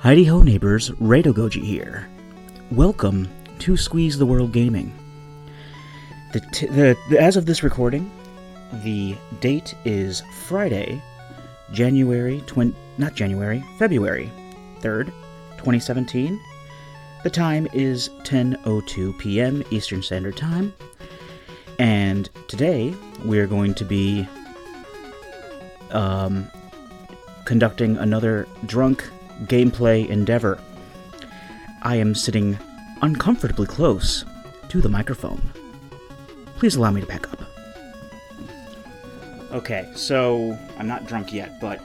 Heidi ho neighbors, Rado Goji here. Welcome to Squeeze the World Gaming. As of this recording, the date is Friday, February 3rd, 2017. The time is 10:02 p.m. Eastern Standard Time. And today, we're going to be conducting another drunk gameplay endeavor. I am sitting uncomfortably close to the microphone. Please allow me to back up. Okay, so I'm not drunk yet, but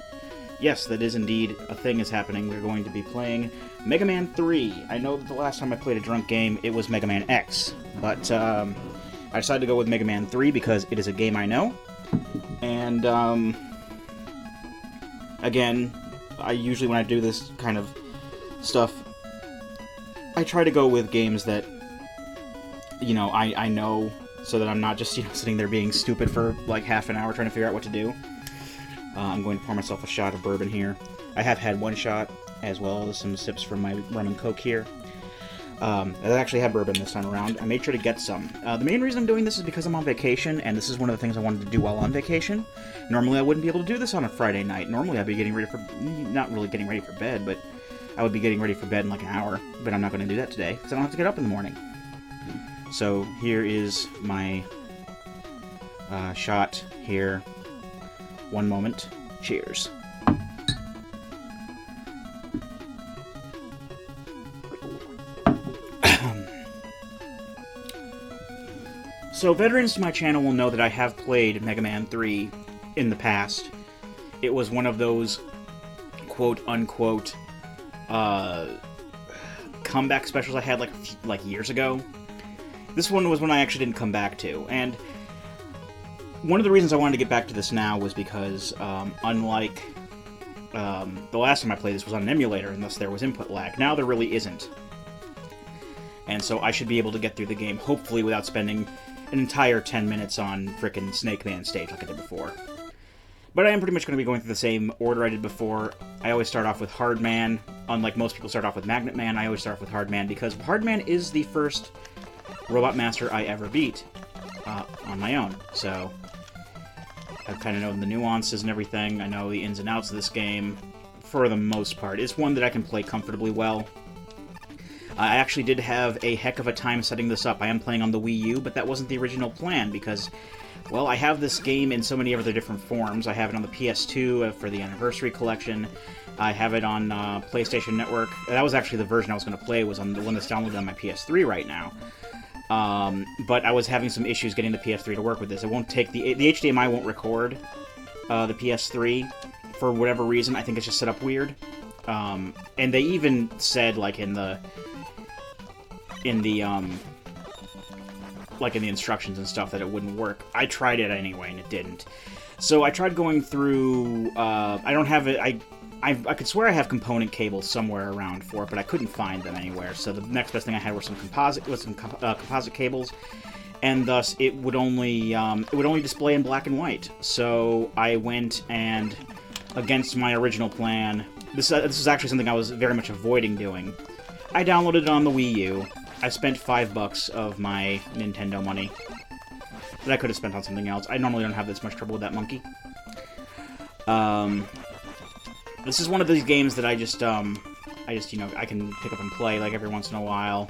yes, that is indeed a thing is happening. We're going to be playing Mega Man 3. I know that the last time I played a drunk game, it was Mega Man X, but I decided to go with Mega Man 3 because it is a game I know, and again, I usually, when I do this kind of stuff, I try to go with games that, you know, I know, so that I'm not just, you know, sitting there being stupid for like half an hour trying to figure out what to do. I'm going to pour myself a shot of bourbon here. I have had one shot, as well as some sips from my rum and coke here. I actually had bourbon this time around. I made sure to get some. The main reason I'm doing this is because I'm on vacation, and this is one of the things I wanted to do while on vacation. Normally I wouldn't be able to do this on a Friday night. Normally I'd be getting ready for, not really getting ready for bed, but I would be getting ready for bed in like an hour. But I'm not going to do that today, because I don't have to get up in the morning. So here is my shot here. One moment. Cheers. So, veterans to my channel will know that I have played Mega Man 3 in the past. It was one of those quote-unquote comeback specials I had like years ago. This one was one I actually didn't come back to, and one of the reasons I wanted to get back to this now was because, unlike the last time I played this was on an emulator, and thus there was input lag. Now there really isn't. And so I should be able to get through the game, hopefully without spending an entire 10 minutes on frickin' Snake Man stage like I did before. But I am pretty much going to be going through the same order I did before. I always start off with Hard Man. Unlike most people start off with Magnet Man, I always start off with Hard Man, because Hard Man is the first Robot Master I ever beat on my own. So I kind of know the nuances and everything. I know the ins and outs of this game for the most part. It's one that I can play comfortably well. I actually did have a heck of a time setting this up. I am playing on the Wii U, but that wasn't the original plan because, well, I have this game in so many other different forms. I have it on the PS2 for the Anniversary Collection. I have it on PlayStation Network. That was actually the version I was going to play, was on the one that's downloaded on my PS3 right now. But I was having some issues getting the PS3 to work with this. It won't take the HDMI won't record the PS3 for whatever reason. I think it's just set up weird. And they even said, like in the instructions and stuff, that it wouldn't work. I tried it anyway, and it didn't. So I tried going through. I don't have it. I could swear I have component cables somewhere around for it, but I couldn't find them anywhere. So the next best thing I had were some composite cables, and thus it would only display in black and white. So I went and, against my original plan, this is actually something I was very much avoiding doing. I downloaded it on the Wii U. I spent $5 of my Nintendo money that I could have spent on something else. I normally don't have this much trouble with that monkey. This is one of these games that I just, you know, I can pick up and play, like, every once in a while.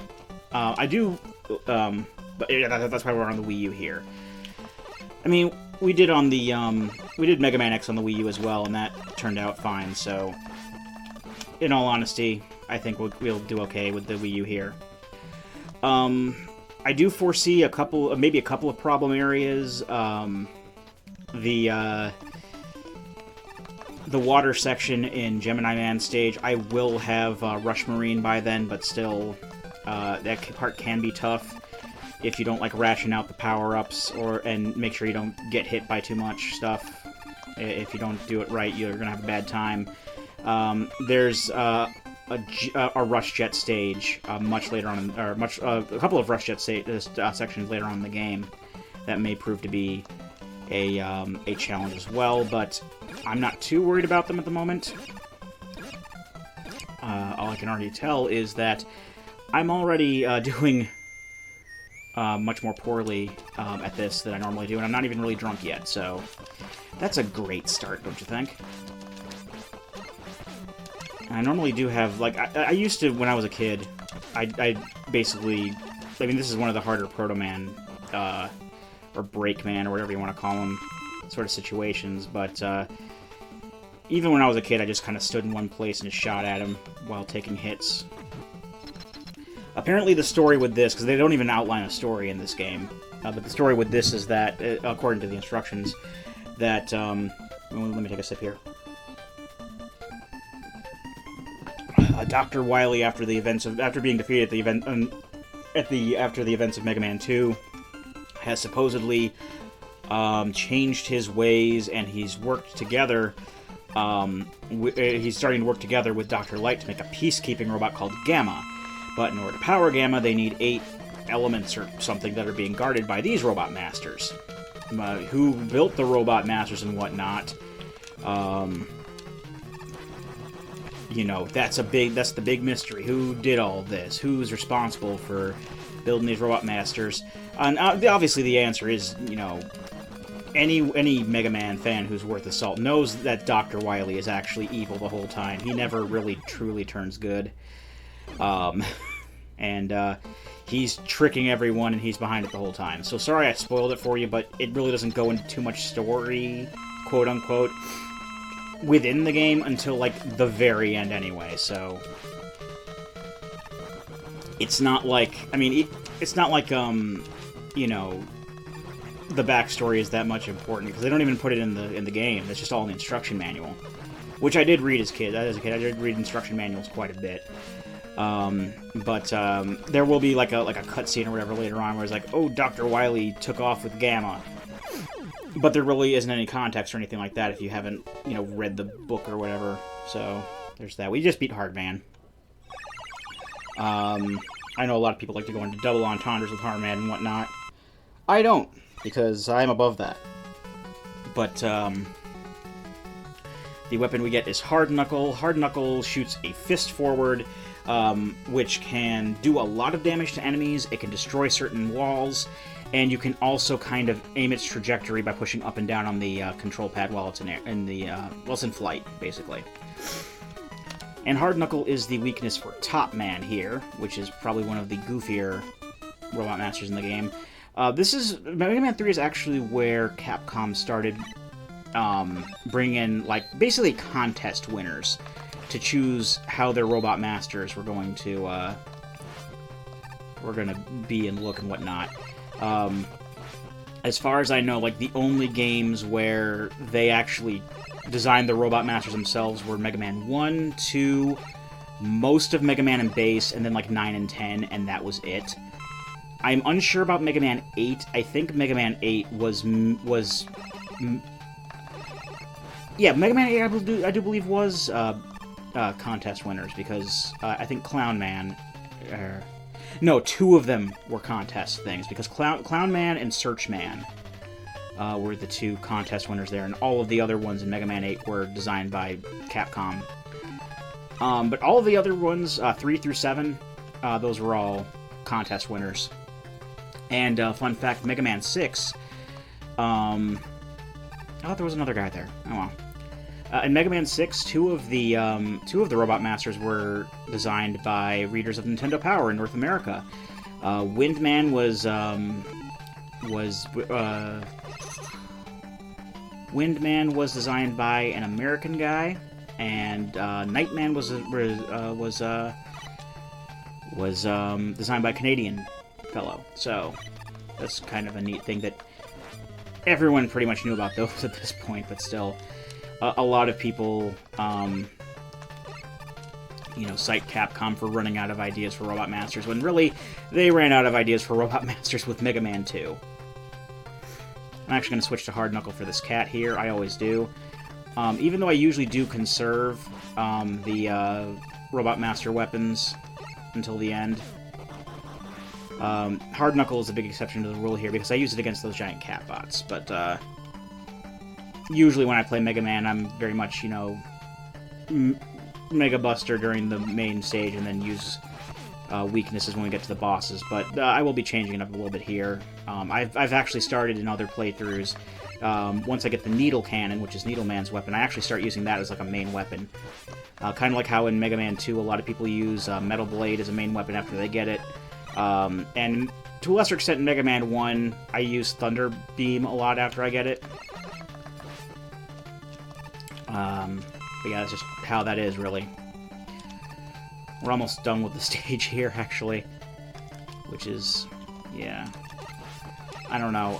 I do, but that's why we're on the Wii U here. I mean, we did Mega Man X on the Wii U as well, and that turned out fine, so in all honesty, I think we'll do okay with the Wii U here. I do foresee maybe a couple of problem areas. The water section in Gemini Man stage, I will have Rush Marine by then, but still, that part can be tough if you don't like ration out the power-ups, and make sure you don't get hit by too much stuff. If you don't do it right, you're gonna have a bad time. There's a Rush Jet stage much later on, or a couple of Rush Jet sections later on in the game that may prove to be a challenge as well, but I'm not too worried about them at the moment. All I can already tell, is that I'm already doing much more poorly at this than I normally do, and I'm not even really drunk yet, so that's a great start, don't you think? And I normally do have, like, I used to, when I was a kid, I basically, I mean, this is one of the harder Proto Man, or Break Man, or whatever you want to call them, sort of situations, but even when I was a kid, I just kind of stood in one place and just shot at him while taking hits. Apparently the story with this, because they don't even outline a story in this game, but the story with this is that, according to the instructions, that, let me take a sip here. Dr. Wily, after being defeated after the events of Mega Man 2, has supposedly changed his ways, and he's worked together. He's starting to work together with Dr. Light to make a peacekeeping robot called Gamma. But in order to power Gamma, they need 8 elements or something that are being guarded by these Robot Masters. Who built the Robot Masters and whatnot. You know, that's the big mystery. Who did all this? Who's responsible for building these Robot Masters? And obviously the answer is, you know, any Mega Man fan who's worth the salt knows that Dr. Wily is actually evil the whole time. He never really truly turns good. He's tricking everyone, and he's behind it the whole time. So sorry I spoiled it for you, but it really doesn't go into too much story, quote-unquote, within the game until, like, the very end anyway, so... It's not like... I mean, it's not like, you know, the backstory is that much important, because they don't even put it in the game. It's just all in the instruction manual. Which I did read as a kid. I did read instruction manuals quite a bit. There will be like a cutscene or whatever later on where it's like, oh, Dr. Wily took off with Gamma. But there really isn't any context or anything like that if you haven't, you know, read the book or whatever. So, there's that. We just beat Hardman. I know a lot of people like to go into double entendres with Hardman and whatnot. I don't, because I'm above that. But, the weapon we get is Hard Knuckle. Hard Knuckle shoots a fist forward, which can do a lot of damage to enemies. It can destroy certain walls, and you can also kind of aim its trajectory by pushing up and down on the control pad while it's in flight, basically. And Hard Knuckle is the weakness for Top Man here, which is probably one of the goofier Robot Masters in the game. Mega Man 3 is actually where Capcom started bringing in, like, basically contest winners to choose how their Robot Masters were going to be and look and whatnot. As far as I know, like, the only games where they actually designed the Robot Masters themselves were Mega Man 1, 2, most of Mega Man and Base, and then, like, 9 and 10, and that was it. I'm unsure about Mega Man 8. I think Mega Man 8 yeah, Mega Man 8, I do believe, was contest winners, because I think Clown Man... no, 2 of them were contest things, because Clown Man and Search Man were the 2 contest winners there, and all of the other ones in Mega Man 8 were designed by Capcom. But all of the other ones, 3 through 7, those were all contest winners. And, fun fact, Mega Man 6... oh, there was another guy there. Oh, well. In Mega Man 6, two of the Robot Masters were designed by readers of Nintendo Power in North America. Windman was designed by an American guy, and Nightman was designed by a Canadian fellow. So that's kind of a neat thing that everyone pretty much knew about those at this point, but still. A lot of people, you know, cite Capcom for running out of ideas for Robot Masters, when really, they ran out of ideas for Robot Masters with Mega Man 2. I'm actually going to switch to Hard Knuckle for this cat here, I always do. Even though I usually do conserve the Robot Master weapons until the end. Hard Knuckle is a big exception to the rule here, because I use it against those giant cat bots, but, usually when I play Mega Man, I'm very much, you know, Mega Buster during the main stage and then use weaknesses when we get to the bosses, but I will be changing it up a little bit here. I've actually started in other playthroughs. Once I get the Needle Cannon, which is Needle Man's weapon, I actually start using that as like a main weapon. Kind of like how in Mega Man 2 a lot of people use Metal Blade as a main weapon after they get it. And to a lesser extent in Mega Man 1, I use Thunder Beam a lot after I get it. But yeah, that's just how that is, really. We're almost done with the stage here, actually. Which is... yeah. I don't know.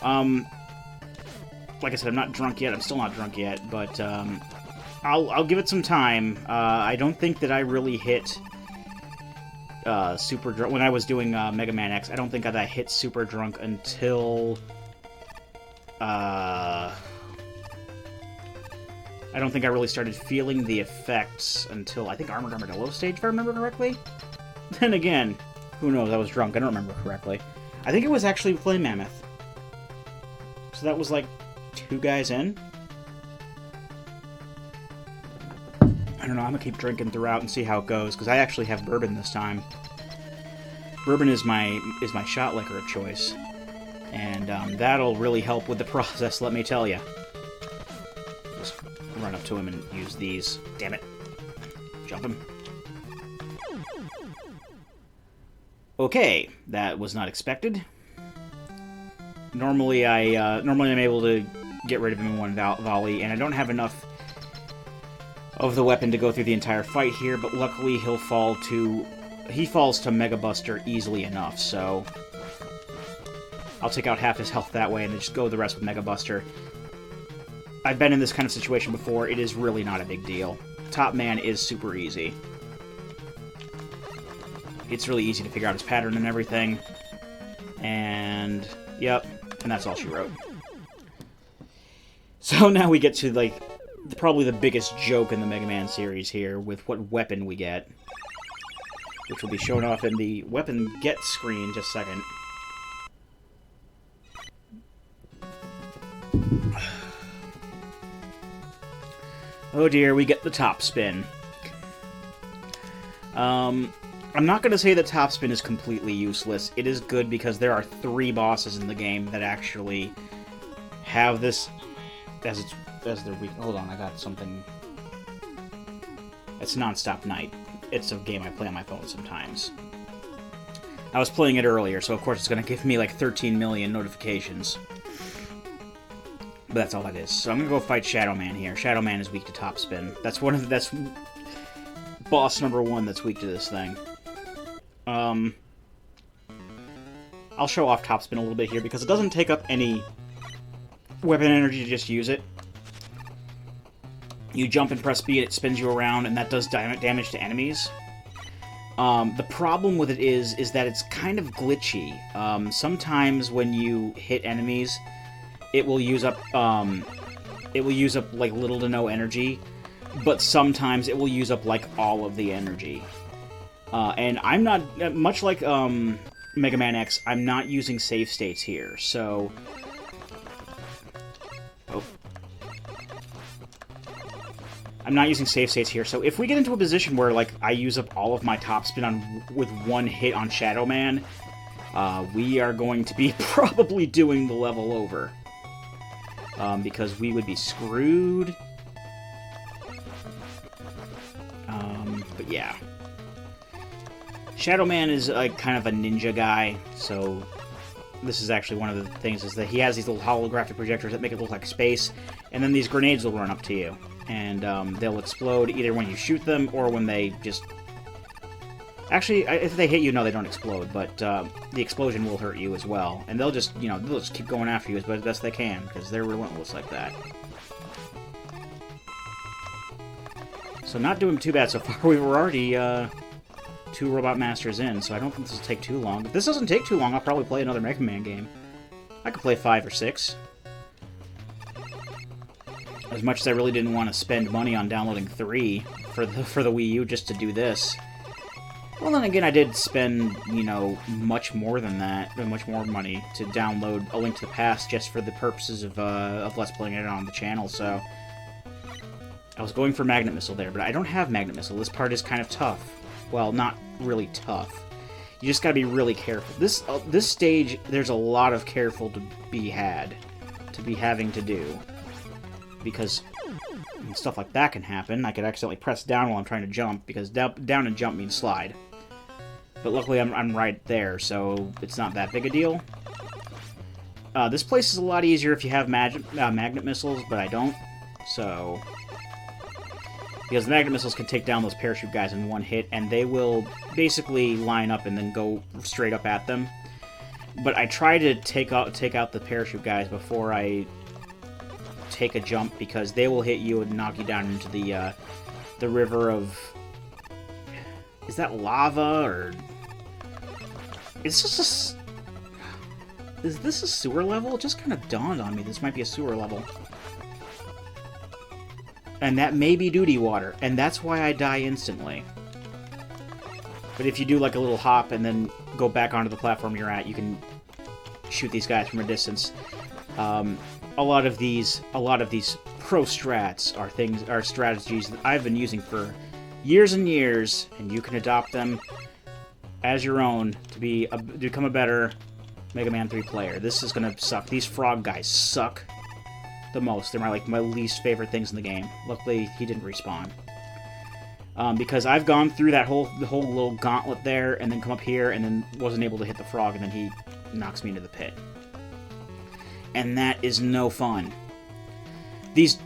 Like I said, I'm not drunk yet. I'm still not drunk yet, but I'll give it some time. I don't think that I really hit super drunk... when I was doing Mega Man X, I don't think that I hit super drunk until... I don't think I really started feeling the effects until, I think, Armored Armadillo stage, if I remember correctly. Then again, who knows, I was drunk, I don't remember correctly. I think it was actually Flame Mammoth. So that was like 2 guys in. I don't know, I'm gonna keep drinking throughout and see how it goes, because I actually have bourbon this time. Bourbon is my shot liquor of choice. And that'll really help with the process, let me tell you. Run up to him and use these. Damn it. Jump him. Okay, that was not expected. Normally I'm able to get rid of him in one volley, and I don't have enough of the weapon to go through the entire fight here, but luckily he falls to Mega Buster easily enough, so I'll take out half his health that way and then just go the rest with Mega Buster. I've been in this kind of situation before. It is really not a big deal. Top Man is super easy. It's really easy to figure out his pattern and everything. And, yep, and that's all she wrote. So now we get to, like, probably the biggest joke in the Mega Man series here with what weapon we get. Which will be shown off in the weapon get screen in just a second. Oh dear, we get the top spin. I'm not going to say that top spin is completely useless. It is good because there are 3 bosses in the game that actually have this as their weak. Hold on, I got something. It's Non-Stop Night. It's a game I play on my phone sometimes. I was playing it earlier, so of course it's going to give me like 13 million notifications. But that's all that is. So I'm gonna go fight Shadow Man here. Shadow Man is weak to top spin. That's boss number 1 that's weak to this thing. I'll show off top spin a little bit here because it doesn't take up any weapon energy to just use it. You jump and press B, it spins you around, and that does damage to enemies. The problem with it is that it's kind of glitchy. Sometimes when you hit enemies, it will use up like little to no energy, but sometimes it will use up like all of the energy. And I'm not, much like Mega Man X, I'm not using save states here, so... Oh. I'm not using save states here, so if we get into a position where, like, I use up all of my top spin with one hit on Shadow Man, we are going to be probably doing the level over. Because we would be screwed. But yeah. Shadow Man is kind of a ninja guy, so this is actually one of the things, is that he has these little holographic projectors that make it look like space, and then these grenades will run up to you. And they'll explode either when you shoot them or when they just... Actually, if they hit you, no, they don't explode, but the explosion will hurt you as well. And they'll just, they'll just keep going after you as best they can, because they're relentless like that. So not doing too bad so far. We were already 2 Robot Masters in, so I don't think this will take too long. If this doesn't take too long, I'll probably play another Mega Man game. I could play 5 or 6. As much as I really didn't want to spend money on downloading 3 for the Wii U just to do this. Well, then again, I did spend, much more than that, much more money to download A Link to the Past just for the purposes of Let's Playing it on the channel, so... I was going for Magnet Missile there, but I don't have Magnet Missile. This part is kind of tough. Well, not really tough. You just gotta be really careful. This stage, there's a lot of careful to be having to do. Because stuff like that can happen. I could accidentally press down while I'm trying to jump, because down and jump means slide. But luckily I'm right there, so it's not that big a deal. This place is a lot easier if you have magnet missiles, but I don't. So, because magnet missiles can take down those parachute guys in one hit, and they will basically line up and then go straight up at them. But I try to take out the parachute guys before I take a jump, because they will hit you and knock you down into the river of... Is that lava, or... Is this a sewer level? It just kind of dawned on me this might be a sewer level. And that may be duty water, and that's why I die instantly. But if you do like a little hop and then go back onto the platform you're at, you can shoot these guys from a distance. A lot of these pro strats are strategies that I've been using for years and years, and you can adopt them as your own to become a better Mega Man 3 player. This is gonna suck. These frog guys suck the most. They're my least favorite things in the game. Luckily, he didn't respawn. Because I've gone through the whole little gauntlet there, and then come up here, and then wasn't able to hit the frog, and then he knocks me into the pit. And that is no fun. These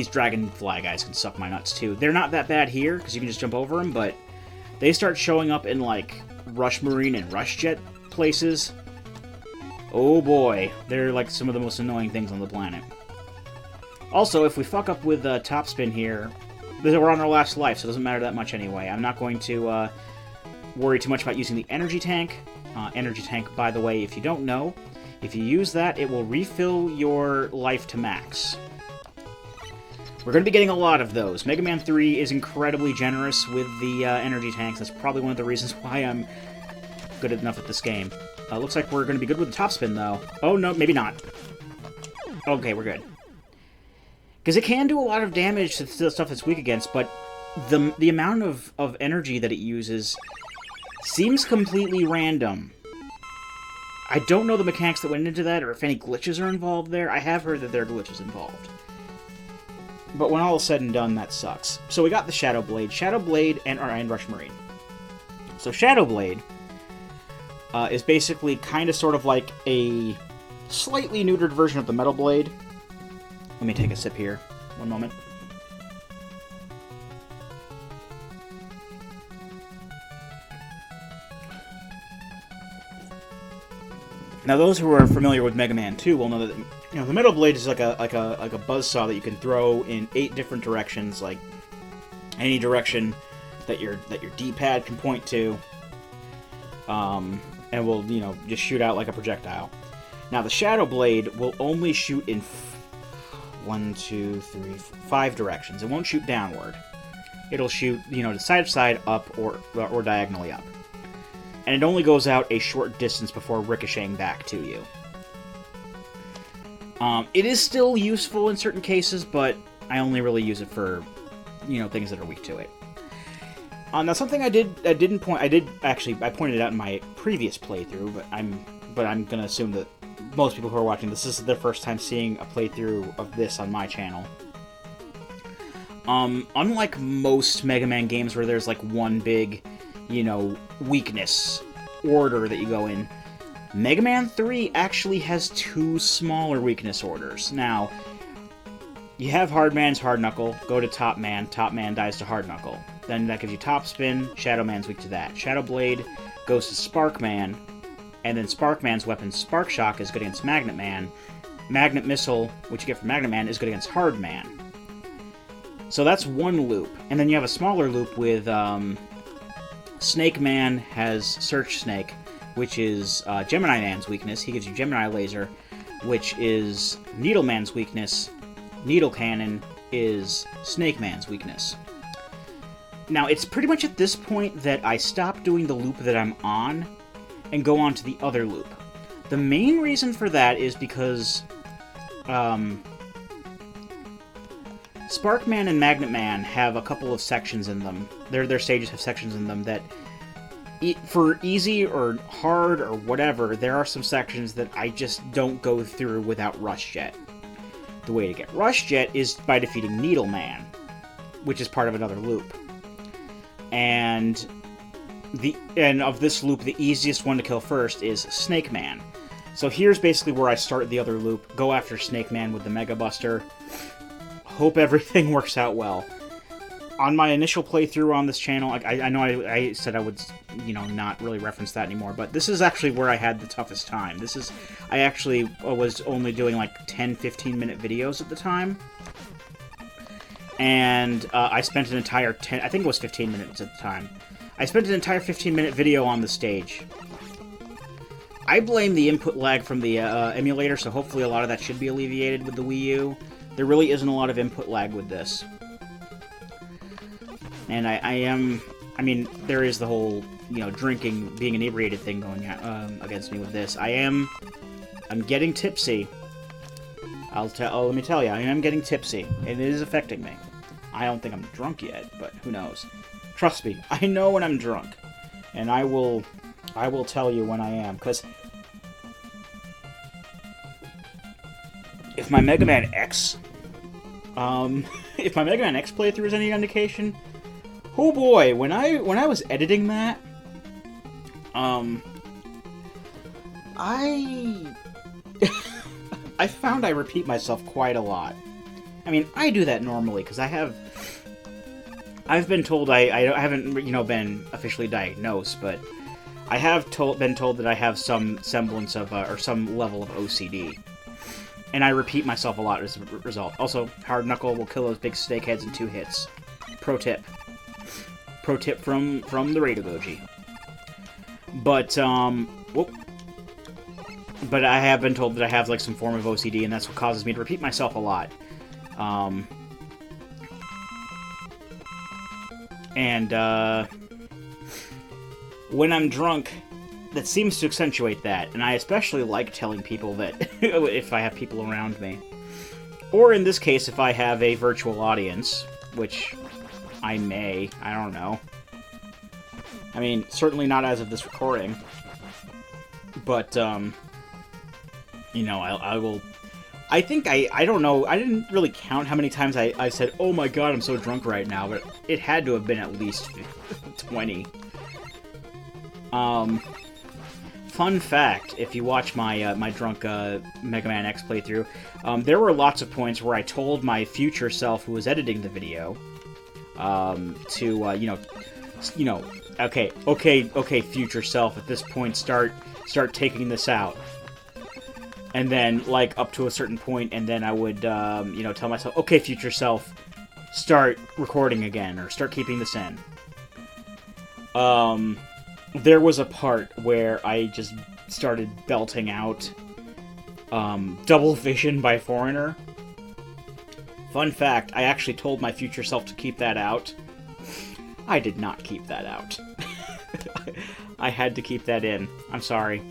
dragonfly guys can suck my nuts too. They're not that bad here, because you can just jump over them, but they start showing up in like Rush Marine and Rush Jet places. Oh boy, they're like some of the most annoying things on the planet. Also, if we fuck up with top spin here, we're on our last life, so it doesn't matter that much anyway. I'm not going to worry too much about using the energy tank. Energy tank, by the way, if you don't know, if you use that, it will refill your life to max. We're going to be getting a lot of those. Mega Man 3 is incredibly generous with the energy tanks. That's probably one of the reasons why I'm good enough at this game. Looks like we're going to be good with the top spin, though. Oh, no, maybe not. Okay, we're good. Because it can do a lot of damage to the stuff it's weak against, but the amount of energy that it uses seems completely random. I don't know the mechanics that went into that, or if any glitches are involved there. I have heard that there are glitches involved. But when all is said and done, that sucks. So we got the Shadow Blade, and Rush Marine. So Shadow Blade is basically kind of sort of like a slightly neutered version of the Metal Blade. Let me take a sip here. One moment. Now, those who are familiar with Mega Man 2 will know that the Metal Blade is like a buzzsaw that you can throw in 8 different directions, like any direction that your D-pad can point to, and will just shoot out like a projectile. Now, the Shadow Blade will only shoot in 5 directions. It won't shoot downward. It'll shoot to side to side, up, or diagonally up. And it only goes out a short distance before ricocheting back to you. It is still useful in certain cases, but I only really use it for, things that are weak to it. Now, something I pointed it out in my previous playthrough, but I'm gonna assume that most people who are watching this is their first time seeing a playthrough of this on my channel. Unlike most Mega Man games where there's like one big weakness order that you go in, Mega Man 3 actually has 2 smaller weakness orders. Now, you have Hard Man's Hard Knuckle, go to Top Man dies to Hard Knuckle. Then that gives you Top Spin, Shadow Man's weak to that. Shadow Blade goes to Spark Man, and then Spark Man's weapon, Spark Shock, is good against Magnet Man. Magnet Missile, which you get from Magnet Man, is good against Hard Man. So that's one loop. And then you have a smaller loop with Snake Man has Search Snake, which is Gemini Man's weakness. He gives you Gemini Laser, which is Needle Man's weakness. Needle Cannon is Snake Man's weakness. Now, it's pretty much at this point that I stop doing the loop that I'm on and go on to the other loop. The main reason for that is because Sparkman and Magnet Man have a couple of sections in them. Their stages have sections in them that, for easy or hard or whatever, there are some sections that I just don't go through without Rush Jet. The way to get Rush Jet is by defeating Needle Man, which is part of another loop. And of this loop, the easiest one to kill first is Snake Man. So here's basically where I start the other loop. Go after Snake Man with the Mega Buster. Hope everything works out well. On my initial playthrough on this channel, I know I said I would, not really reference that anymore, but this is actually where I had the toughest time. I actually was only doing like 10-15 minute videos at the time. And I spent an entire I think it was 15 minutes at the time. I spent an entire 15-minute video on the stage. I blame the input lag from the emulator, so hopefully a lot of that should be alleviated with the Wii U. There really isn't a lot of input lag with this. And I mean, there is the whole, drinking, being inebriated thing going against me with this. I'm getting tipsy. Let me tell you, I am getting tipsy. It is affecting me. I don't think I'm drunk yet, but who knows. Trust me, I know when I'm drunk. And I will tell you when I am, because if my Mega Man X playthrough is any indication, oh boy, when I was editing that, I found I repeat myself quite a lot. I mean, I do that normally, because I've been told I haven't, been officially diagnosed, but I have been told that I have some semblance of, or some level of OCD. And I repeat myself a lot as a result. Also, Hard Knuckle will kill those big snake heads in 2 hits. Pro tip. Pro tip from the Radagoji. But, but I have been told that I have, like, some form of OCD, and that's what causes me to repeat myself a lot. When I'm drunk, that seems to accentuate that, and I especially like telling people that if I have people around me. Or in this case, if I have a virtual audience, which I may, I don't know. I mean, certainly not as of this recording. But, I will... I think I don't know, I didn't really count how many times I said, oh my god, I'm so drunk right now, but it had to have been at least 20. Fun fact, if you watch my my drunk Mega Man X playthrough, there were lots of points where I told my future self who was editing the video, okay, future self, at this point start taking this out. And then, like, up to a certain point, and then I would, tell myself, okay, future self, start recording again, or start keeping this in. There was a part where I just started belting out Double Vision by Foreigner. Fun fact, I actually told my future self to keep that out. I did not keep that out. I had to keep that in. I'm sorry.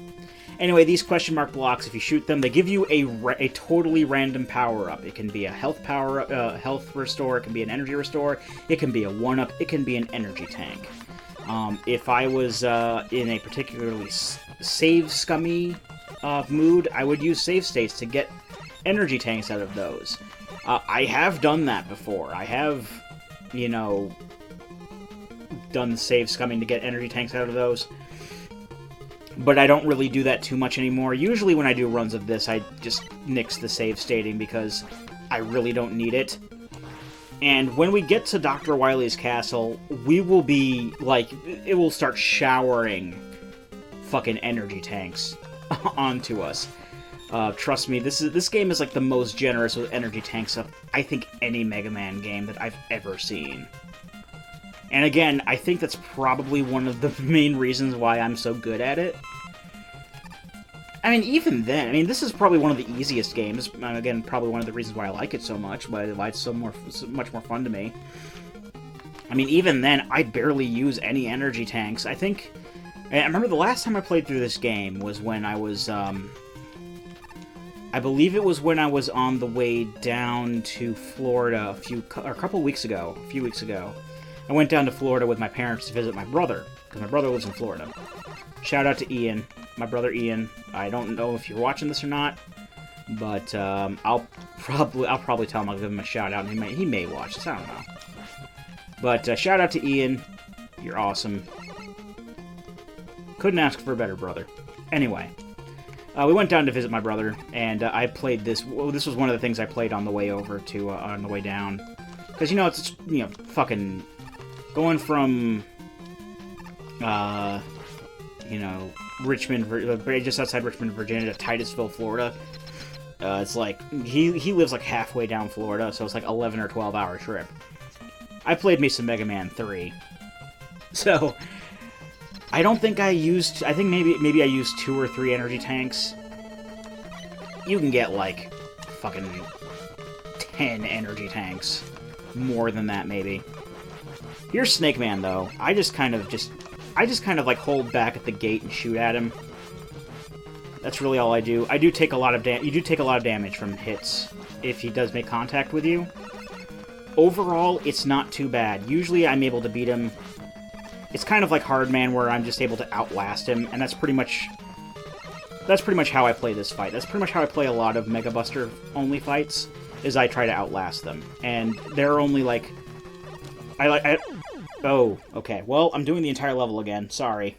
Anyway, these question mark blocks, if you shoot them, they give you a totally random power-up. It can be a health power, health restore, it can be an energy restore, it can be a 1-up, it can be an energy tank. If I was in a particularly save-scummy mood, I would use save states to get energy tanks out of those. I have done that before. I have, done the save scumming to get energy tanks out of those. But I don't really do that too much anymore. Usually when I do runs of this, I just nix the save stating because I really don't need it. And when we get to Dr. Wily's castle, we will be, like, it will start showering fucking energy tanks onto us. Trust me, this game is, like, the most generous with energy tanks of, I think, any Mega Man game that I've ever seen. And again, I think that's probably one of the main reasons why I'm so good at it. I mean, even then, this is probably one of the easiest games. Again, probably one of the reasons why I like it so much, why it's so much more fun to me. I mean, even then, I barely use any energy tanks. I remember the last time I played through this game was when I was, I believe it was when I was on the way down to Florida a few weeks ago. I went down to Florida with my parents to visit my brother, because my brother lives in Florida. Shout out to Ian, my brother Ian. I don't know if you're watching this or not, but I'll probably tell him. I'll give him a shout out, and he may watch this. I don't know. But shout out to Ian. You're awesome. Couldn't ask for a better brother. Anyway, we went down to visit my brother, and I played this. Well, this was one of the things I played on the way over to on the way down, because it's fucking going from Richmond, just outside Richmond, Virginia, to Titusville, Florida. It's like he lives like halfway down Florida, so it's like 11 or 12 hour trip. I played me some Mega Man 3, so I don't think I used. I think maybe I used 2 or 3 energy tanks. You can get like fucking 10 energy tanks, more than that maybe. Here's Snake Man though. I just kind of like hold back at the gate and shoot at him. That's really all I do. You do take a lot of damage from hits if he does make contact with you. Overall, it's not too bad. Usually I'm able to beat him. It's kind of like Hard Man, where I'm just able to outlast him, and that's pretty much how I play this fight. That's pretty much how I play a lot of Mega Buster only fights, is I try to outlast them. And they're only like oh, okay. Well, I'm doing the entire level again. Sorry.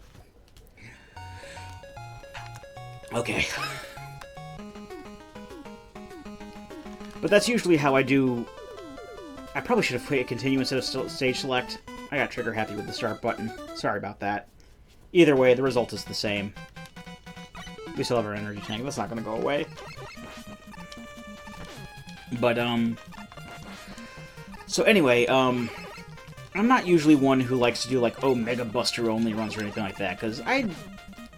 Okay. But that's usually how I do. I probably should have played continue instead of stage select. I got trigger happy with the start button. Sorry about that. Either way, the result is the same. We still have our energy tank. That's not going to go away. But, so anyway, I'm not usually one who likes to do, like, Mega Buster only runs or anything like that, because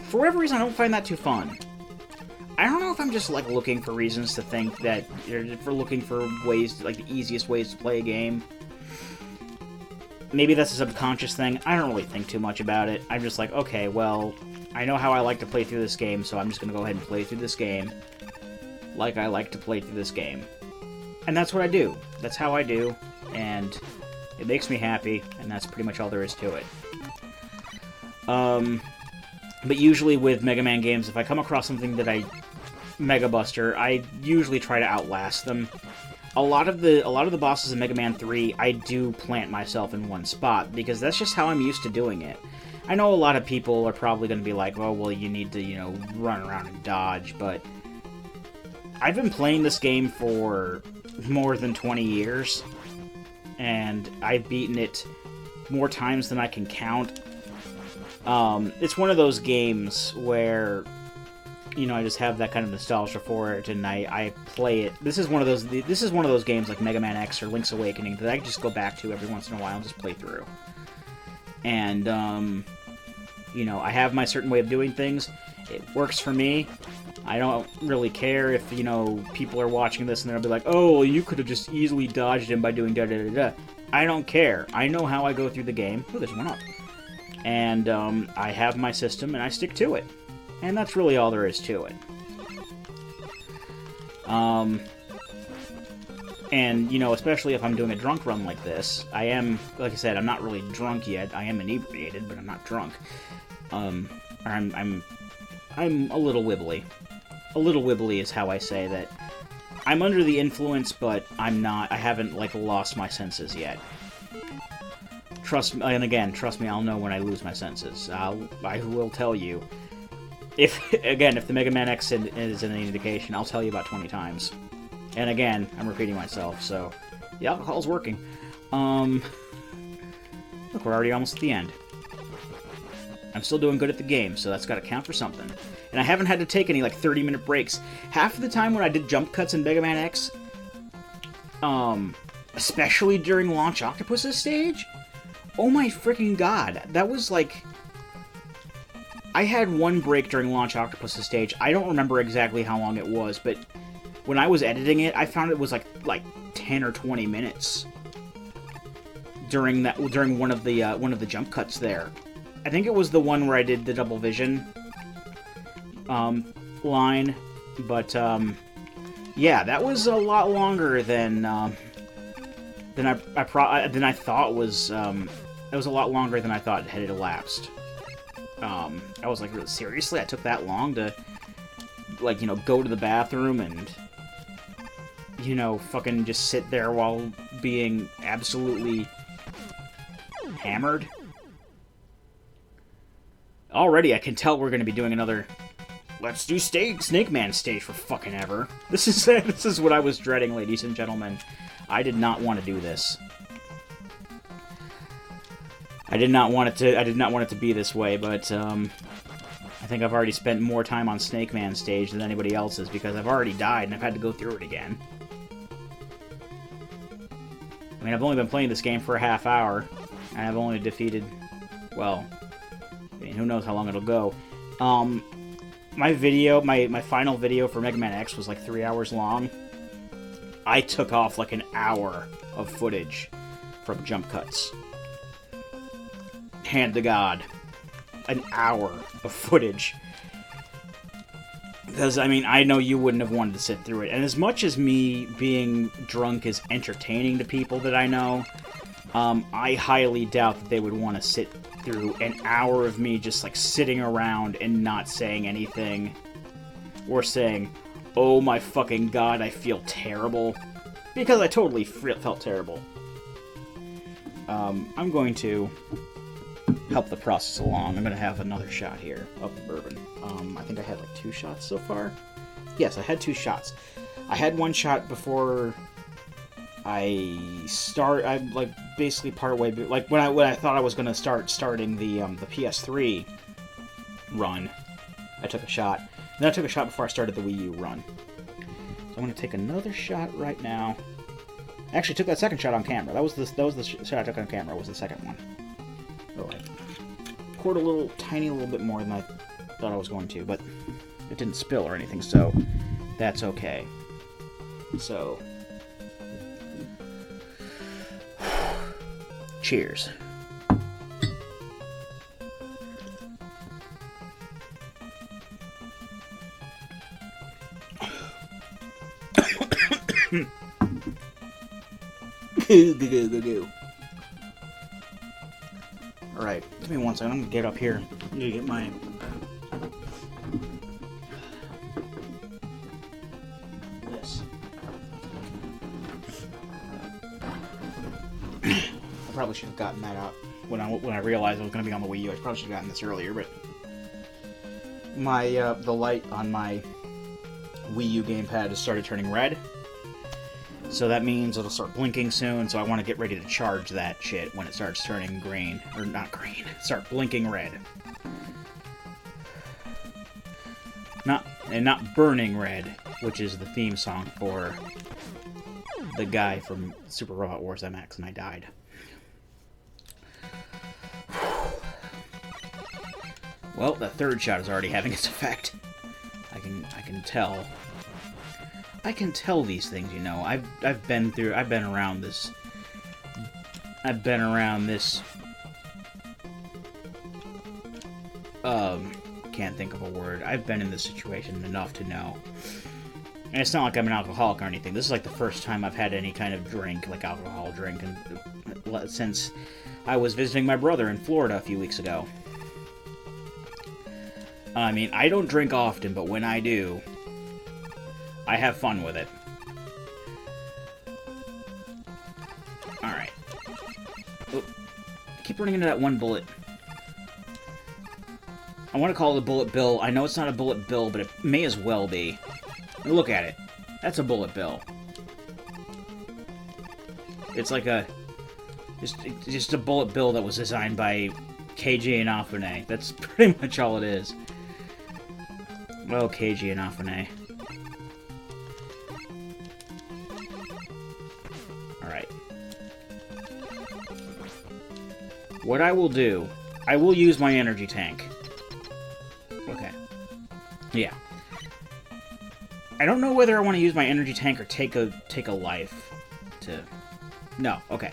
for whatever reason, I don't find that too fun. I don't know if I'm just, like, looking for reasons to think that, for looking for ways, like, the easiest ways to play a game. Maybe that's a subconscious thing. I don't really think too much about it. I'm just like, okay, well, I know how I like to play through this game, so I'm just going to go ahead and play through this game like I like to play through this game. And that's what I do. That's how I do, and it makes me happy, and that's pretty much all there is to it. But usually with Mega Man games, if I come across something that Mega Buster, I usually try to outlast them. A lot of the bosses in Mega Man 3, I do plant myself in one spot, because that's just how I'm used to doing it. I know a lot of people are probably going to be like, oh, well, you need to, run around and dodge, but I've been playing this game for more than 20 years, and I've beaten it more times than I can count. It's one of those games where, I just have that kind of nostalgia for it, and I play it. This is one of those games like Mega Man X or Link's Awakening that I just go back to every once in a while and just play through. And, I have my certain way of doing things. It works for me. I don't really care if, people are watching this and they'll be like, oh, you could have just easily dodged him by doing da-da-da-da. I don't care. I know how I go through the game. Oh, there's one up. And, I have my system and I stick to it. And that's really all there is to it. And, especially if I'm doing a drunk run like this, I am, like I said, I'm not really drunk yet. I am inebriated, but I'm not drunk. I'm a little wibbly. A little wibbly is how I say that. I'm under the influence, but I haven't, lost my senses yet. Trust me, I'll know when I lose my senses. I will tell you. If the Mega Man X is an indication, I'll tell you about 20 times. And again, I'm repeating myself, so the alcohol's working. Look, we're already almost at the end. I'm still doing good at the game, so that's got to count for something. And I haven't had to take any, 30-minute breaks. Half of the time when I did jump cuts in Mega Man X, especially during Launch Octopus's stage, oh my freaking god, that was, I had one break during Launch Octopus's stage. I don't remember exactly how long it was, but when I was editing it, I found it was, 10 or 20 minutes during one of the jump cuts there. I think it was the one where I did the double vision line, but Yeah, that was a lot longer than I thought was. It was a lot longer than I thought it had elapsed. I was like, really, seriously? I took that long to, like, you know, go to the bathroom and, you know, fucking just sit there while being absolutely hammered? Already, I can tell we're going to be doing another Let's Do Snake Man stage for fucking ever. This is what I was dreading, ladies and gentlemen. I did not want to do this. I did not want it to be this way, but I think I've already spent more time on Snake Man stage than anybody else's because I've already died and I've had to go through it again. I mean, I've only been playing this game for a half hour, and I've only defeated, well, I mean, who knows how long it'll go. My final video for Mega Man X was like 3 hours long. I took off like an hour of footage from jump cuts. Hand to God. An hour of footage. Because, I mean, I know you wouldn't have wanted to sit through it. And as much as me being drunk is entertaining to people that I know, I highly doubt that they would want to sit through an hour of me just, like, sitting around and not saying anything. Or saying, oh my fucking God, I feel terrible. Because I totally felt terrible. I'm going to help the process along. I'm going to have another shot here of the bourbon. I think I had like 2 shots so far. Yes, I had 2 shots. I had 1 shot before I like basically partway, like when I thought I was going to starting the PS3 run. I took a shot. Then I took a shot before I started the Wii U run. So I'm going to take another shot right now. I actually took that second shot on camera. That was the shot I took on camera. Was the second one. Oh, I poured a tiny little bit more than I thought I was going to, but it didn't spill or anything, so that's okay. So, cheers. Alright, give me 1 second. I'm gonna get up here. I'm gonna get my... this. I probably should have gotten that out when I realized I was gonna be on the Wii U. I probably should have gotten this earlier, but... my, the light on my Wii U gamepad has started turning red. So that means it'll start blinking soon, so I want to get ready to charge that shit when it starts turning green. Or not green, start blinking red. Not burning red, which is the theme song for the guy from Super Robot Wars MX, and I died. Well, the 3rd shot is already having its effect. I can tell. I can tell these things, you know. I've been around this. Can't think of a word. I've been in this situation enough to know. And it's not like I'm an alcoholic or anything. This is like the first time I've had any kind of drink, like alcohol drink, since I was visiting my brother in Florida a few weeks ago. I mean, I don't drink often, but when I do, I have fun with it. Alright. Oh, I keep running into that one bullet. I want to call it a bullet bill. I know it's not a bullet bill, but it may as well be. Look at it. That's a bullet bill. It's like a... Just a bullet bill that was designed by KG and Afune. That's pretty much all it is. Oh, KG and Afune. Alright. What I will do... I will use my energy tank. Okay. Yeah. I don't know whether I want to use my energy tank or take a life to... No, okay.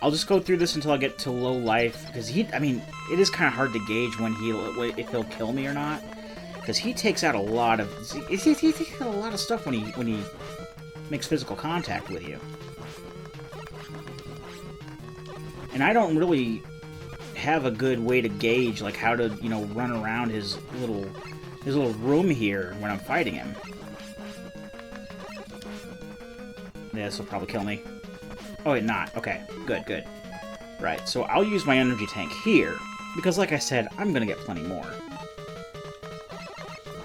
I'll just go through this until I get to low life, because I mean, it is kind of hard to gauge if he'll kill me or not, because he takes out a lot of... He takes out a lot of stuff when he makes physical contact with you. And I don't really have a good way to gauge, like, how to, you know, run around his little room here when I'm fighting him. Yeah, this will probably kill me. Oh, wait, not. Okay, good, good. Right, so I'll use my energy tank here, because like I said, I'm gonna get plenty more.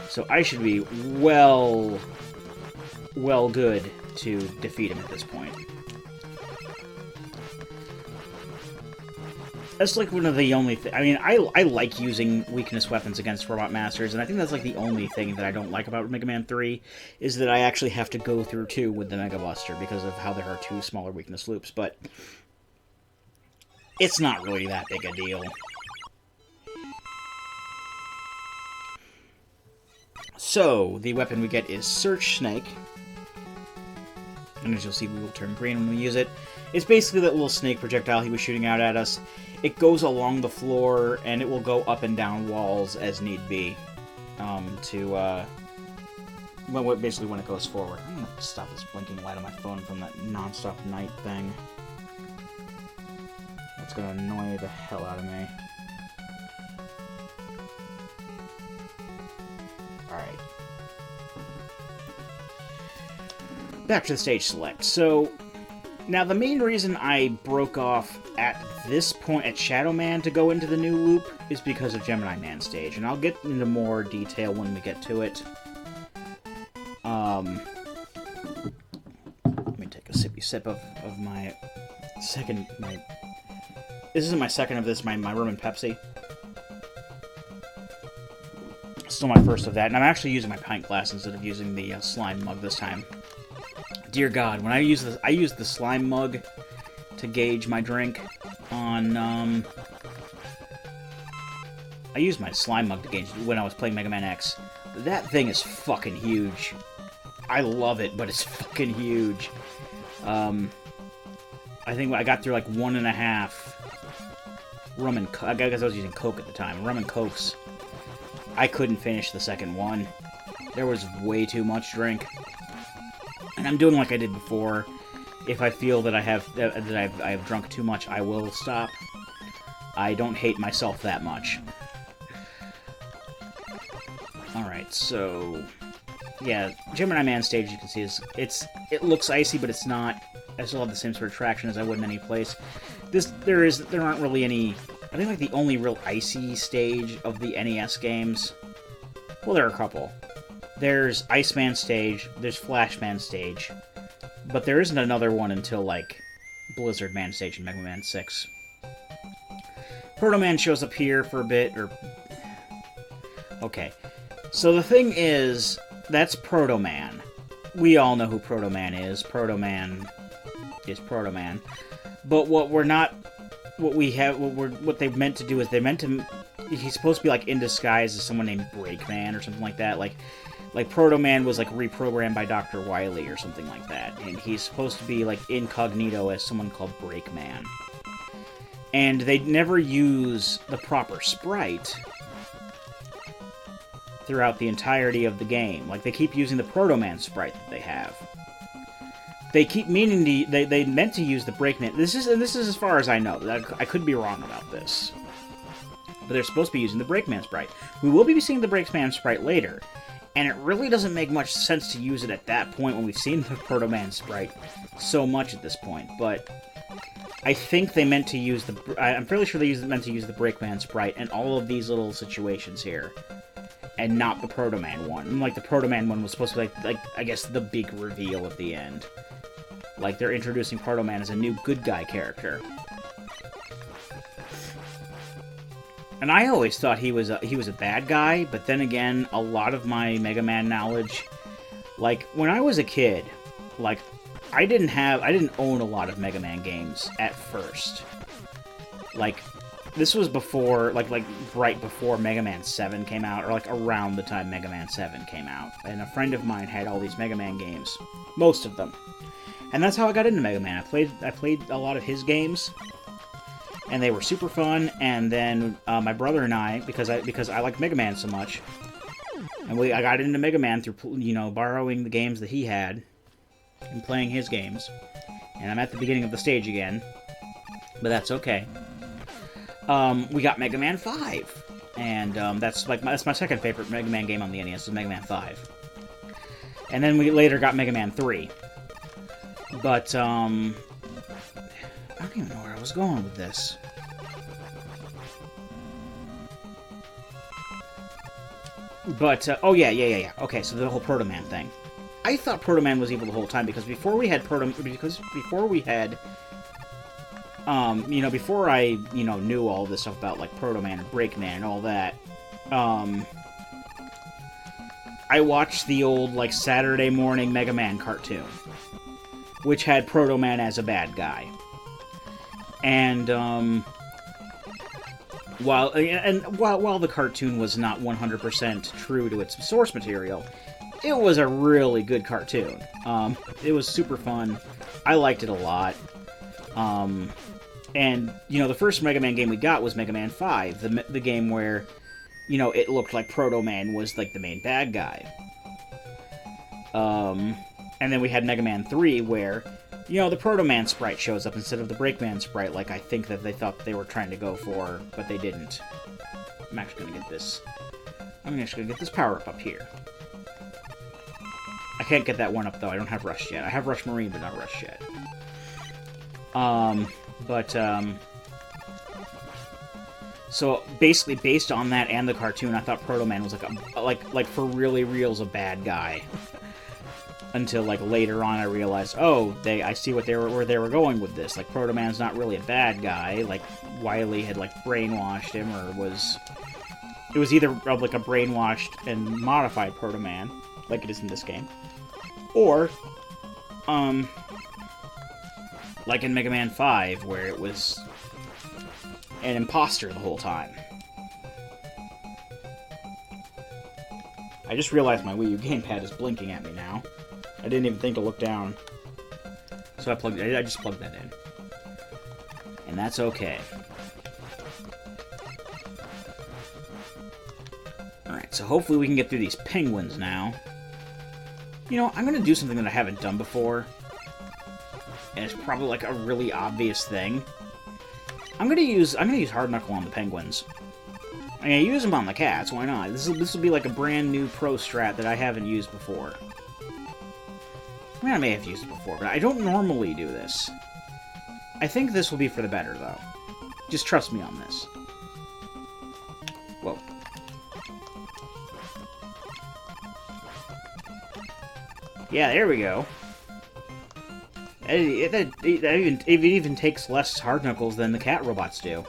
So I should be well good to defeat him at this point. That's like one of the only things. I mean, I like using weakness weapons against Robot Masters, and I think that's like the only thing that I don't like about Mega Man 3, is that I actually have to go through 2 with the Mega Buster because of how there are 2 smaller weakness loops, but it's not really that big a deal. So, the weapon we get is Search Snake. And as you'll see, we will turn green when we use it. It's basically that little snake projectile he was shooting out at us. It goes along the floor, and it will go up and down walls as need be. Well, basically when it goes forward. I'm gonna stop this blinking light on my phone from that non-stop night thing. That's gonna annoy the hell out of me. Alright. Back to the stage select. So, now the main reason I broke off at this point at Shadow Man to go into the new loop is because of Gemini Man stage, and I'll get into more detail when we get to it. Let me take a sippy sip of my second, this isn't my second of this, my rum and Pepsi. Still my first of that, and I'm actually using my pint glass instead of using the slime mug this time. Dear God, when I use this, I use the slime mug to gauge my drink on, I used my slime mug to gauge when I was playing Mega Man X. That thing is fucking huge. I love it, but it's fucking huge. I think I got through like 1.5 rum and Coke. I guess I was using Coke at the time. Rum and Cokes. I couldn't finish the second one. There was way too much drink. And I'm doing like I did before. If I feel that I've drunk too much, I will stop. I don't hate myself that much. Alright, so yeah, Gemini Man stage, you can see, it looks icy, but it's not. I still have the same sort of traction as I would in any place. There aren't really any. I think like the only real icy stage of the NES games. Well, there are a couple. There's Iceman stage, there's Flashman stage, but there isn't another one until like Blizzard Man stage in Mega Man 6. Proto Man shows up here for a bit, or okay. So the thing is, that's Proto Man. We all know who Proto Man is. Proto Man is Proto Man. But what they meant to do is he's supposed to be like in disguise as someone named Breakman or something like that. Like Proto Man was like reprogrammed by Dr. Wily or something like that, and he's supposed to be like incognito as someone called Breakman. And they never use the proper sprite throughout the entirety of the game. Like, they keep using the Proto Man sprite that they have. They keep meaning to. They meant to use the Breakman. This is as far as I know. I could be wrong about this, but they're supposed to be using the Breakman sprite. We will be seeing the Breakman sprite later, and it really doesn't make much sense to use it at that point when we've seen the Proto Man sprite so much at this point. But I think they meant to use the. I'm fairly sure they meant to use the Breakman sprite in all of these little situations here, and not the Proto Man one. And like the Proto Man one was supposed to be like I guess the big reveal at the end. Like, they're introducing Proto Man as a new good guy character. And I always thought he was a bad guy, but then again, a lot of my Mega Man knowledge, like, when I was a kid, like, I didn't own a lot of Mega Man games at first. Like, this was before, like right before Mega Man 7 came out, or like around the time Mega Man 7 came out. And a friend of mine had all these Mega Man games. Most of them. And that's how I got into Mega Man. I played a lot of his games, and they were super fun. And then my brother and I, because I liked Mega Man so much, and I got into Mega Man through borrowing the games that he had. and playing his games. And I'm at the beginning of the stage again, but that's okay. We got Mega Man 5, and that's my second favorite Mega Man game on the NES, is Mega Man 5. And then we later got Mega Man 3. But, I don't even know where I was going with this. But, oh yeah. Okay, so the whole Proto Man thing. I thought Proto Man was evil the whole time, because before we had before I, knew all this stuff about, like, Proto Man and Break Man and all that, I watched the old, like, Saturday morning Mega Man cartoon, which had Proto Man as a bad guy. And, while the cartoon was not 100% true to its source material, it was a really good cartoon. It was super fun. I liked it a lot. And, the first Mega Man game we got was Mega Man 5, the game where, it looked like Proto Man was, like, the main bad guy. And then we had Mega Man 3, where, the Proto Man sprite shows up instead of the Break Man sprite, like I think that they thought they were trying to go for, but they didn't. I'm actually gonna get this power-up up here. I can't get that one up, though. I don't have Rush yet. I have Rush Marine, but not Rush yet. So basically, based on that and the cartoon, I thought Proto Man was like for really real's a bad guy. Until like later on, I realized, I see where they were going with this. Like, Proto Man's not really a bad guy. Like, Wily had like brainwashed him, or it was either like a brainwashed and modified Proto Man, like it is in this game, or like in Mega Man 5, where it was an imposter the whole time. I just realized my Wii U gamepad is blinking at me now. I didn't even think to look down. So I just plugged that in. And that's okay. Alright, so hopefully we can get through these penguins now. I'm gonna do something that I haven't done before. And it's probably like a really obvious thing. I'm gonna use Hard Knuckle on the penguins. I'm gonna use them on the cats, why not? This will be like a brand new pro strat that I haven't used before. I mean, I may have used it before, but I don't normally do this. I think this will be for the better, though. Just trust me on this. Whoa. Yeah, there we go. It even takes less hard knuckles than the cat robots do.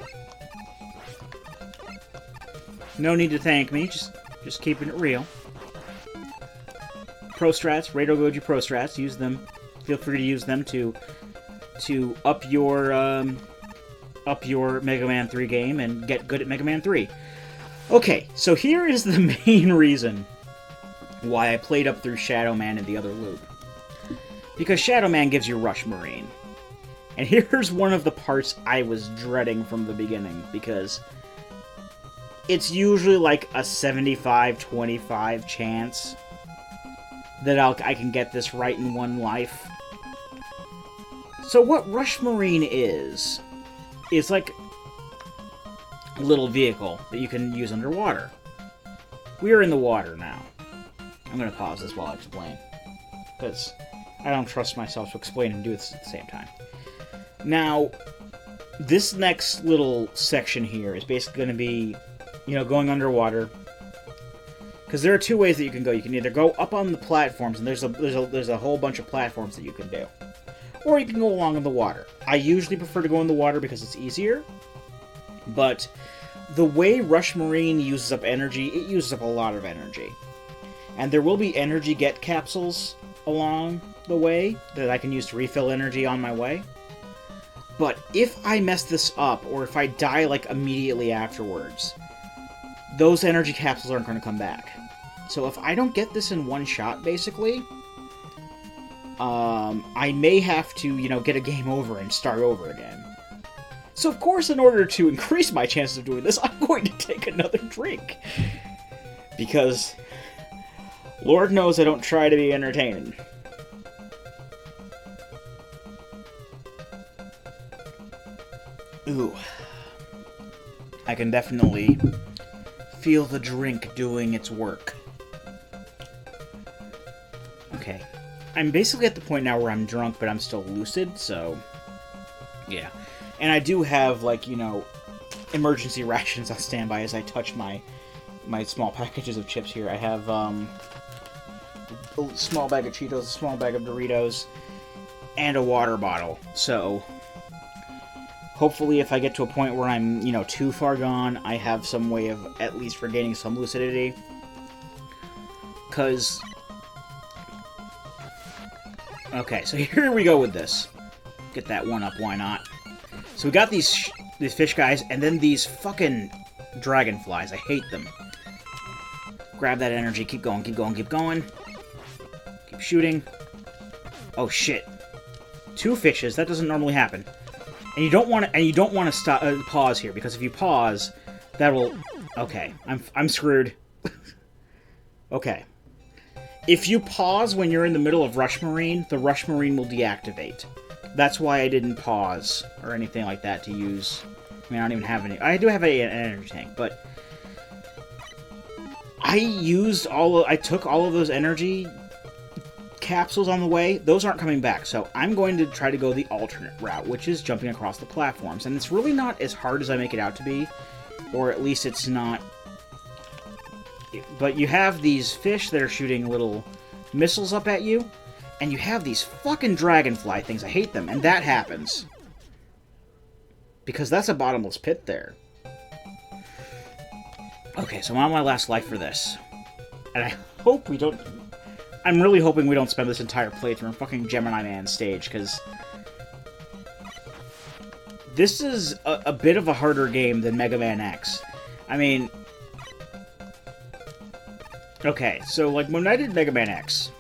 No need to thank me, just keeping it real. Pro strats, Rado Goju Pro strats, use them. Feel free to use them to up your Mega Man 3 game and get good at Mega Man 3. Okay, so here is the main reason why I played up through Shadow Man and the other loop. Because Shadow Man gives you Rush Marine. And here's one of the parts I was dreading from the beginning, because it's usually like a 75-25 chance that I can get this right in one life. So what Rush Marine is like a little vehicle that you can use underwater. We are in the water now. I'm going to pause this while I explain, because I don't trust myself to explain and do this at the same time. Now, this next little section here is basically going to be, going underwater. Because there are two ways that you can go. You can either go up on the platforms, and there's a whole bunch of platforms that you can do, or you can go along in the water. I usually prefer to go in the water because it's easier, but the way Rush Marine uses up energy, it uses up a lot of energy. And there will be energy get capsules along the way that I can use to refill energy on my way. But if I mess this up, or if I die like immediately afterwards, those energy capsules aren't going to come back. So if I don't get this in one shot, basically, I may have to, get a game over and start over again. So of course, in order to increase my chances of doing this, I'm going to take another drink. Because Lord knows I don't try to be entertaining. Ooh. I can definitely feel the drink doing its work. Okay. I'm basically at the point now where I'm drunk, but I'm still lucid, so... yeah. And I do have, like, you know, emergency rations on standby as I touch my small packages of chips here. I have, a small bag of Cheetos, a small bag of Doritos, and a water bottle. So... hopefully, if I get to a point where I'm, you know, too far gone, I have some way of at least regaining some lucidity. Because... okay, so here we go with this. Get that one up, why not? So we got these fish guys, and then these fucking dragonflies. I hate them. Grab that energy, keep going, keep going, keep going. Keep shooting. Oh, shit. 2 fishes, that doesn't normally happen. And you don't want to stop pause here, because if you pause, that will... okay, I'm screwed. Okay. If you pause when you're in the middle of Rush Marine, the Rush Marine will deactivate. That's why I didn't pause or anything like that to use... I mean, I don't even have any... I do have an energy tank, but... I took all of those energy capsules on the way. Those aren't coming back, so I'm going to try to go the alternate route, which is jumping across the platforms. And it's really not as hard as I make it out to be, or at least it's not... but you have these fish that are shooting little missiles up at you, and you have these fucking dragonfly things. I hate them, and that happens. Because that's a bottomless pit there. Okay, so I'm on my last life for this. And I hope we don't... I'm really hoping we don't spend this entire playthrough in fucking Gemini Man stage, because... this is a bit of a harder game than Mega Man X. I mean... okay, so, like, when I did Mega Man X...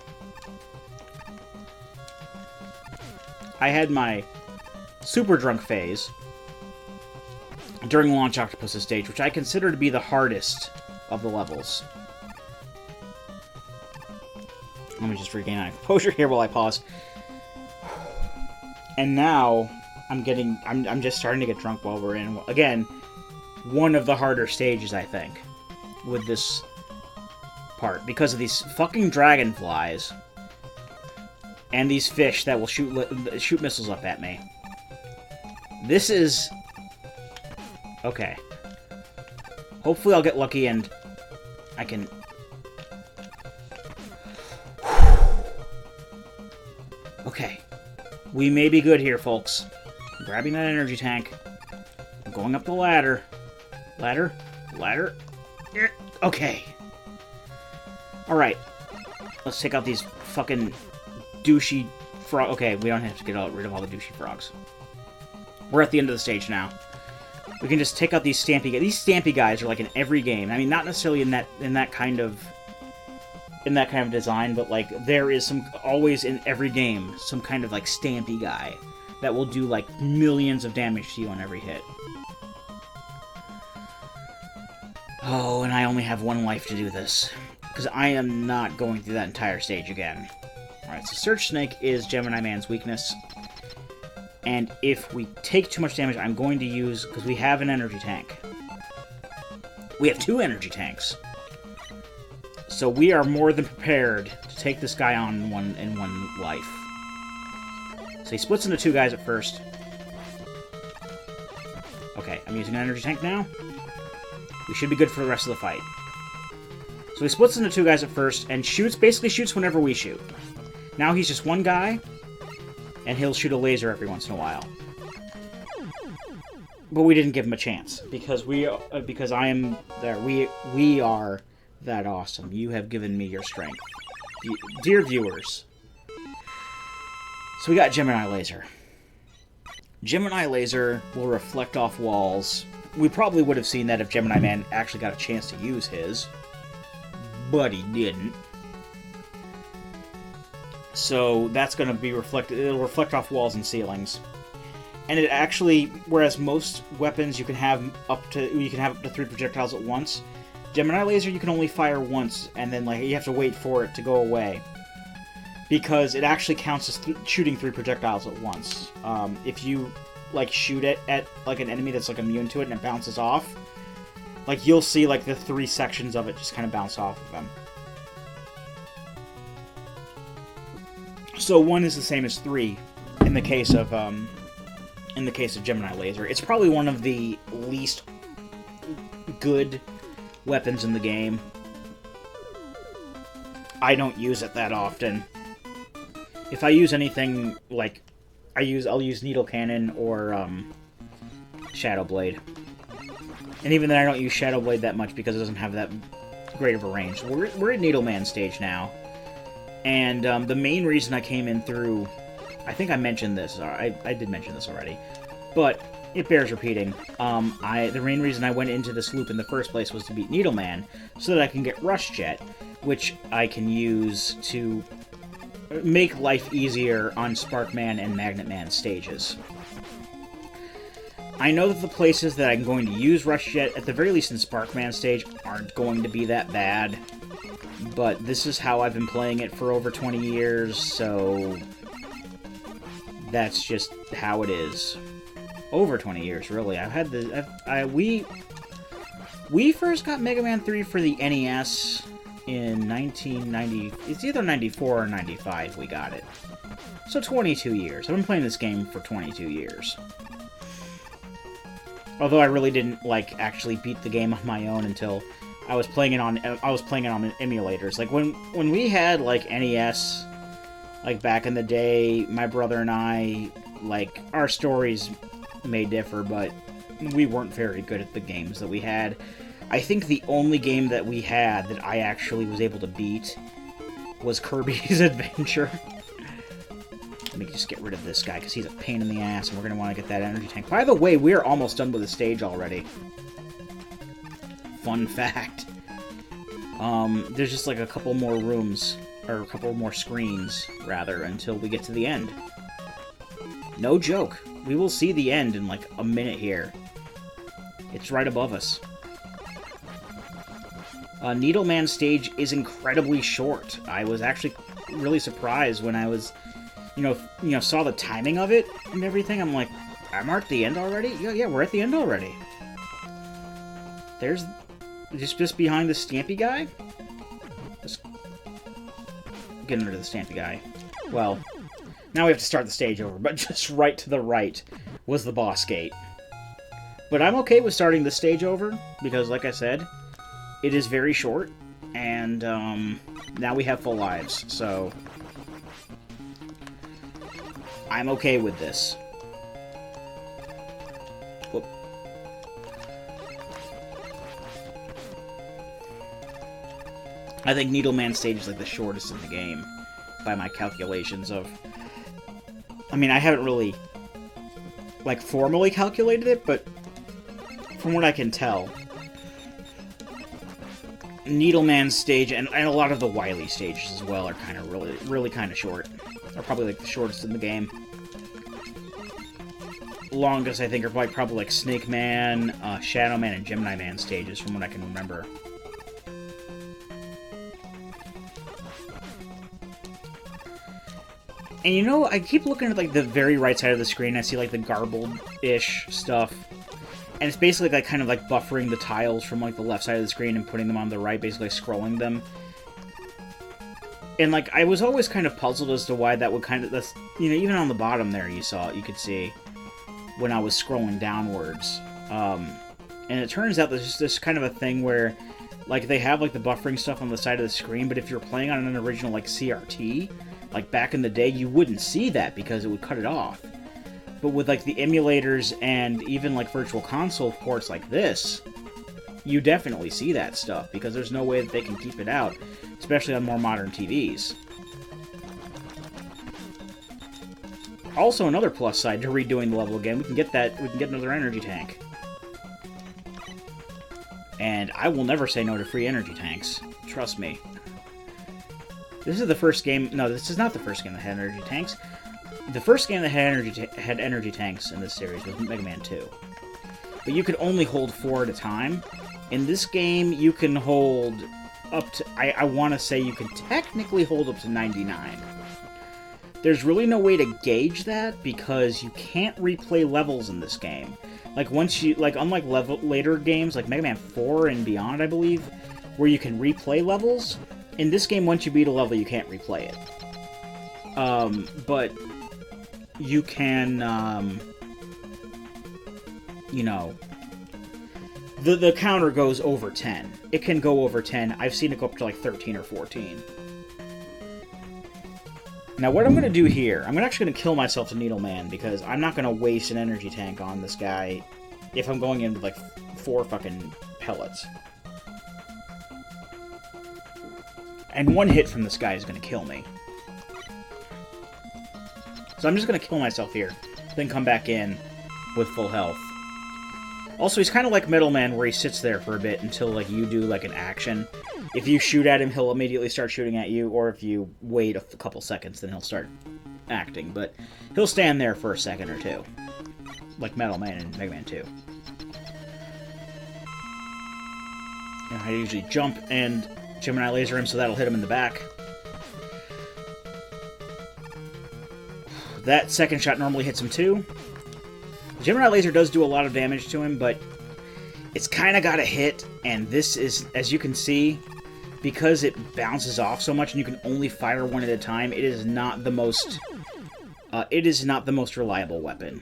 I had my super drunk phase during Launch Octopus's stage, which I consider to be the hardest of the levels. Let me just regain my composure here while I pause. And now, I'm just starting to get drunk while we're in, again, one of the harder stages, I think, with this part, because of these fucking dragonflies and these fish that will shoot missiles up at me. This is... okay. Hopefully I'll get lucky and I can... okay. We may be good here, folks. I'm grabbing that energy tank. I'm going up the ladder. Ladder? Ladder? Okay. Alright. Let's take out these fucking douchey frog... okay, we don't have to get rid of all the douchey frogs. We're at the end of the stage now. We can just take out these stampy guys. These stampy guys are like in every game. I mean, not necessarily in that kind of design, but like there is always in every game some kind of like stampy guy that will do like millions of damage to you on every hit. Oh, and I only have one life to do this, because I am not going through that entire stage again. Alright, so Surge Snake is Gemini Man's weakness. And if we take too much damage, I'm going to use... because we have an energy tank. We have 2 energy tanks. So we are more than prepared to take this guy on in one life. So he splits into 2 guys at first. Okay, I'm using an energy tank now. We should be good for the rest of the fight. So he splits into 2 guys at first and basically shoots whenever we shoot. Now he's just 1 guy, and he'll shoot a laser every once in a while. But we didn't give him a chance, because I am there. We are that awesome. You have given me your strength. Dear viewers. So we got Gemini Laser. Gemini Laser will reflect off walls. We probably would have seen that if Gemini Man actually got a chance to use his, but he didn't. So that's going to be reflected. It'll reflect off walls and ceilings. And it actually, whereas most weapons you can have up to 3 projectiles at once, Gemini Laser you can only fire once, and then like you have to wait for it to go away, because it actually counts as shooting 3 projectiles at once. If you like, shoot it at, like, an enemy that's, like, immune to it and it bounces off, like, you'll see, like, the 3 sections of it just kind of bounce off of them. So 1 is the same as 3 in the case of Gemini Laser. It's probably one of the least good weapons in the game. I don't use it that often. If I use anything, like, I'll use Needle Cannon or Shadow Blade. And even then I don't use Shadow Blade that much because it doesn't have that great of a range. We're at Needleman stage now. And the main reason I came in through... I think I mentioned this. I did mention this already. But it bears repeating. The main reason I went into this loop in the first place was to beat Needleman, so that I can get Rush Jet, which I can use to make life easier on Sparkman and Magnet Man stages. I know that the places that I'm going to use Rush Jet, at the very least in Sparkman stage, aren't going to be that bad. But this is how I've been playing it for over 20 years, so that's just how it is. Over 20 years, really. I've had the... We first got Mega Man 3 for the NES in 1990... It's either 94 or 95 we got it. So 22 years. I've been playing this game for 22 years. Although I really didn't, like, actually beat the game on my own until I was playing it on emulators. Like, when we had, like, NES, like, back in the day, my brother and I, like, our stories may differ, but we weren't very good at the games that we had. I think the only game that we had that I actually was able to beat was Kirby's Adventure. Let me just get rid of this guy, because he's a pain in the ass, and we're going to want to get that energy tank. By the way, we're almost done with the stage already. Fun fact. There's just like a couple more rooms, or a couple more screens, rather, until we get to the end. No joke. We will see the end in like a minute here. It's right above us. Needleman stage is incredibly short. I was actually really surprised when I was, saw the timing of it and everything. I'm like, I'm at the end already? Yeah, we're at the end already. There's just behind the Stampy guy. Just get under the Stampy guy. Well, now we have to start the stage over, but just right to the right was the boss gate. But I'm okay with starting the stage over, because like I said, it is very short, and now we have full lives, so I'm okay with this. Whoop. I think Needleman stage is like the shortest in the game, by my calculations of... I mean, I haven't really, like, formally calculated it, but from what I can tell, Needleman stage, and a lot of the Wily stages as well, are kind of really kind of short. Are probably, like, the shortest in the game. Longest, I think, are probably like Snake Man, Shadow Man, and Gemini Man stages, from what I can remember. And I keep looking at, like, the very right side of the screen. I see, like, the garbled-ish stuff. And it's basically, like, kind of, like, buffering the tiles from, like, the left side of the screen and putting them on the right, basically scrolling them. And, like, I was always kind of puzzled as to why that would kind of... even on the bottom there, you could see when I was scrolling downwards. And it turns out there's just this kind of a thing where, like, they have, like, the buffering stuff on the side of the screen, but if you're playing on an original, like, CRT... like, back in the day, you wouldn't see that because it would cut it off. But with, like, the emulators and even, like, Virtual Console ports like this, you definitely see that stuff because there's no way that they can keep it out, especially on more modern TVs. Also, another plus side to redoing the level again, we can get another energy tank. And I will never say no to free energy tanks. Trust me. This is the first game... No, this is not the first game that had energy tanks. The first game that had energy tanks in this series was Mega Man 2. But you could only hold 4 at a time. In this game, you can hold up to... I want to say you can technically hold up to 99. there's really no way to gauge that because you can't replay levels in this game. Like, once you, like, unlike later games, like Mega Man 4 and beyond, I believe, where you can replay levels, in this game, once you beat a level, you can't replay it. But you can, you know, the counter goes over 10. It can go over 10. I've seen it go up to like 13 or 14. Now, what I'm going to do here, I'm actually going to kill myself to Needle Man, because I'm not going to waste an energy tank on this guy if I'm going into, like, 4 fucking pellets. And one hit from this guy is going to kill me. So I'm just going to kill myself here, then come back in with full health. Also, he's kind of like Metal Man, where he sits there for a bit until, like, you do, like, an action. If you shoot at him, he'll immediately start shooting at you, or if you wait a couple seconds, then he'll start acting. But he'll stand there for a second or two, like Metal Man and Mega Man 2. And I usually jump and Gemini laser him, so that'll hit him in the back. That second shot normally hits him too. Gemini laser does do a lot of damage to him, but it's kind of got a hit, and this is, as you can see, because it bounces off so much and you can only fire one at a time, it is not the most reliable weapon.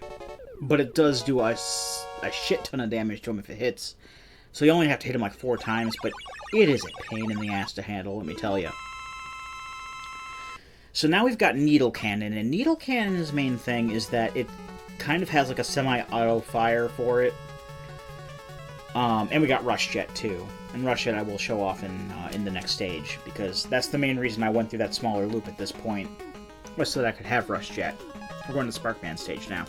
But it does do a shit ton of damage to him if it hits. So you only have to hit him like 4 times, but it is a pain in the ass to handle, let me tell you. So now we've got Needle Cannon, and Needle Cannon's main thing is that it kind of has like a semi-auto fire for it. And we got Rush Jet too. And Rush Jet I will show off in the next stage, because that's the main reason I went through that smaller loop at this point, was so that I could have Rush Jet. We're going to Sparkman stage now.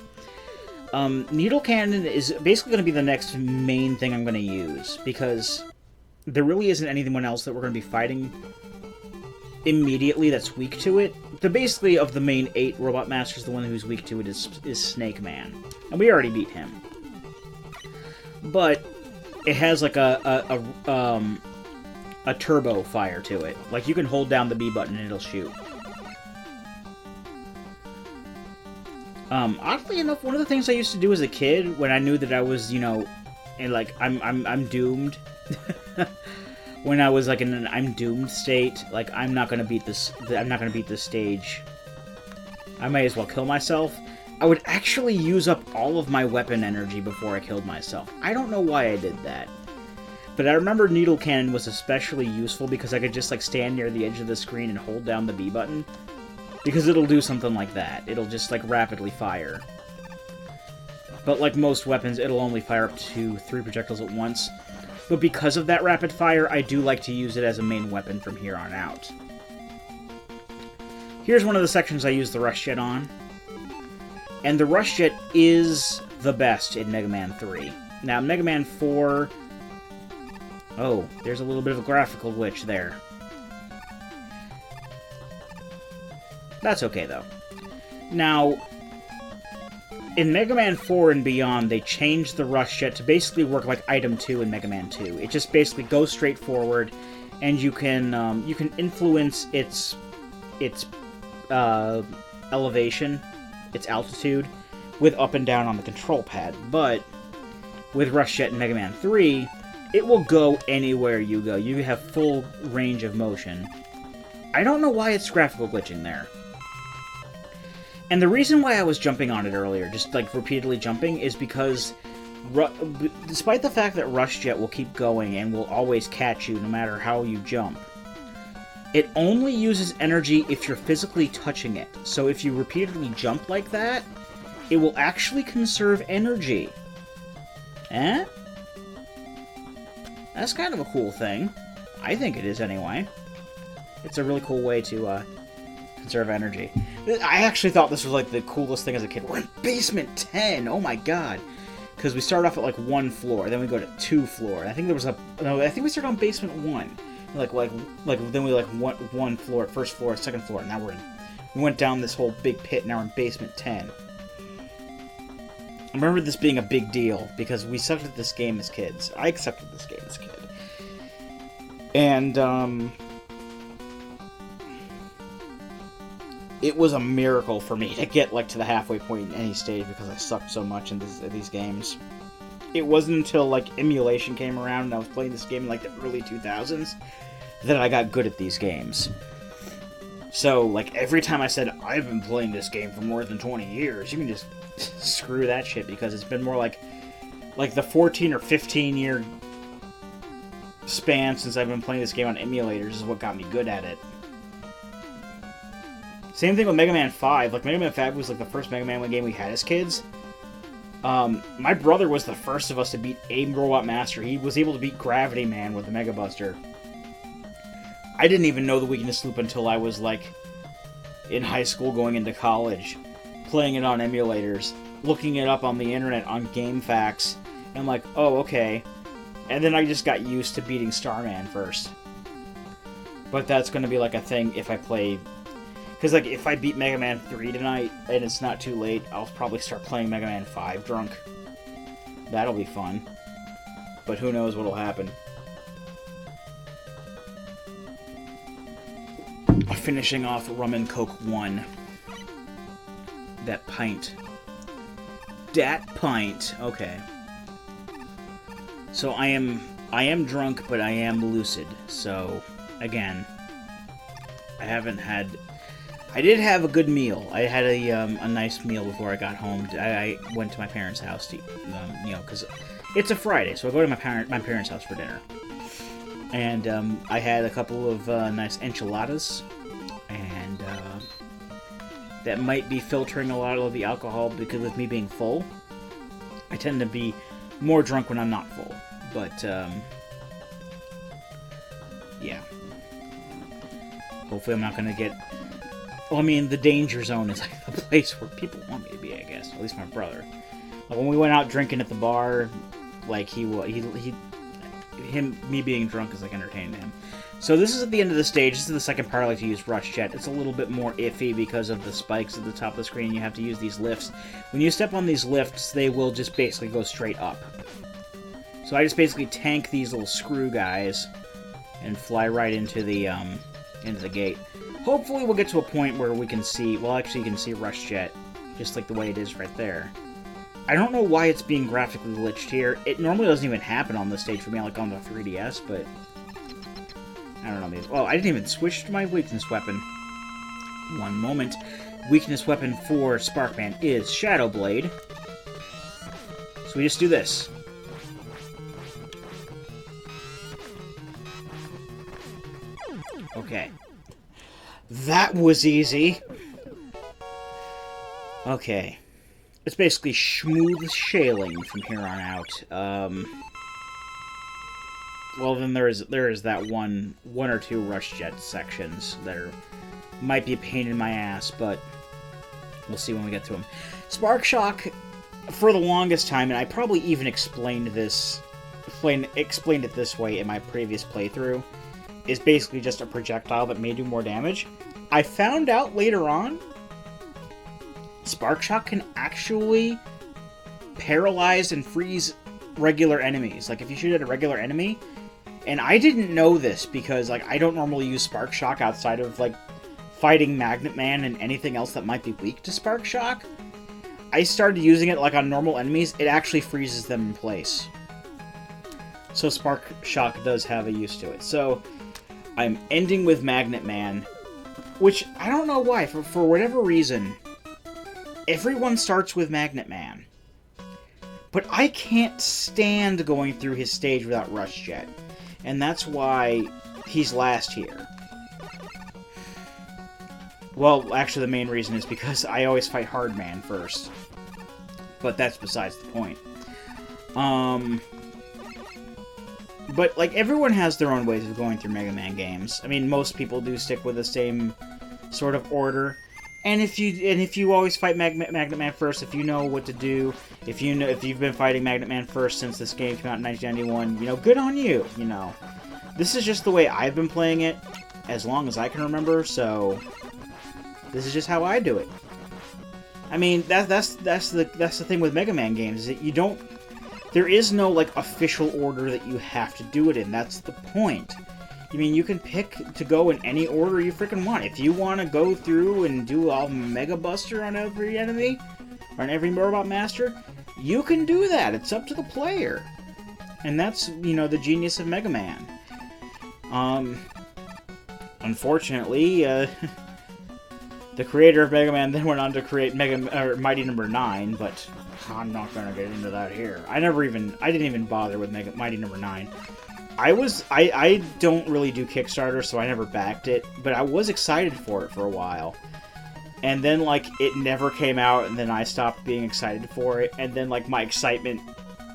Needle Cannon is basically going to be the next main thing I'm going to use, because there really isn't anyone else that we're going to be fighting immediately that's weak to it. Basically, of the main 8 Robot Masters, the one who's weak to it is Snake Man. And we already beat him. But it has like a turbo fire to it. Like, you can hold down the B button and it'll shoot. Oddly enough, one of the things I used to do as a kid, when I knew that I was, you know, and like I'm doomed. When I was like in an I'm doomed state, like I'm not gonna beat this stage. I may as well kill myself. I would actually use up all of my weapon energy before I killed myself. I don't know why I did that. But I remember Needle Cannon was especially useful because I could just like stand near the edge of the screen and hold down the B button. Because it'll do something like that. It'll just like rapidly fire. But like most weapons, it'll only fire up to 3 projectiles at once. But because of that rapid fire, I do like to use it as a main weapon from here on out. Here's one of the sections I use the Rush Jet on. And the Rush Jet is the best in Mega Man 3. Now, Mega Man 4... Oh, there's a little bit of a graphical glitch there. That's okay, though. Now, in Mega Man 4 and beyond, they changed the Rush Jet to basically work like Item 2 in Mega Man 2. It just basically goes straight forward, and you can influence its elevation, its altitude, with up and down on the control pad. But with Rush Jet in Mega Man 3, it will go anywhere you go. You have full range of motion. I don't know why it's graphical glitching there. And the reason why I was jumping on it earlier, just like repeatedly jumping, is because despite the fact that Rush Jet will keep going and will always catch you no matter how you jump, it only uses energy if you're physically touching it. So if you repeatedly jump like that, it will actually conserve energy. Eh? That's kind of a cool thing. I think it is anyway. It's a really cool way to conserve energy. I actually thought this was like the coolest thing as a kid. We're in basement 10! Oh my god! Because we started off at like 1 floor, then we go to 2 floor. And I think there was I think we started on basement 1. Then we like one floor, first floor, second floor, and now we went down this whole big pit, now we're in basement 10. I remember this being a big deal, because we sucked at this game as kids. I accepted this game as a kid. And, it was a miracle for me to get like to the halfway point in any stage because I sucked so much in these games. It wasn't until like emulation came around and I was playing this game in like the early 2000s that I got good at these games. So like every time I said I've been playing this game for more than 20 years, you can just screw that shit because it's been more like the 14 or 15 year span since I've been playing this game on emulators is what got me good at it. Same thing with Mega Man 5. Like, Mega Man 5 was, like, the first Mega Man game we had as kids. My brother was the first of us to beat a Robot Master. He was able to beat Gravity Man with the Mega Buster. I didn't even know the weakness loop until I was, like, in high school going into college. Playing it on emulators. Looking it up on the internet on GameFAQs. And I'm like, oh, okay. And then I just got used to beating Starman first. But that's going to be, like, a thing if I play... Because, like, if I beat Mega Man 3 tonight, and it's not too late, I'll probably start playing Mega Man 5 drunk. That'll be fun. But who knows what'll happen. Finishing off Rum and Coke 1. That pint. Dat pint. Okay. So I am drunk, but I am lucid. So, again, I did have a good meal. I had a nice meal before I got home. I went to my parents' house to, because it's a Friday, so I go to my parents' house for dinner. And I had a couple of nice enchiladas, and that might be filtering a lot of the alcohol because of me being full. I tend to be more drunk when I'm not full, but yeah. Hopefully I'm not going to get... Well, I mean, the danger zone is like the place where people want me to be, I guess. At least my brother. Like, when we went out drinking at the bar, like, me being drunk is, like, entertaining to him. So this is at the end of the stage. This is the second part I like to use Rush Jet. It's a little bit more iffy because of the spikes at the top of the screen. You have to use these lifts. When you step on these lifts, they will just basically go straight up. So I just basically tank these little screw guys and fly right into the gate. Hopefully we'll get to a point where we can see... Well, actually, you can see Rush Jet, just like the way it is right there. I don't know why it's being graphically glitched here. It normally doesn't even happen on this stage for me, like on the 3DS, but... I don't know. Oh, I didn't even switch to my weakness weapon. One moment. Weakness weapon for Sparkman is Shadow Blade. So we just do this. Okay. That was easy. Okay. It's basically smooth sailing from here on out. Well, then there is that one or two Rush Jet sections that might be a pain in my ass, but we'll see when we get to them. Spark Shock, for the longest time, and I probably even explained it this way in my previous playthrough, is basically just a projectile that may do more damage. I found out later on, Spark Shock can actually paralyze and freeze regular enemies. Like, if you shoot at a regular enemy, and I didn't know this because, like, I don't normally use Spark Shock outside of, like, fighting Magnet Man and anything else that might be weak to Spark Shock. I started using it, like, on normal enemies. It actually freezes them in place. So Spark Shock does have a use to it. So I'm ending with Magnet Man, which I don't know why. For whatever reason, everyone starts with Magnet Man. But I can't stand going through his stage without Rush Jet. And that's why he's last here. Well, actually the main reason is because I always fight Hardman first. But that's besides the point. But, like, everyone has their own ways of going through Mega Man games. I mean, most people do stick with the same sort of order. And if you always fight Magnet Man first, if you know what to do, if you've been fighting Magnet Man first since this game came out in 1991, good on you, This is just the way I've been playing it as long as I can remember, so this is just how I do it. I mean, that's the thing with Mega Man games, is that there is no, like, official order that you have to do it in. That's the point. I mean, you can pick to go in any order you freaking want. If you want to go through and do a Mega Buster on every enemy, or on every Robot Master, you can do that. It's up to the player. And that's, you know, the genius of Mega Man. Unfortunately, the creator of Mega Man then went on to create Mighty Number 9, but I'm not gonna get into that here. I didn't even bother with Mighty Number 9. I don't really do Kickstarter, so I never backed it, but I was excited for it for a while. And then, like, it never came out, and then I stopped being excited for it, and then, like, my excitement,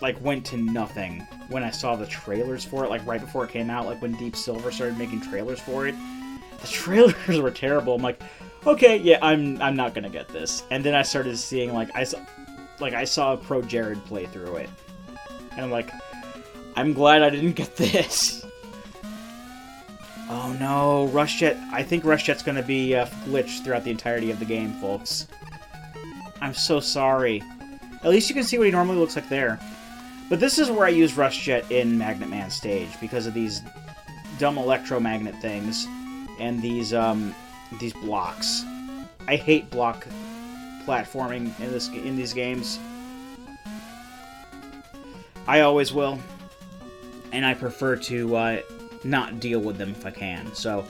like, went to nothing when I saw the trailers for it, like, right before it came out, like, when Deep Silver started making trailers for it. The trailers were terrible. I'm like, okay, yeah, I'm not gonna get this. And then I started seeing, like, I saw Pro Jared play through it. And I'm like, I'm glad I didn't get this. Oh no, Rushjet. I think Rushjet's gonna be glitched throughout the entirety of the game, folks. I'm so sorry. At least you can see what he normally looks like there. But this is where I use Rushjet in Magnet Man stage, because of these dumb electromagnet things and these blocks. I hate block platforming in these games. I always will. And I prefer to not deal with them if I can. So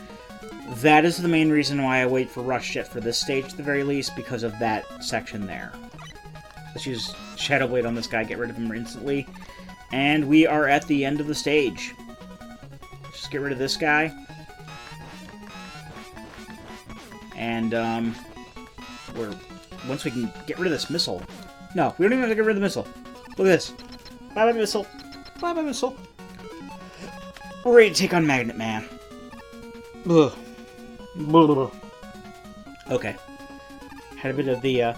that is the main reason why I wait for Rushjet for this stage at the very least, because of that section there. Let's use Shadow Blade on this guy, get rid of him instantly. And we are at the end of the stage. Just get rid of this guy. And once we can get rid of this missile. No, we don't even have to get rid of the missile. Look at this. Bye-bye missile. Bye-bye missile. We're ready to take on Magnet Man. Ugh. Okay. Had a bit of the, I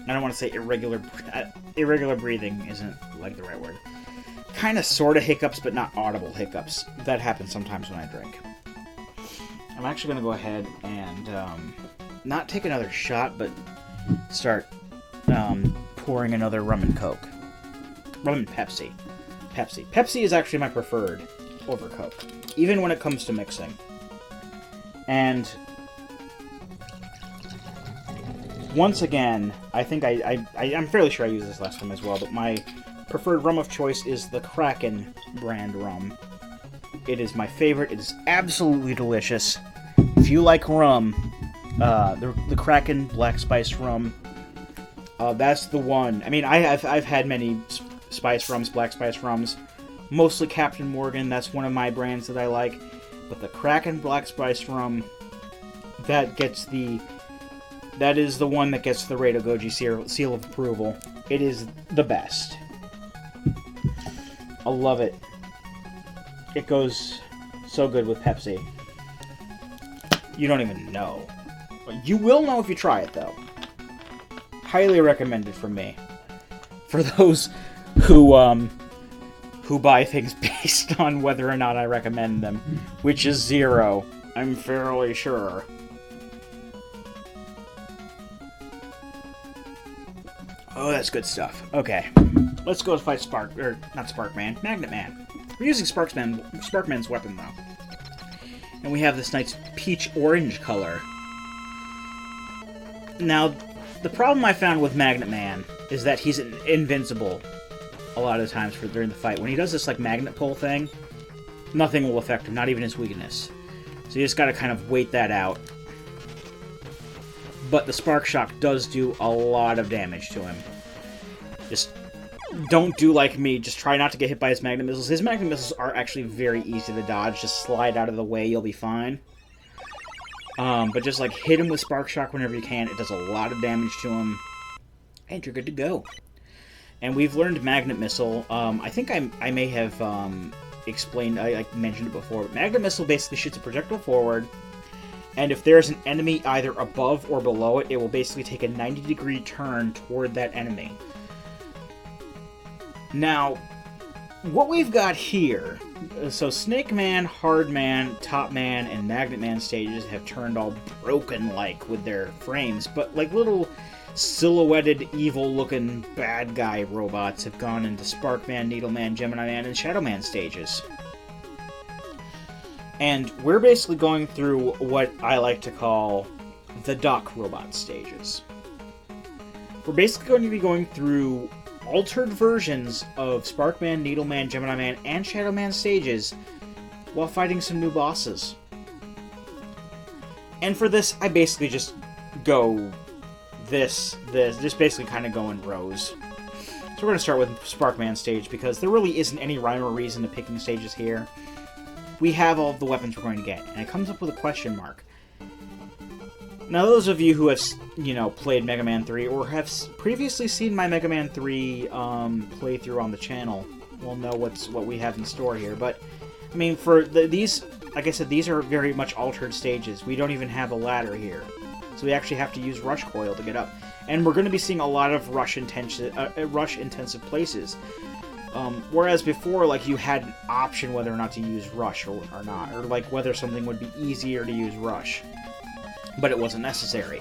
don't want to say irregular breathing isn't, like, the right word. Kind of, sort of hiccups, but not audible hiccups. That happens sometimes when I drink. I'm actually going to go ahead and, not take another shot, but start, pouring another rum and Coke. Rum and Pepsi. Pepsi is actually my preferred over Coke, even when it comes to mixing. And once again, I think I'm fairly sure I used this last time as well, but my preferred rum of choice is the Kraken brand rum. It is my favorite. It is absolutely delicious. If you like rum, the Kraken Black Spice rum, that's the one. I mean, I've had many spice rums, black spice rums, mostly Captain Morgan. That's one of my brands that I like. But the Kraken Black Spice rum, that is the one that gets the Rado Goji seal of approval. It is the best. I love it. It goes so good with Pepsi. You don't even know. You will know if you try it, though. Highly recommended from me. For those who buy things based on whether or not I recommend them, which is 0, I'm fairly sure. Oh, that's good stuff. Okay, let's go fight Magnet Man. We're using Sparkman's weapon, though. And we have this nice peach-orange color. Now, the problem I found with Magnet Man is that he's invincible a lot of the times during the fight. When he does this, like, magnet pull thing, nothing will affect him, not even his weakness. So you just gotta kind of wait that out. But the Spark Shock does do a lot of damage to him. Just don't do like me. Just try not to get hit by his magnet missiles. His magnet missiles are actually very easy to dodge. Just slide out of the way, you'll be fine. But just, like, hit him with Spark Shock whenever you can. It does a lot of damage to him. And you're good to go. And we've learned Magnet Missile. I think I may have explained, I mentioned it before, but Magnet Missile basically shoots a projectile forward, and if there's an enemy either above or below it, it will basically take a 90-degree turn toward that enemy. Now, what we've got here, so Snake Man, Hard Man, Top Man, and Magnet Man stages have turned all broken, like, with their frames, but, like, little silhouetted, evil-looking bad guy robots have gone into Sparkman, Needleman, Gemini Man, and Shadow Man stages. And we're basically going through what I like to call the Doc Robot stages. We're basically going to be going through altered versions of Sparkman, Needleman, Gemini Man, and Shadow Man stages while fighting some new bosses. And for this, I basically just go this, just basically kind of go in rows. So we're going to start with Sparkman stage, because there really isn't any rhyme or reason to picking stages here. We have all of the weapons we're going to get, and it comes up with a question mark. Now, those of you who have, played Mega Man 3, or have previously seen my Mega Man 3 playthrough on the channel, will know what we have in store here. But, I mean, for these, like I said, these are very much altered stages. We don't even have a ladder here. So we actually have to use Rush Coil to get up. And we're going to be seeing a lot of rush-intensive places. Whereas before, like, you had an option whether or not to use Rush or not. Or, like, whether something would be easier to use Rush. But it wasn't necessary.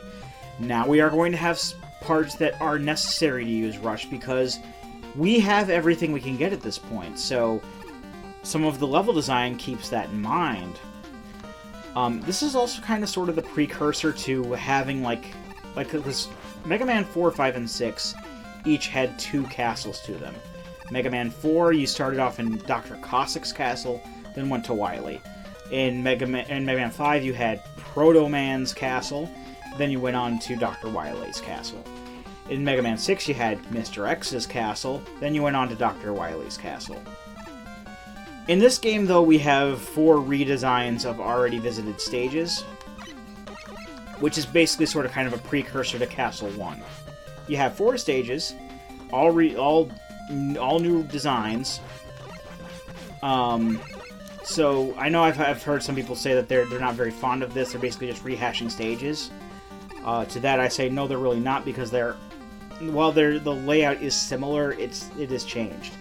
Now we are going to have parts that are necessary to use Rush, because we have everything we can get at this point. So some of the level design keeps that in mind. This is also kind of sort of the precursor to having, like this Mega Man 4, 5, and 6 each had 2 castles to them. Mega Man 4, you started off in Dr. Cossack's castle, then went to Wily. In Mega Man 5, you had Proto Man's castle, then you went on to Dr. Wily's castle. In Mega Man 6, you had Mr. X's castle, then you went on to Dr. Wily's castle. In this game, though, we have 4 redesigns of already visited stages, which is basically sort of kind of a precursor to Castle 1. You have 4 stages, all new designs. So I know I've heard some people say that they're not very fond of this. They're basically just rehashing stages. To that I say no, they're really not, because while the layout is similar, it is changed.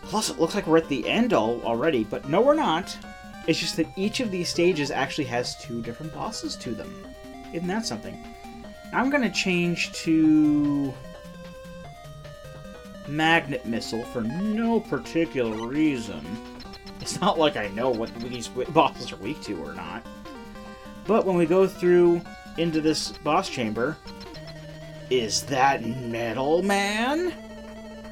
Plus, it looks like we're at the end already, but no, we're not. It's just that each of these stages actually has 2 different bosses to them. Isn't that something? I'm going to change to Magnet Missile for no particular reason. It's not like I know what these bosses are weak to or not. But when we go through into this boss chamber, is that Metal Man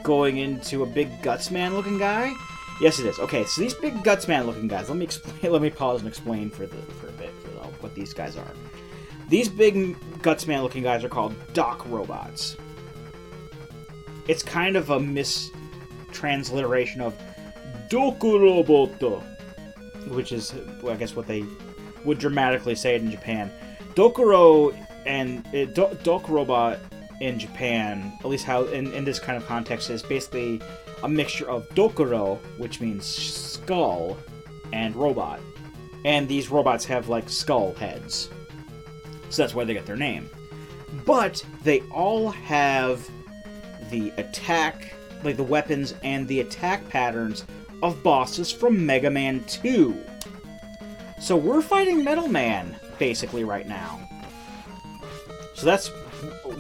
going into a big Gutsman looking guy? Yes, it is. Okay, so these big Gutsman looking guys, let me explain. Let me pause and explain for a bit what these guys are. These big Gutsman looking guys are called Doc Robots. It's kind of a mistransliteration of Dokurobot, which is, well, I guess, what they would dramatically say it in Japan. Dokuro and Dokurobot in Japan, at least how in this kind of context, is basically a mixture of Dokuro, which means skull, and robot. And these robots have, like, skull heads. So that's why they get their name. But they all have the attack, like the weapons and the attack patterns of bosses from Mega Man 2. So we're fighting Metal Man, basically, right now. So that's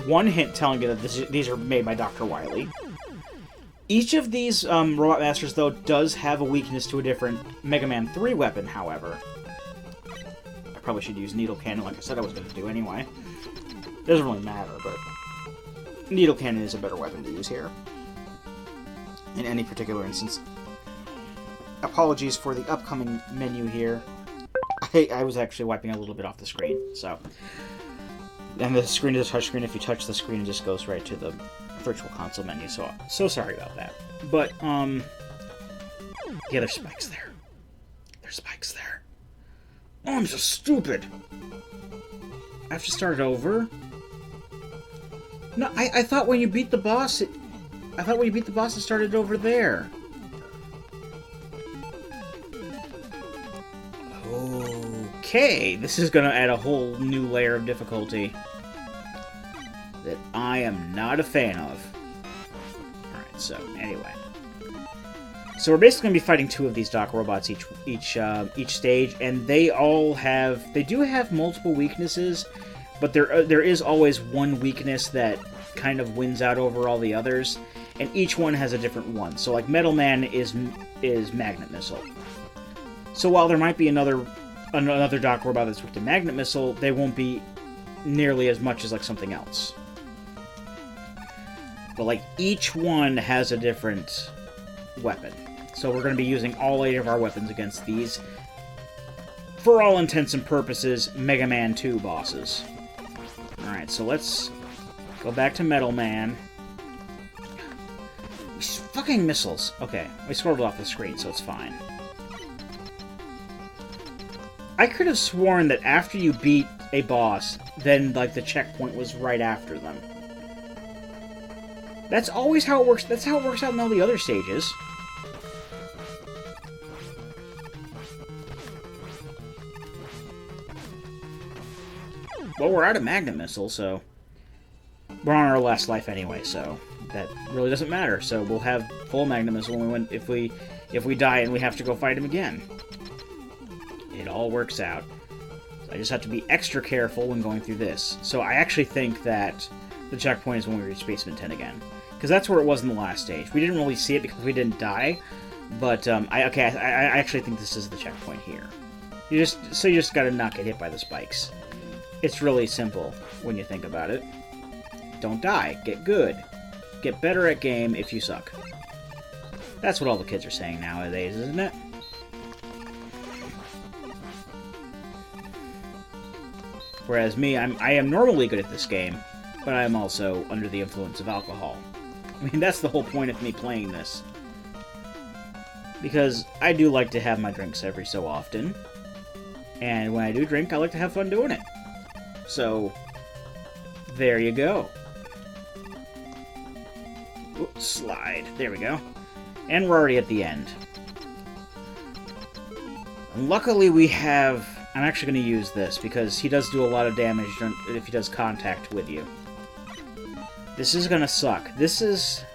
one hint telling you that these are made by Dr. Wily. Each of these Robot Masters, though, does have a weakness to a different Mega Man 3 weapon, however. I probably should use Needle Cannon, like I said I was going to do anyway. Doesn't really matter, but Needle Cannon is a better weapon to use here. In any particular instance. Apologies for the upcoming menu here. I was actually wiping a little bit off the screen, so. And the screen is a touchscreen. If you touch the screen, it just goes right to the Virtual Console menu, so sorry about that. But, yeah, there's spikes there. There's spikes there. Oh, I'm so stupid! I have to start over? No, I thought when you beat the boss, it started over there. Okay, this is gonna add a whole new layer of difficulty that I am not a fan of. Alright, so, anyway. So we're basically gonna be fighting 2 of these Doc Robots each stage, and they do have multiple weaknesses, but there is always one weakness that kind of wins out over all the others, and each one has a different one. So like Metal Man is Magnet Missile. So while there might be another Doc Robot that's weak to Magnet Missile, they won't be nearly as much as like something else. But like each one has a different weapon. So we're going to be using all 8 of our weapons against these, for all intents and purposes, Mega Man 2 bosses. Alright, so let's go back to Metal Man. These fucking missiles. Okay, we scrolled off the screen, so it's fine. I could have sworn that after you beat a boss, then like the checkpoint was right after them. That's always how it works. That's how it works out in all the other stages. Well, we're out of Magnet Missile, so we're on our last life anyway, so that really doesn't matter. So we'll have full Magnet Missile when if we die and we have to go fight him again. It all works out. So I just have to be extra careful when going through this. So I actually think that the checkpoint is when we reach Basement 10 again, because that's where it was in the last stage. We didn't really see it because we didn't die, but I actually think this is the checkpoint here. You just gotta not get hit by the spikes. It's really simple when you think about it. Don't die. Get good. Get better at game if you suck. That's what all the kids are saying nowadays, isn't it? Whereas me, I am normally good at this game, but I am also under the influence of alcohol. I mean, that's the whole point of me playing this. Because I do like to have my drinks every so often. And when I do drink, I like to have fun doing it. So, there you go. Oops, slide. There we go. And we're already at the end. And luckily we have... I'm actually going to use this, because he does do a lot of damage if he does contact with you. This is going to suck. This is...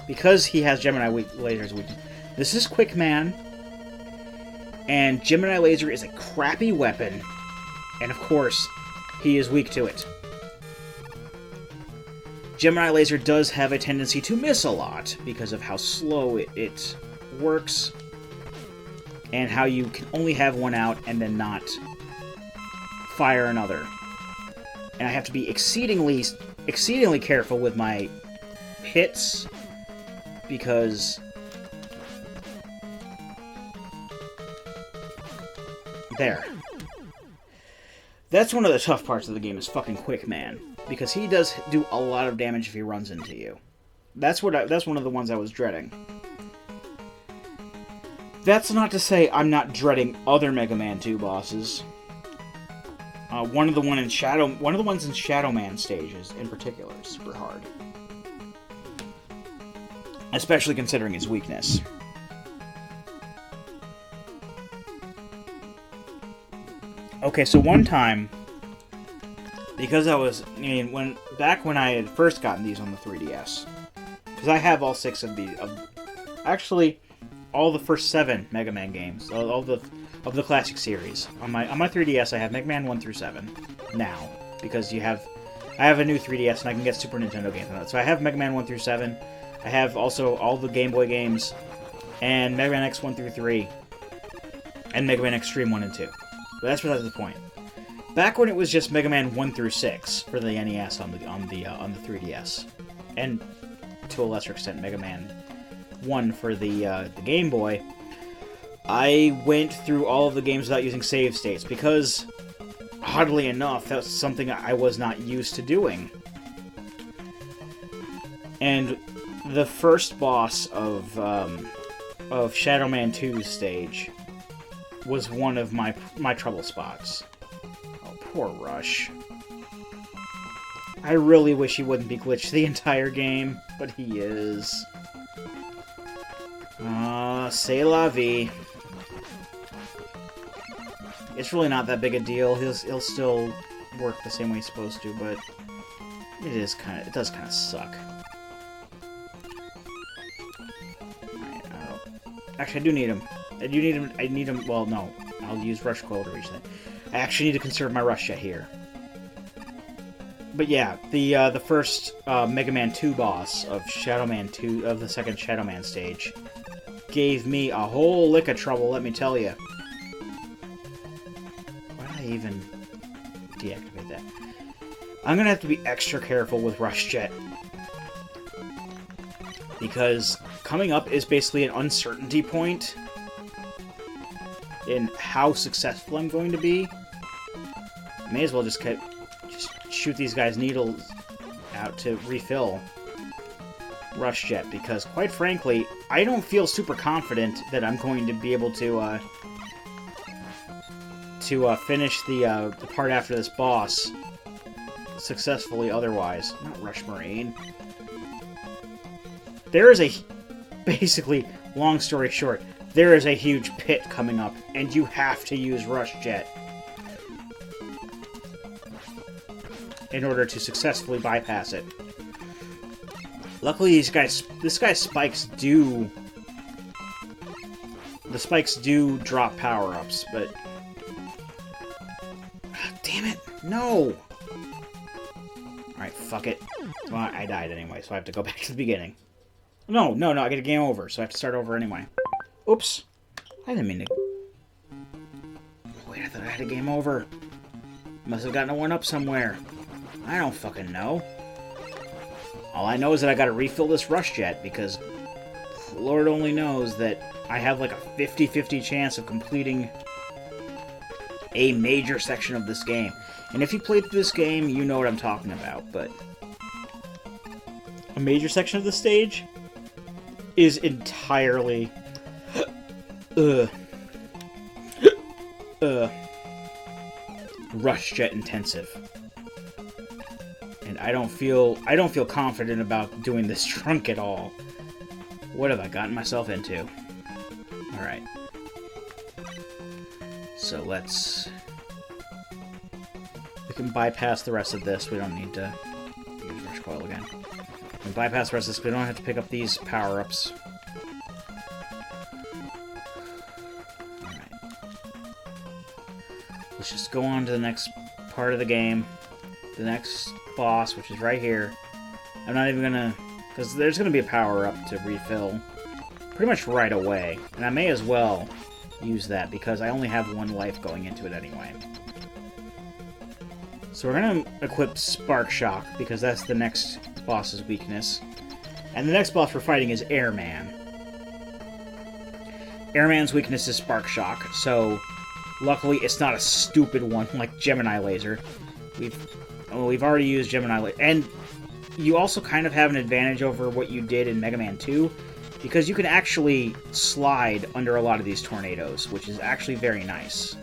Because he has Gemini Laser's weakness. This is Quick Man. And Gemini Laser is a crappy weapon. And of course, he is weak to it. Gemini Laser does have a tendency to miss a lot because of how slow it works, and how you can only have one out and then not fire another. And I have to be exceedingly careful with my hits, because there. That's one of the tough parts of the game, is fucking Quick Man, because he does do a lot of damage if he runs into you. That's one of the ones I was dreading. That's not to say I'm not dreading other Mega Man 2 bosses. One of the ones in Shadow Man stages in particular is super hard, especially considering his weakness. Okay, so one time, because back when I had first gotten these on the 3DS, because I have all 6 of these, actually, all the first 7 Mega Man games, all of the classic series. On my 3DS, I have Mega Man 1 through 7 now, because I have a new 3DS and I can get Super Nintendo games on it. So I have Mega Man 1 through 7. I have also all the Game Boy games, and Mega Man X 1 through 3, and Mega Man Extreme 1 and 2. But that's besides the point. Back when it was just Mega Man 1 through 6 for the NES on the 3DS, and to a lesser extent Mega Man 1 for the Game Boy, I went through all of the games without using save states, because, oddly enough, that was something I was not used to doing. And the first boss of Shadow Man 2's stage was one of my trouble spots. Oh, poor Rush. I really wish he wouldn't be glitched the entire game, but he is. C'est la vie. It's really not that big a deal. He'll still work the same way he's supposed to, but it does kind of suck. Alright, actually, I do need him. I need him. Well, no. I'll use Rush Coil to reach that. I actually need to conserve my Rush Jet here. But yeah, the first Mega Man 2 boss of Shadow Man 2 of the second Shadow Man stage gave me a whole lick of trouble, let me tell you. Why did I even deactivate that? I'm gonna have to be extra careful with Rush Jet, because coming up is basically an uncertainty point in how successful I'm going to be. I may as well just shoot these guys' needles out to refill Rush Jet, because quite frankly, I don't feel super confident that I'm going to be able to finish the part after this boss successfully otherwise. Not Rush Marine. There is basically, long story short, there is a huge pit coming up, and you have to use Rush Jet in order to successfully bypass it. Luckily, this guy's spikes do... The spikes do drop power-ups, but... Damn it! No! Alright, fuck it. Well, I died anyway, so I have to go back to the beginning. No, I get a game over, so I have to start over anyway. Oops. I didn't mean to... Wait, I thought I had a game over. Must have gotten a one-up somewhere. I don't fucking know. All I know is that I gotta refill this Rush Jet, because Lord only knows that I have like a 50-50 chance of completing a major section of this game. And if you played through this game, you know what I'm talking about, but... A major section of the stage is entirely... Rush Jet intensive. And I don't feel confident about doing this trunk at all. What have I gotten myself into? Alright. So let's... We can bypass the rest of this. We don't need to use Rush Coil again. We can bypass the rest of this. We don't have to pick up these power-ups. Alright. Let's just go on to the next part of the game. The next boss, which is right here. I'm not even gonna... Because there's gonna be a power-up to refill pretty much right away. And I may as well use that, because I only have one life going into it anyway. So we're gonna equip Spark Shock, because that's the next boss's weakness. And the next boss we're fighting is Airman. Airman's weakness is Spark Shock, so luckily it's not a stupid one like Gemini Laser. We've already used Gemini Laser. And you also kind of have an advantage over what you did in Mega Man 2, because you can actually slide under a lot of these tornadoes, which is actually very nice.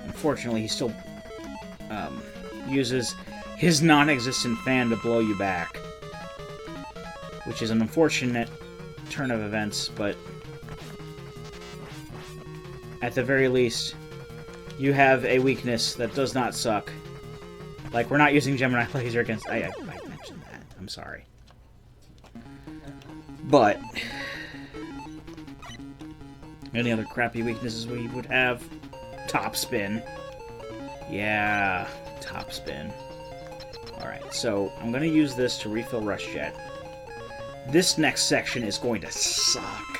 Unfortunately, he still uses his non-existent fan to blow you back, which is an unfortunate turn of events, but at the very least, you have a weakness that does not suck. Like, we're not using Gemini Laser against... I mentioned that. I'm sorry. But any other crappy weaknesses we would have? Top Spin. Yeah, Top Spin. Alright, so I'm going to use this to refill Rush Jet. This next section is going to suck.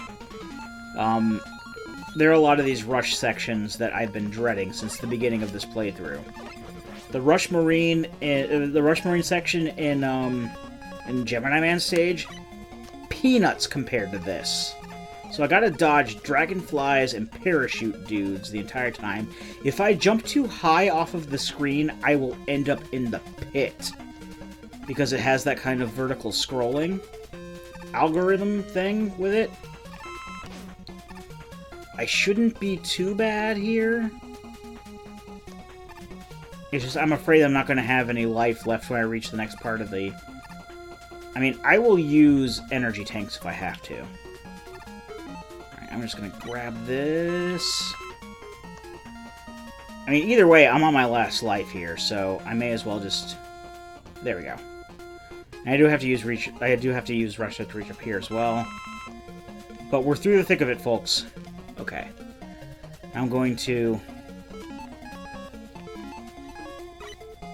There are a lot of these rush sections that I've been dreading since the beginning of this playthrough. The Rush Marine section in Gemini Man stage, peanuts compared to this. So I gotta dodge dragonflies and parachute dudes the entire time. If I jump too high off of the screen, I will end up in the pit, because it has that kind of vertical scrolling algorithm thing with it. I shouldn't be too bad here. It's just, I'm afraid I'm not going to have any life left when I reach the next part of the... I mean, I will use energy tanks if I have to. Alright, I'm just going to grab this. I mean, either way, I'm on my last life here, so I may as well just... There we go. And I do have to use Rush Jet to reach up here as well. But we're through the thick of it, folks. Okay. I'm going to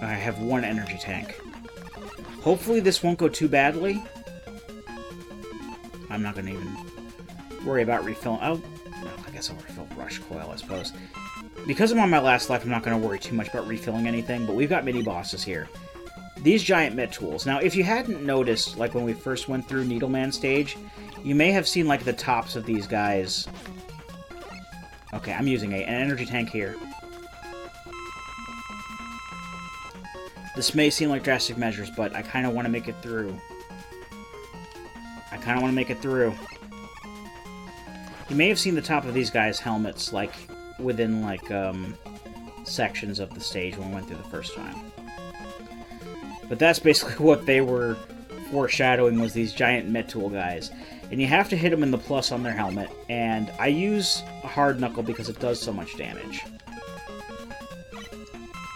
I have 1 energy tank. Hopefully this won't go too badly. I'm not going to even worry about refilling. Oh, no, I guess I'll refill Rush Coil, I suppose. Because I'm on my last life, I'm not going to worry too much about refilling anything, but we've got mini-bosses here. These giant Met Tools. Now, if you hadn't noticed, like when we first went through Needleman stage, you may have seen, like, the tops of these guys. Okay, I'm using an energy tank here. This may seem like drastic measures, but I kind of want to make it through. You may have seen the top of these guys' helmets, like, within, like, sections of the stage when we went through the first time. But that's basically what they were foreshadowing, was these giant Met Tool guys. And you have to hit them in the plus on their helmet, and I use a hard knuckle because it does so much damage.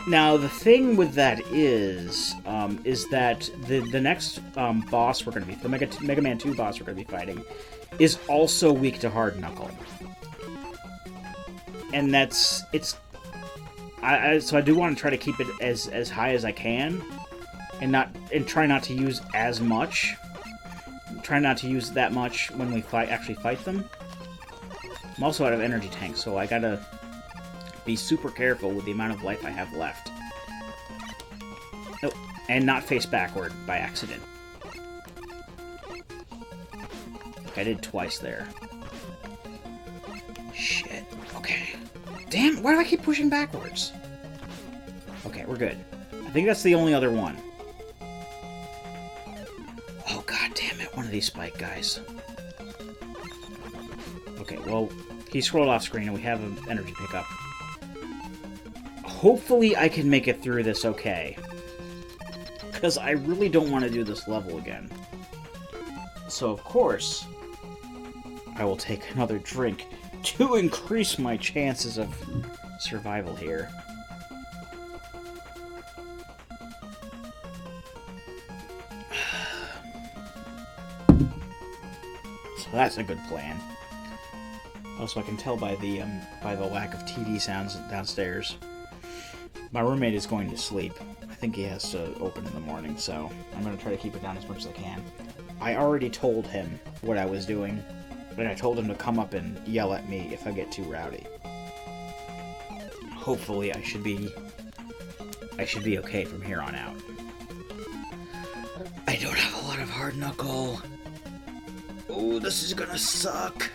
Now, the thing with that is that the next boss we're going to be, the Mega Man 2 boss we're going to be fighting, is also weak to hard knuckle. And so I do want to try to keep it as high as I can, and try not to use as much. Try not to use that much when we actually fight them. I'm also out of energy tanks, so I gotta be super careful with the amount of life I have left. Oh, and not face backward by accident. I did twice there. Shit. Okay. Damn, why do I keep pushing backwards? Okay, we're good. I think that's the only other one. Oh, god damn it, one of these spike guys. Okay, well, he scrolled off screen and we have an energy pickup. Hopefully I can make it through this okay. Because I really don't want to do this level again. So, of course, I will take another drink to increase my chances of survival here. So that's a good plan. Also, I can tell by the lack of TV sounds downstairs. My roommate is going to sleep. I think he has to open in the morning, so I'm going to try to keep it down as much as I can. I already told him what I was doing, and I told him to come up and yell at me if I get too rowdy. Hopefully I should be okay from here on out. I don't have a lot of hard knuckle. Oh, this is gonna suck.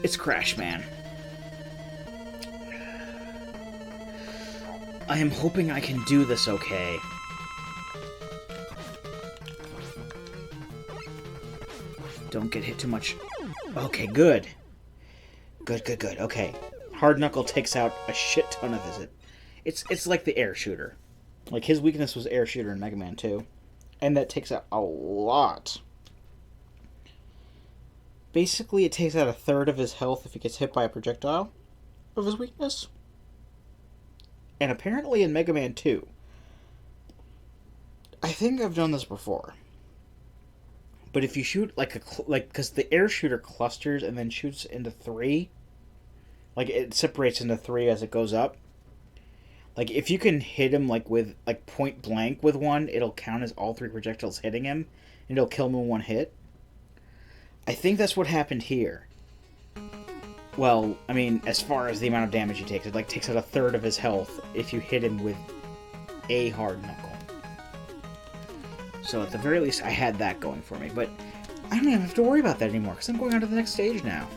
It's Crash Man. I am hoping I can do this okay. Don't get hit too much. Okay, good. Good. Okay. Hard Knuckle takes out a shit ton of his... It's like the air shooter. Like, his weakness was air shooter in Mega Man 2. And that takes out a lot. Basically, it takes out a third of his health if he gets hit by a projectile of his weakness. And apparently in Mega Man 2, I think I've done this before, but if you shoot because the air shooter clusters and then shoots into 3, like it separates into 3 as it goes up. Like if you can hit him with point blank with one, it'll count as all 3 projectiles hitting him, and it'll kill him in one hit. I think that's what happened here. Well, I mean, as far as the amount of damage he takes, it takes out a third of his health if you hit him with a hard knuckle. So at the very least, I had that going for me. But I don't even have to worry about that anymore, because I'm going on to the next stage now.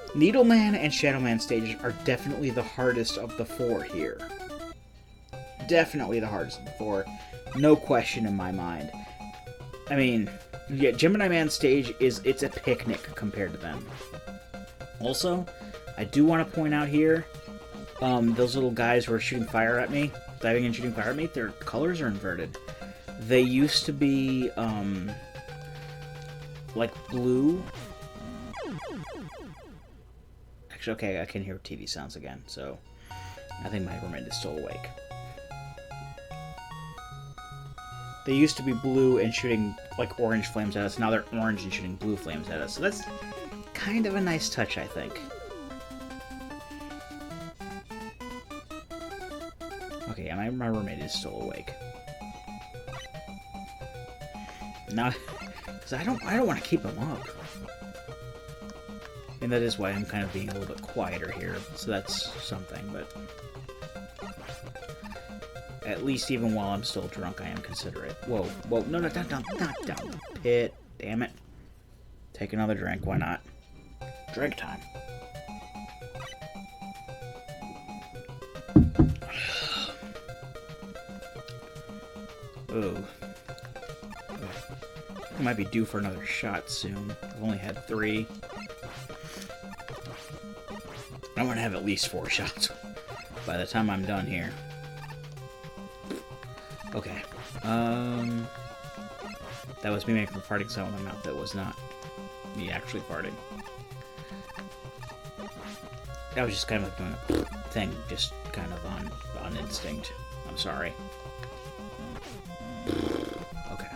Needleman and Shadowman stages are definitely the hardest of the 4 here. Definitely the hardest of the 4. No question in my mind. I mean, yeah, Gemini Man stage it's a picnic compared to them. Also, I do want to point out here, those little guys who are shooting fire at me, diving and shooting fire at me, their colors are inverted. They used to be, blue. Actually, okay, I can hear TV sounds again, so I think my roommate is still awake. They used to be blue and shooting, orange flames at us. Now they're orange and shooting blue flames at us. So that's kind of a nice touch, I think. Okay, yeah, my roommate is still awake. Not... Because I don't want to keep him up. And that is why I'm kind of being a little bit quieter here. So that's something, but... At least even while I'm still drunk, I am considerate. Whoa, whoa, no, not down the pit. Damn it. Take another drink, why not? Drink time. Oh. I might be due for another shot soon. I've only had 3. I want to have at least 4 shots by the time I'm done here. Okay. That was me making a farting sound in my mouth. That was not me actually farting. I was just kind of like doing a thing, just kind of on instinct. I'm sorry. Okay.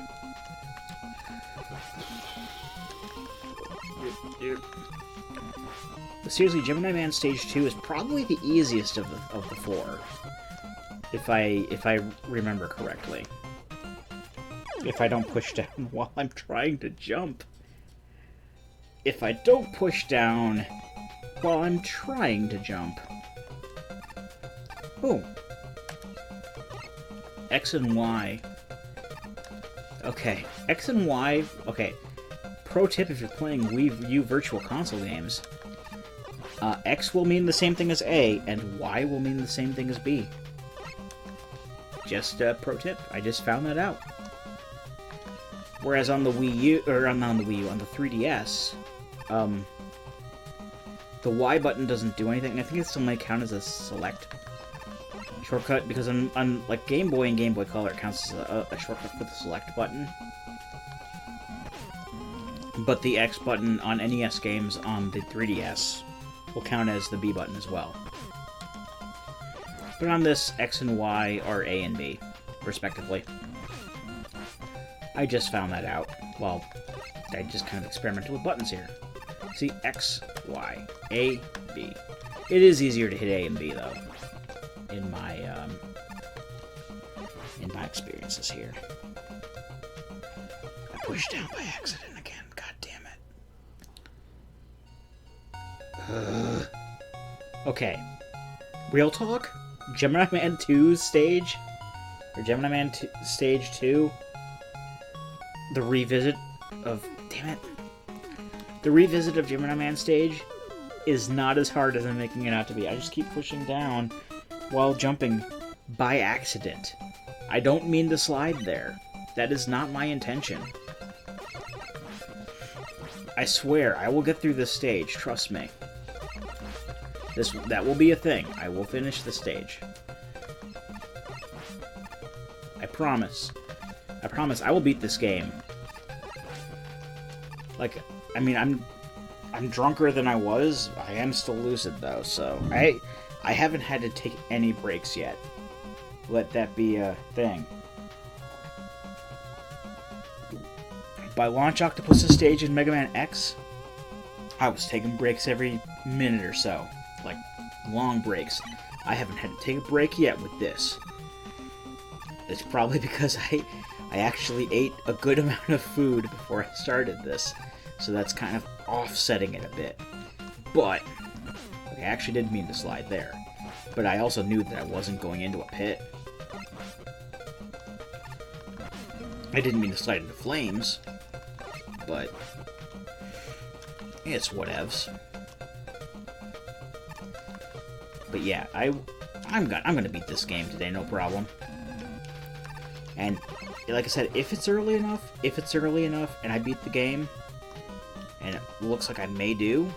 But seriously, Gemini Man Stage 2 is probably the easiest of the 4. If I remember correctly. If I don't push down while I'm trying to jump. If I don't push down while I'm trying to jump. Oh. X and Y. Okay. X and Y. Okay. Pro tip if you're playing Wii U Virtual Console games. X will mean the same thing as A, and Y will mean the same thing as B. Just a pro tip. I just found that out. Whereas on the Wii U, or on the Wii U, on the 3DS, the Y button doesn't do anything. And I think it still might count as a select shortcut, because on like Game Boy and Game Boy Color, it counts as a shortcut for the select button. But the X button on NES games on the 3DS will count as the B button as well. But on this, X and Y are A and B, respectively. I just found that out. Well, I just kind of experimented with buttons here. See, X, Y, A, B. It is easier to hit A and B, though, in my experiences here. I pushed down by accident again. God damn it. Okay. Real talk? Gemini Man 2's stage? Or Gemini Man Stage 2? The revisit of... Damn it. The revisit of Gemini Man stage is not as hard as I'm making it out to be. I just keep pushing down while jumping by accident. I don't mean to slide there. That is not my intention. I swear, I will get through this stage, trust me. That will be a thing. I will finish the stage. I promise. I promise I will beat this game. Like, I mean, I'm drunker than I was. I am still lucid, though, so... I haven't had to take any breaks yet. Let that be a thing. By Launch Octopus's stage in Mega Man X, I was taking breaks every minute or so. Like, long breaks. I haven't had to take a break yet with this. It's probably because I actually ate a good amount of food before I started this. So that's kind of offsetting it a bit. But, okay, I actually didn't mean to slide there. But I also knew that I wasn't going into a pit. I didn't mean to slide into flames. But, it's whatevs. But yeah, I'm gonna beat this game today, no problem. And like I said, if it's early enough, and I beat the game, and it looks like I may do,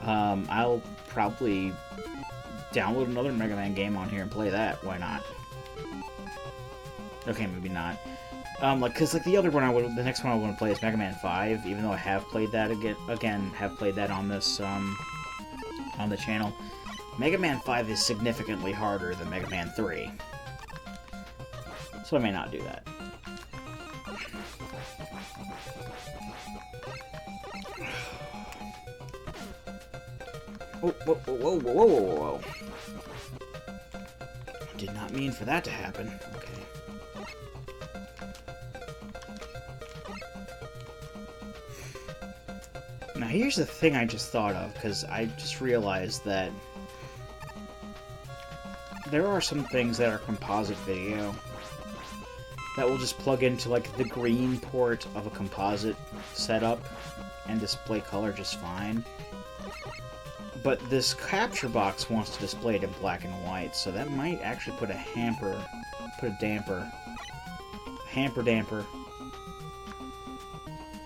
I'll probably download another Mega Man game on here and play that. Why not? Okay, maybe not. Cause the other one the next one I want to play is Mega Man 5, even though I have played that have played that on this, on the channel. Mega Man 5 is significantly harder than Mega Man 3. So I may not do that. Oh, whoa, whoa, whoa, whoa, whoa, whoa. Did not mean for that to happen. Okay. Now here's the thing I just thought of, because I just realized that there are some things that are composite video that will just plug into, like, the green port of a composite setup and display color just fine. But this capture box wants to display it in black and white, so that might actually put a hamper-damper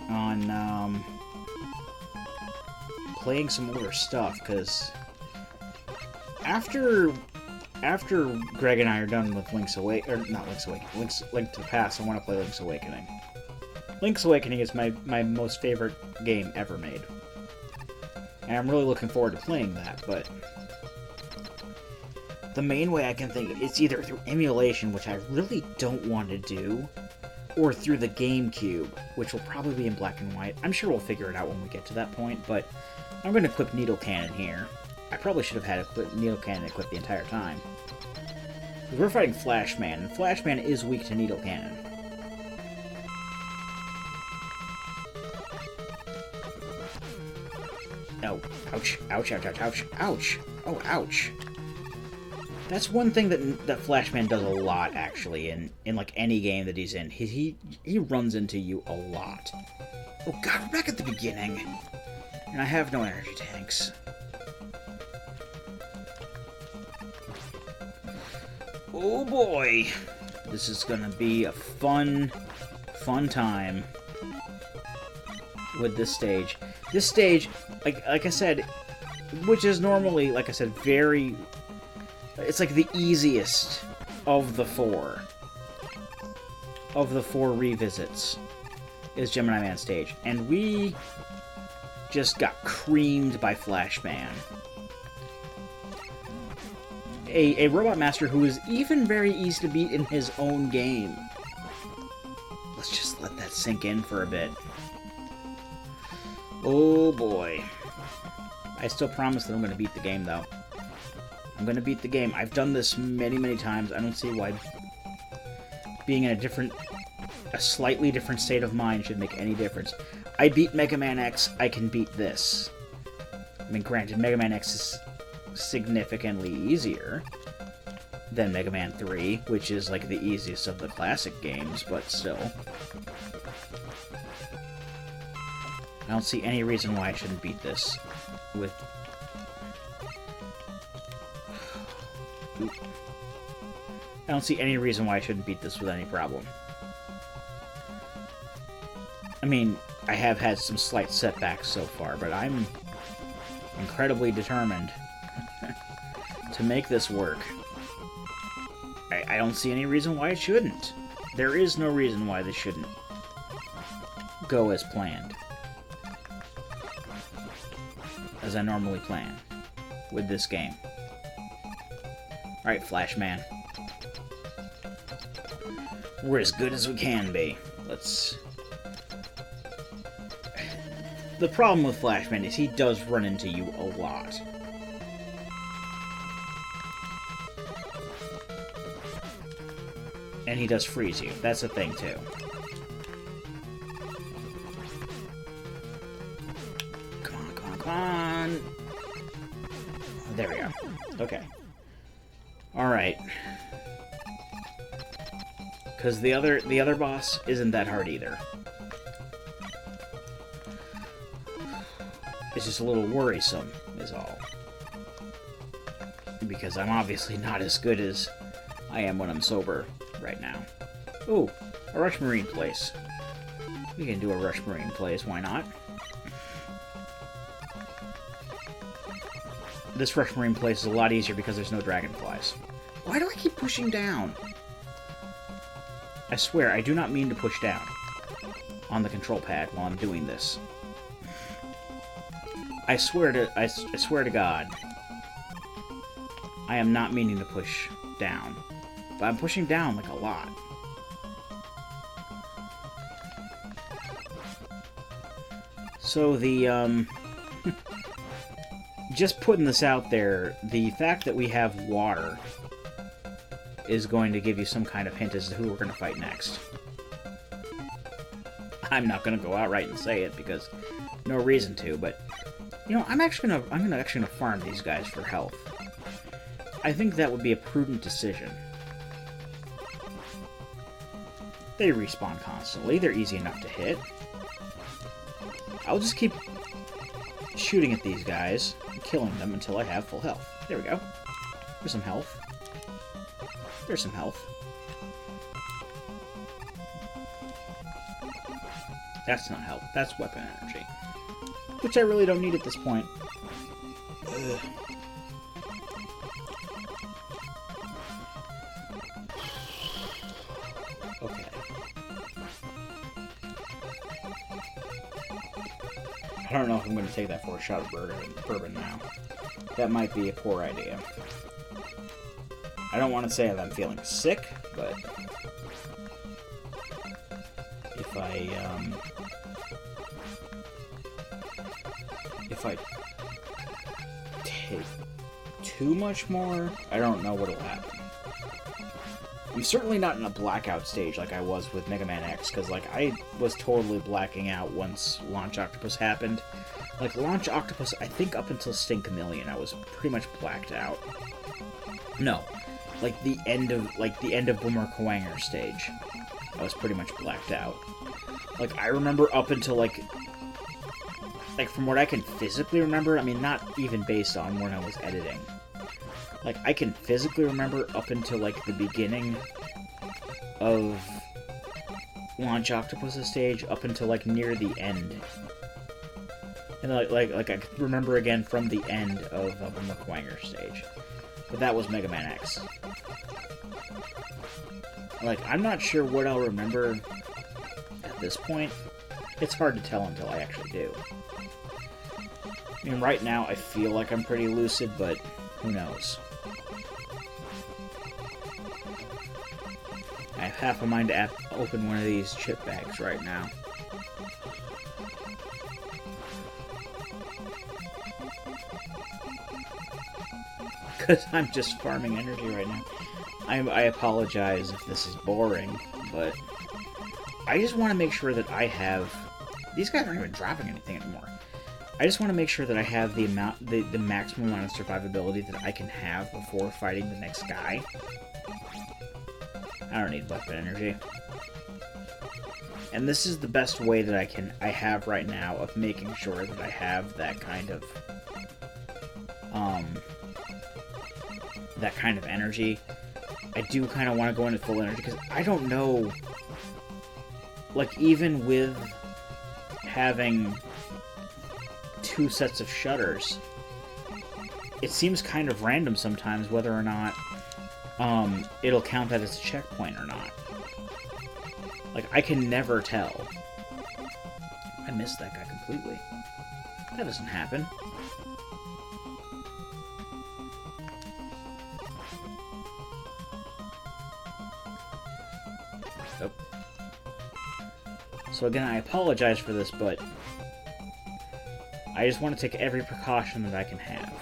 on, playing some older stuff, because after Greg and I are done with Link to the Past, I want to play Link's Awakening. Link's Awakening is my most favorite game ever made. And I'm really looking forward to playing that, but the main way I can think of, it's either through emulation, which I really don't want to do, or through the GameCube, which will probably be in black and white. I'm sure we'll figure it out when we get to that point, but I'm going to equip Needle Cannon here. I probably should have had Needle Cannon equipped the entire time. Because we're fighting Flashman, and Flashman is weak to Needle Cannon. Oh, ouch, ouch, ouch, ouch, ouch, ouch. Oh, ouch. That's one thing that Flashman does a lot, actually, in like any game that he's in. He runs into you a lot. Oh god, we're back at the beginning. And I have no energy tanks. Oh boy. This is gonna be a fun time with this stage. This stage, like I said, which is normally, like I said, very... It's like the easiest of the four. Of the four revisits is Gemini Man stage. And we just got creamed by Flashman. A Robot Master who is even very easy to beat in his own game. Let's just let that sink in for a bit. Oh boy. I still promise that I'm going to beat the game, though. I'm going to beat the game. I've done this many, many times. I don't see why being in a slightly different state of mind should make any difference. I beat Mega Man X, I can beat this. I mean, granted, Mega Man X is significantly easier than Mega Man 3, which is like the easiest of the classic games, but still. I don't see any reason why I shouldn't beat this with... I don't see any reason why I shouldn't beat this with any problem. I mean, I have had some slight setbacks so far, but I'm incredibly determined to make this work. I don't see any reason why it shouldn't. There is no reason why this shouldn't go as planned. As I normally plan with this game. Alright, Flashman. We're as good as we can be. Let's... The problem with Flashman is he does run into you a lot. And he does freeze you. That's the thing, too. Come on, come on, come on! There we go. Okay. Alright. Because the other boss isn't that hard either. It's just a little worrisome, is all. Because I'm obviously not as good as I am when I'm sober right now. Ooh, a Rush Marine place. We can do a Rush Marine place, why not? This Rush Marine place is a lot easier because there's no dragonflies. Why do I keep pushing down? I swear, I do not mean to push down on the control pad while I'm doing this. I swear to God, I am not meaning to push down. But I'm pushing down, like, a lot. So the, just putting this out there, the fact that we have water is going to give you some kind of hint as to who we're going to fight next. I'm not going to go outright and say it because no reason to, but you know, I'm actually gonna farm these guys for health. I think that would be a prudent decision. They respawn constantly. They're easy enough to hit. I'll just keep shooting at these guys and killing them until I have full health. There we go. There's some health. There's some health. That's not health. That's weapon energy. Which I really don't need at this point. Ugh. Okay. I don't know if I'm going to take that for a shot of bourbon now. That might be a poor idea. I don't want to say that I'm feeling sick, but if I take too much more, I don't know what'll happen. I'm certainly not in a blackout stage like I was with Mega Man X, because like I was totally blacking out once Launch Octopus happened. Like Launch Octopus, I think up until Stink Chameleon, I was pretty much blacked out. No, like the end of Boomer Kuwanger stage, I was pretty much blacked out. Like I remember up until like from what I can physically remember, I mean not even based on when I was editing. Like, I can physically remember up until, like, the beginning of Launch Octopus' stage, up until, like, near the end. And, like I can remember again from the end of the McQuanger stage. But that was Mega Man X. Like, I'm not sure what I'll remember at this point. It's hard to tell until I actually do. I mean, right now, I feel like I'm pretty lucid, but who knows? I have half a mind to open one of these chip bags right now. Because I'm just farming energy right now. I apologize if this is boring, but I just want to make sure that I have... These guys aren't even dropping anything anymore. I just want to make sure that I have the maximum amount of survivability that I can have before fighting the next guy. I don't need weapon energy. And this is the best way that I have right now of making sure that I have that kind of energy. I do kind of want to go into full energy because I don't know, like even with having 2 sets of shutters, it seems kind of random sometimes whether or not it'll count that as a checkpoint or not. Like, I can never tell. I missed that guy completely. That doesn't happen. Oh. So again, I apologize for this, but I just want to take every precaution that I can have.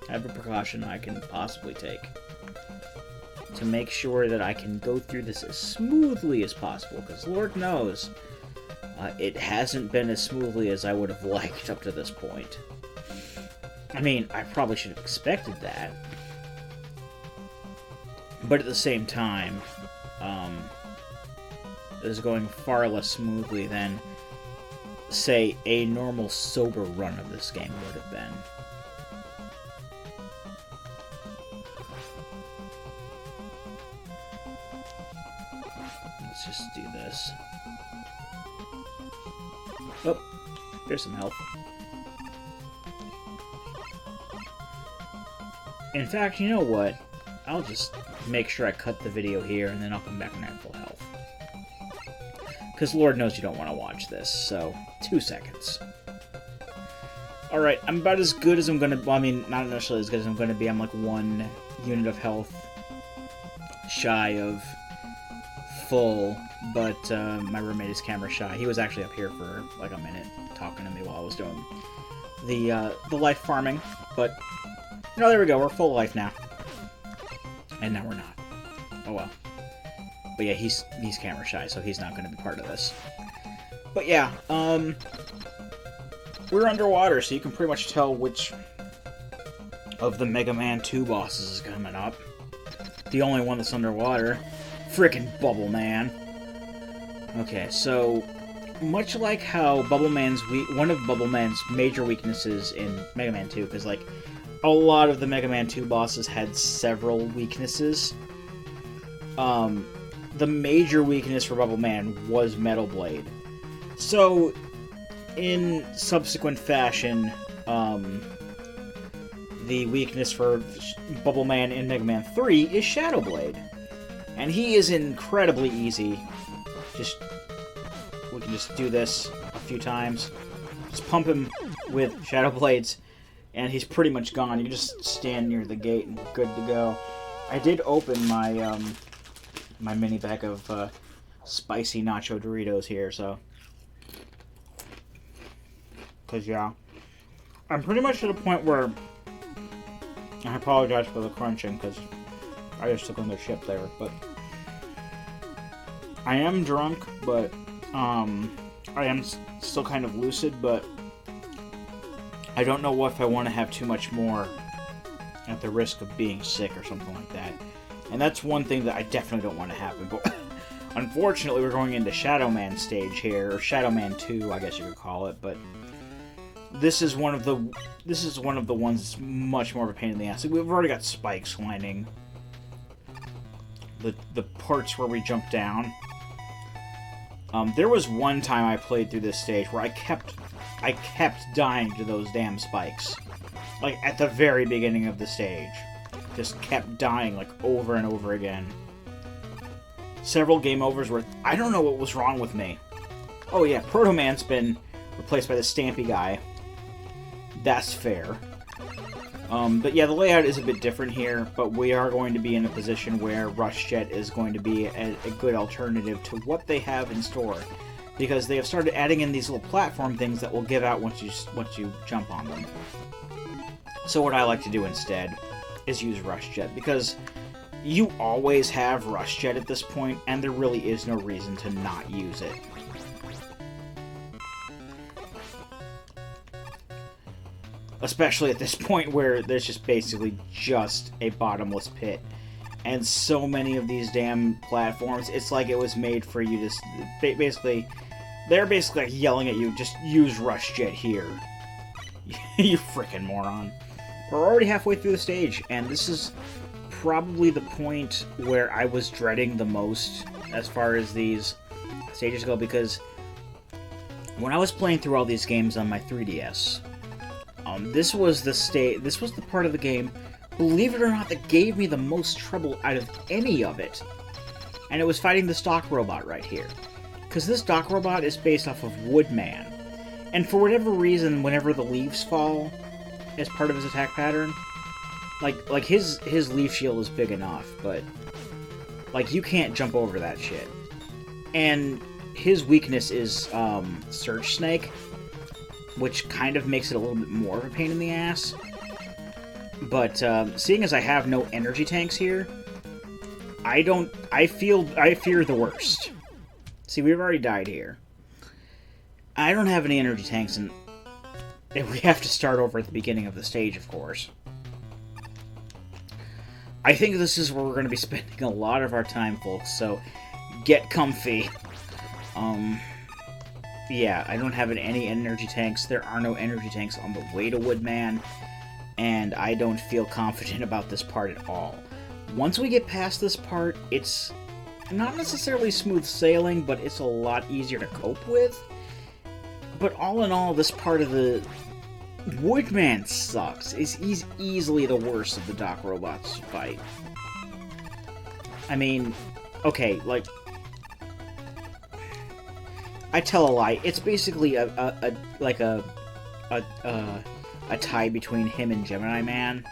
Every precaution I can possibly take to make sure that I can go through this as smoothly as possible, because Lord knows, it hasn't been as smoothly as I would have liked up to this point. I mean, I probably should have expected that, but at the same time, it is going far less smoothly than, say, a normal sober run of this game would have been. Let's just do this. Oh, there's some health. In fact, you know what? I'll just make sure I cut the video here, and then I'll come back when I have full health. Because Lord knows you don't want to watch this, so 2 seconds. Alright, I'm about as good as I'm gonna... Well, I mean, not necessarily as good as I'm gonna be. I'm like 1 unit of health shy of full, but my roommate is camera shy. He was actually up here for like a minute talking to me while I was doing the life farming, but you know, there we go, we're full life now. And now we're not. Oh well. But yeah, he's camera shy, so he's not going to be part of this. But yeah, we're underwater, so you can pretty much tell which of the Mega Man 2 bosses is coming up. The only one that's underwater. Frickin' Bubble Man. Okay, so much like how one of Bubble Man's major weaknesses in Mega Man 2, because like a lot of the Mega Man 2 bosses had several weaknesses. The major weakness for Bubble Man was Metal Blade. So, in subsequent fashion, the weakness for Bubble Man in Mega Man 3 is Shadow Blade. And he is incredibly easy. We can just do this a few times. Just pump him with Shadow Blades, and he's pretty much gone. You just stand near the gate and good to go. I did open my, my mini bag of, spicy nacho Doritos here, so... Because, yeah. I'm pretty much at a point where... I apologize for the crunching, because I just took on the chip there, but... I am drunk, but, I am still kind of lucid, but... I don't know if I want to have too much more at the risk of being sick or something like that. And that's one thing that I definitely don't want to happen, but... Unfortunately, we're going into Shadow Man stage here, or Shadow Man 2, I guess you could call it, but... This is one of the ones that's much more of a pain in the ass. We've already got spikes lining the parts where we jump down. There was one time I played through this stage where I kept dying to those damn spikes. Like, at the very beginning of the stage. Just kept dying, like, over and over again. Several game overs where I don't know what was wrong with me. Oh yeah, Proto Man's been replaced by the Stampy guy. That's fair. But yeah, the layout is a bit different here, but we are going to be in a position where Rush Jet is going to be a good alternative to what they have in store. Because they have started adding in these little platform things that will give out once you jump on them. So what I like to do instead is use Rush Jet, because you always have Rush Jet at this point, and there really is no reason to not use it. Especially at this point where there's just basically just a bottomless pit. And so many of these damn platforms, it's like it was made for you to... Basically, they're basically like yelling at you, just use Rush Jet here. You frickin' moron. We're already halfway through the stage, and this is probably the point where I was dreading the most as far as these stages go, because when I was playing through all these games on my 3DS... this was the part of the game, believe it or not, that gave me the most trouble out of any of it. And it was fighting this dock robot right here. Because this dock robot is based off of Woodman. And for whatever reason, whenever the leaves fall as part of his attack pattern, like his leaf shield is big enough, but like you can't jump over that shit. And his weakness is Surge Snake, which kind of makes it a little bit more of a pain in the ass. But seeing as I have no energy tanks here, I fear the worst. See, we've already died here. I don't have any energy tanks, and we have to start over at the beginning of the stage, of course. I think this is where we're going to be spending a lot of our time, folks, so get comfy. Yeah, I don't have any energy tanks. There are no energy tanks on the way to Woodman, and I don't feel confident about this part at all. Once we get past this part, it's not necessarily smooth sailing, but it's a lot easier to cope with. But all in all, this part of the Woodman sucks. He's easily the worst of the dock robots to fight. I mean, okay, like, I tell a lie. It's basically a tie between him and Gemini Man.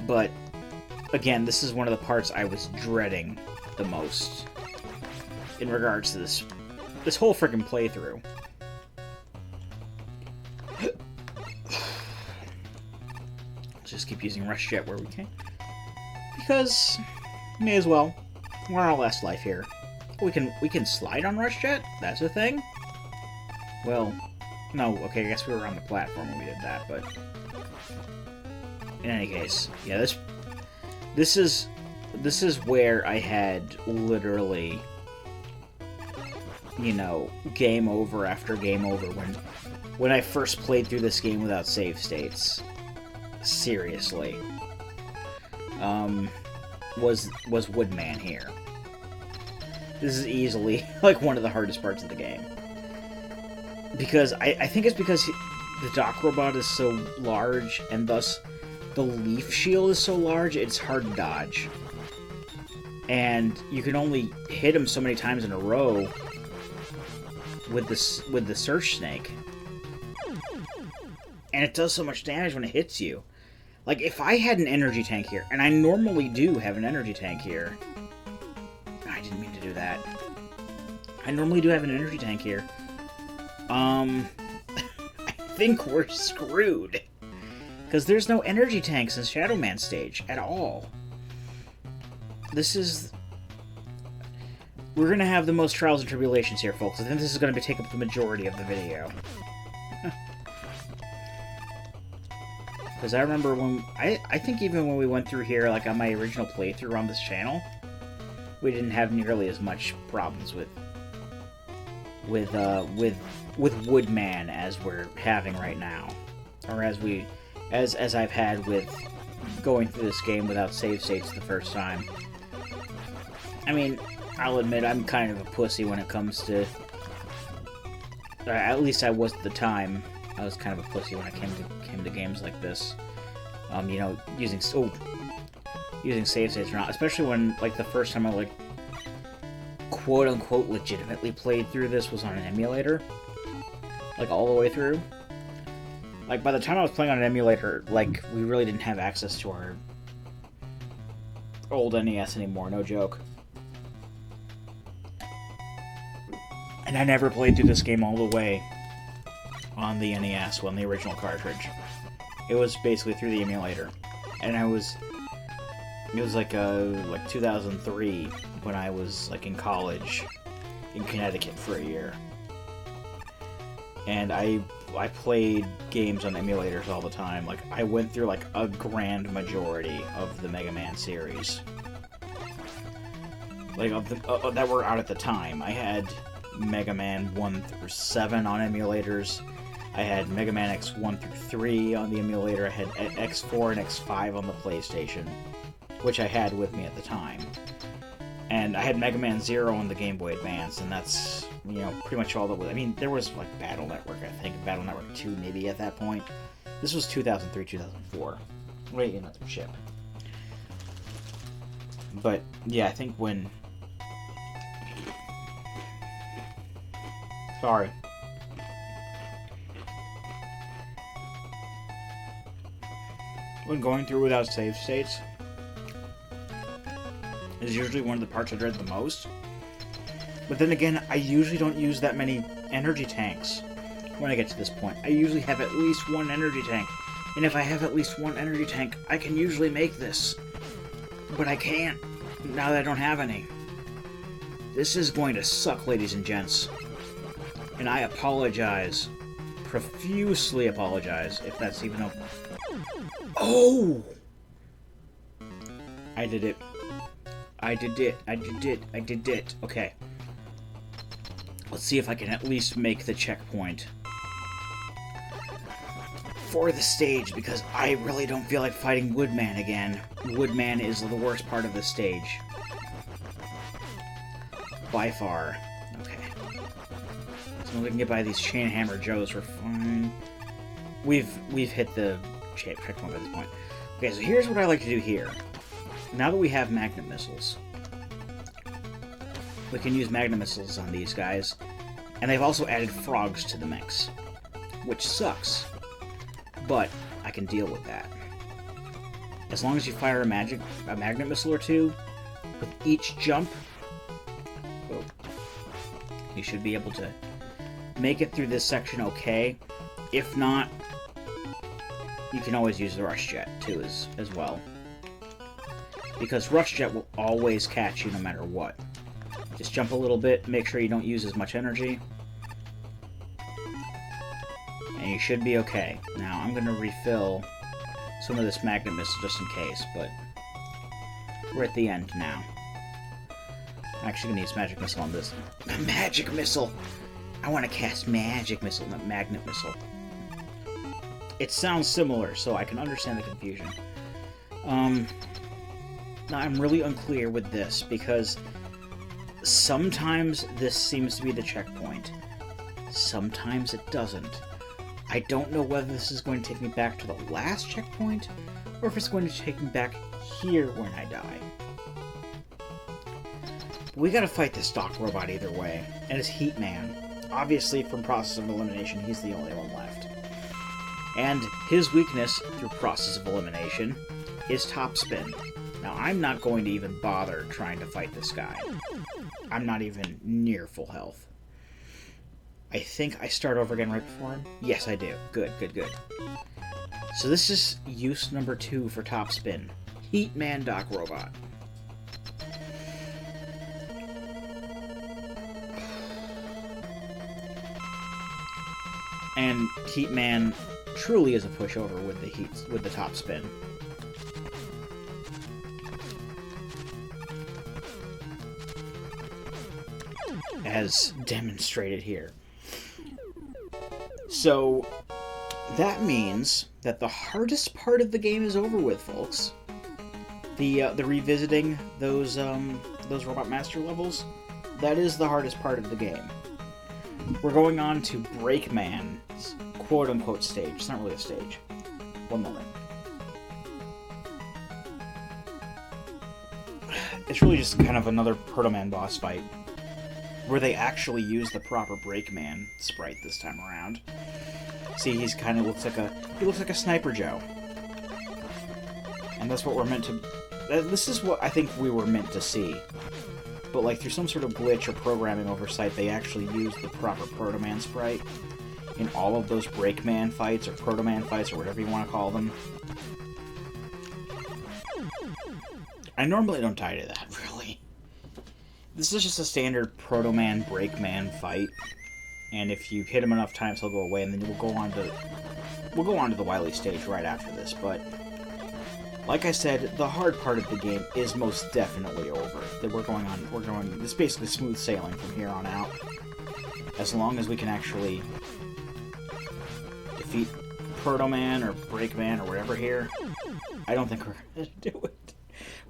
But again, this is one of the parts I was dreading the most in regards to this whole freaking playthrough. Let's just keep using Rush Jet where we can. because may as well. We're on our last life here. We can slide on Rush Jet? That's a thing? Well, no, okay, I guess we were on the platform when we did that, but in any case, yeah, this is where I had literally, you know, game over after game over when I first played through this game without save states. Seriously. Was Woodman here. This is easily, like, one of the hardest parts of the game. Because, I think it's because the Dock Robot is so large, and thus the Leaf Shield is so large, it's hard to dodge. And you can only hit him so many times in a row with the Search Snake. And it does so much damage when it hits you. Like, if I had an energy tank here, and I normally do have an energy tank here. I didn't mean to do that. I normally do have an energy tank here. I think we're screwed. Because there's no energy tanks in Shadow Man stage at all. This is... We're going to have the most trials and tribulations here, folks. I think this is going to take up the majority of the video. Because I remember when... I think even when we went through here, like on my original playthrough on this channel, we didn't have nearly as much problems with Woodman as we're having right now. Or as I've had with going through this game without save states the first time. I mean, I'll admit I'm kind of a pussy when it comes to... at least I was at the time. I was kind of a pussy when it came to games like this. You know, using save states or not. Especially when, like, the first time I, like, quote-unquote legitimately played through this was on an emulator. Like, all the way through. Like, by the time I was playing on an emulator, like, we really didn't have access to our old NES anymore, no joke. And I never played through this game all the way on the NES, on the original cartridge. It was basically through the emulator. And it was like 2003 when I was, like, in college in Connecticut for a year. And I played games on emulators all the time. Like, I went through, like, a grand majority of the Mega Man series. Like, that were out at the time. I had Mega Man 1 through 7 on emulators. I had Mega Man X1 through 3 on the emulator. I had X4 and X5 on the PlayStation, which I had with me at the time. And I had Mega Man 0 on the Game Boy Advance, and that's, you know, pretty much all that was. I mean, there was, like, Battle Network, I think. Battle Network 2, maybe, at that point. This was 2003, 2004. Wait, another chip. But, yeah, I think when... Sorry. When going through without save states is usually one of the parts I dread the most. But then again, I usually don't use that many energy tanks when I get to this point. I usually have at least one energy tank. And if I have at least one energy tank, I can usually make this. But I can't, now that I don't have any. This is going to suck, ladies and gents. And I apologize. Profusely apologize, if that's even a... Oh! I did it. I did it. I did it. I did it. Okay. Let's see if I can at least make the checkpoint for the stage, because I really don't feel like fighting Woodman again. Woodman is the worst part of the stage. By far. Okay. So we can get by these Chain Hammer Joes, we're fine. We've hit the checkpoint by this point. Okay, so here's what I like to do here. Now that we have magnet missiles, we can use magnet missiles on these guys, and they've also added frogs to the mix, which sucks, but I can deal with that. As long as you fire a magnet missile or two with each jump, you should be able to make it through this section okay. If not, you can always use the Rush Jet too as well. because Rush Jet will always catch you no matter what. Just jump a little bit, make sure you don't use as much energy, and you should be okay. Now, I'm going to refill some of this Magnet Missile just in case, but we're at the end now. I'm actually going to use Magic Missile on this. Magic Missile! I want to cast Magic Missile, not Magnet Missile. It sounds similar, so I can understand the confusion. Now, I'm really unclear with this, because sometimes this seems to be the checkpoint. Sometimes it doesn't. I don't know whether this is going to take me back to the last checkpoint, or if it's going to take me back here when I die. We gotta fight this Dock Robot either way, and it's Heat Man. Obviously, from process of elimination, he's the only one left. And his weakness, through process of elimination, is Top Spin. Now, I'm not going to even bother trying to fight this guy. I'm not even near full health. I think I start over again right before him? Yes, I do. Good, good, good. So this is use number 2 for Top Spin. Heat Man Dock Robot. And Heat Man truly is a pushover with the Top Spin. As demonstrated here. So that means that the hardest part of the game is over with, folks. The revisiting those Robot Master levels, that is the hardest part of the game. We're going on to Breakman's quote-unquote stage. It's not really a stage. One moment. It's really just kind of another Proto Man boss fight, where they actually use the proper Breakman sprite this time around. See, he looks like a Sniper Joe. And that's what we're meant to... This is what I think we were meant to see. But, like, through some sort of glitch or programming oversight, they actually used the proper Proto Man sprite in all of those Breakman fights, or Proto Man fights, or whatever you want to call them. I normally don't die to that, really. This is just a standard Proto Man Breakman fight, and if you hit him enough times, he'll go away, and then we'll go on to the Wily stage right after this. But like I said, the hard part of the game is most definitely over. It's basically smooth sailing from here on out, as long as we can actually defeat Proto Man or Breakman or whatever here. I don't think we're gonna do it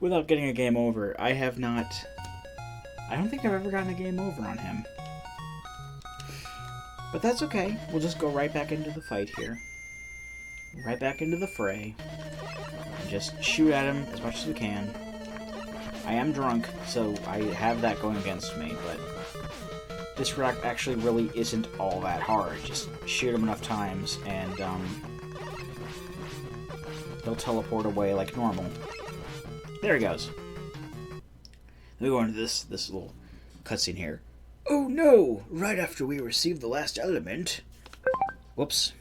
without getting a game over. I don't think I've ever gotten a game over on him. But that's okay. We'll just go right back into the fight here. Right back into the fray. And just shoot at him as much as we can. I am drunk, so I have that going against me, but this rack actually really isn't all that hard. Just shoot him enough times, and he'll teleport away like normal. There he goes. Let me go into this little cutscene here. Oh no! Right after we received the last element... Whoops.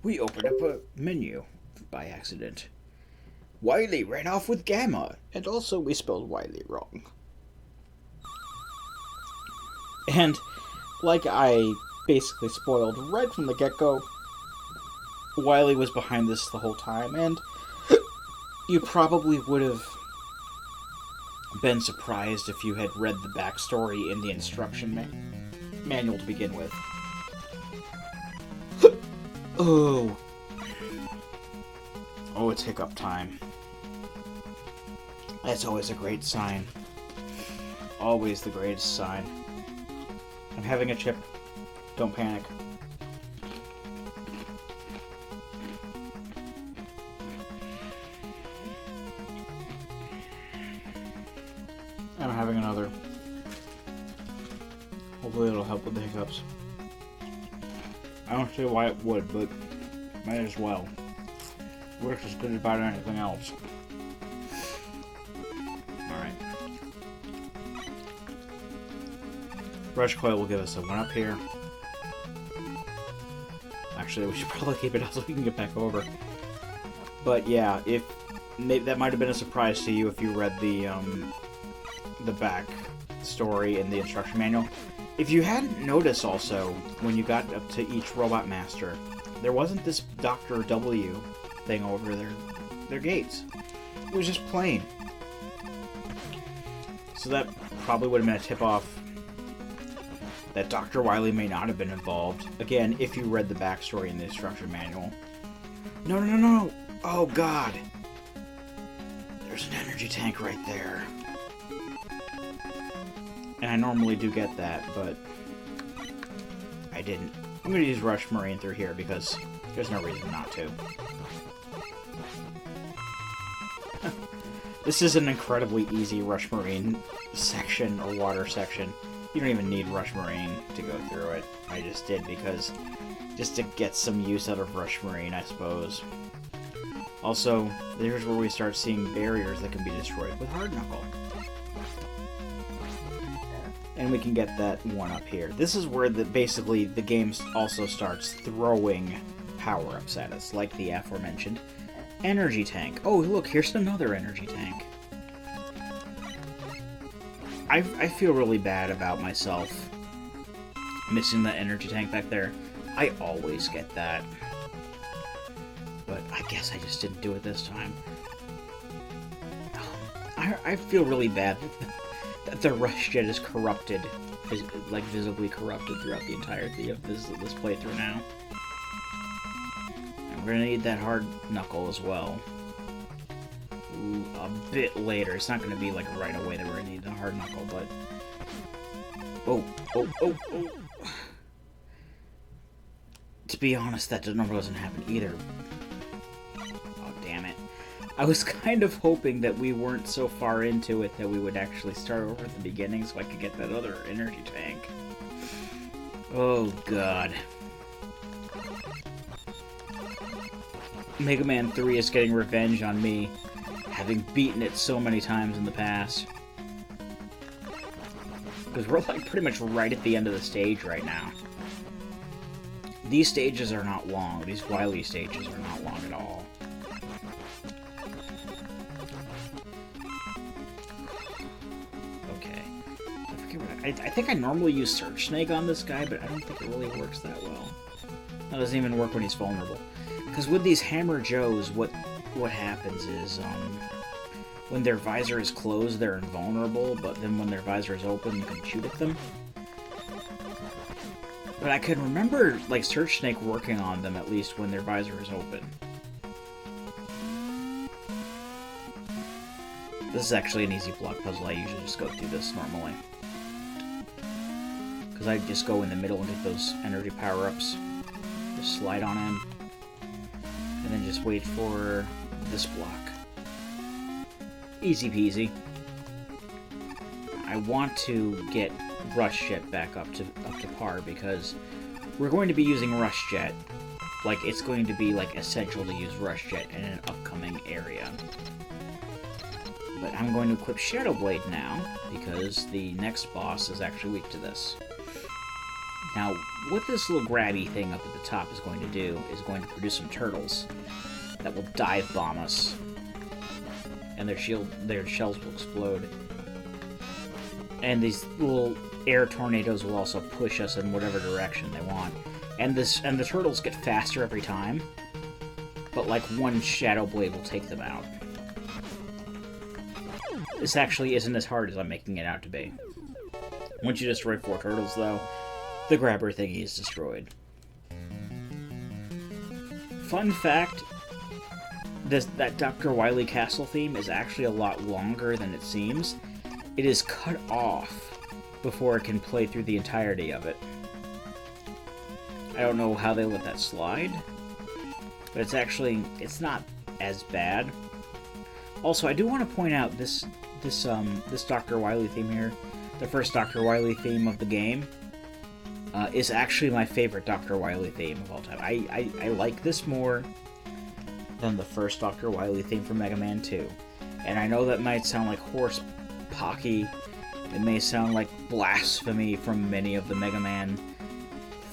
We opened up a menu by accident. Wily ran off with Gamma, and also we spelled Wily wrong. And, like I basically spoiled right from the get-go, Wily was behind this the whole time, and you probably would have been surprised if you had read the backstory in the instruction manual to begin with. Oh, it's hiccup time. That's always a great sign. Always the greatest sign. I'm having a chip. Don't panic. I'm having another. Hopefully it'll help with the hiccups. I don't see why it would, but might as well. Works as good as about anything else. Alright. Rush Coil will give us a 1-up here. Actually, we should probably keep it up so we can get back over. But yeah, if maybe that might have been a surprise to you if you read the back story in the instruction manual. If you hadn't noticed also, when you got up to each Robot Master, there wasn't this Dr. W thing over their gates. It was just plain. So that probably would have been a tip-off that Dr. Wily may not have been involved. Again, if you read the backstory in the instruction manual. No, no, no, no! Oh, God! There's an energy tank right there. And I normally do get that, but I didn't. I'm going to use Rush Marine through here because there's no reason not to. This is an incredibly easy Rush Marine section, or water section. You don't even need Rush Marine to go through it. I just did because, just to get some use out of Rush Marine, I suppose. Also, there's where we start seeing barriers that can be destroyed with Hard Knuckle. And we can get that one up here. This is where basically the game also starts throwing power-ups at us, like the aforementioned energy tank. Oh, look, here's another energy tank. I feel really bad about myself missing that energy tank back there. I always get that. But I guess I just didn't do it this time. I feel really bad that the Rush Jet is corrupted, like visibly corrupted throughout the entirety of this playthrough now. And we're gonna need that Hard Knuckle as well. A bit later. It's not gonna be like right away that we're gonna need the Hard Knuckle, but... Oh, oh, oh, oh! To be honest, that normally doesn't happen either. Oh, damn it. I was kind of hoping that we weren't so far into it that we would actually start over at the beginning so I could get that other energy tank. Oh, God. Mega Man 3 is getting revenge on me, having beaten it so many times in the past. Because we're like pretty much right at the end of the stage right now. These stages are not long. These Wily stages are not long at all. Okay. I forget what I think I normally use Search Snake on this guy, but I don't think it really works that well. That doesn't even work when he's vulnerable. Because with these Hammer Joes, what happens is, when their visor is closed, they're invulnerable, but then when their visor is open, you can shoot at them. But I can remember, like, Search Snake working on them, at least, when their visor is open. This is actually an easy block puzzle. I usually just go through this normally. Because I just go in the middle and get those energy power-ups. Just slide on in. And then just wait for this block. Easy peasy. I want to get Rush Jet back up to par because we're going to be using Rush Jet. Like, it's going to be, like, essential to use Rush Jet in an upcoming area. But I'm going to equip Shadow Blade now, because the next boss is actually weak to this. Now, what this little grabby thing up at the top is going to do is going to produce some turtles that will dive bomb us. And their shells will explode. And these little air tornadoes will also push us in whatever direction they want. And the turtles get faster every time, but like one Shadow Blade will take them out. This actually isn't as hard as I'm making it out to be. Once you destroy 4 turtles, though, the grabber thingy is destroyed. Fun fact, that Dr. Wily Castle theme is actually a lot longer than it seems. It is cut off before it can play through the entirety of it. I don't know how they let that slide, but it's not as bad. Also, I do want to point out this Dr. Wily theme here, the first Dr. Wily theme of the game, is actually my favorite Dr. Wily theme of all time. I like this more than the first Dr. Wily theme from Mega Man 2. And I know that might sound like horse pocky, it may sound like blasphemy from many of the Mega Man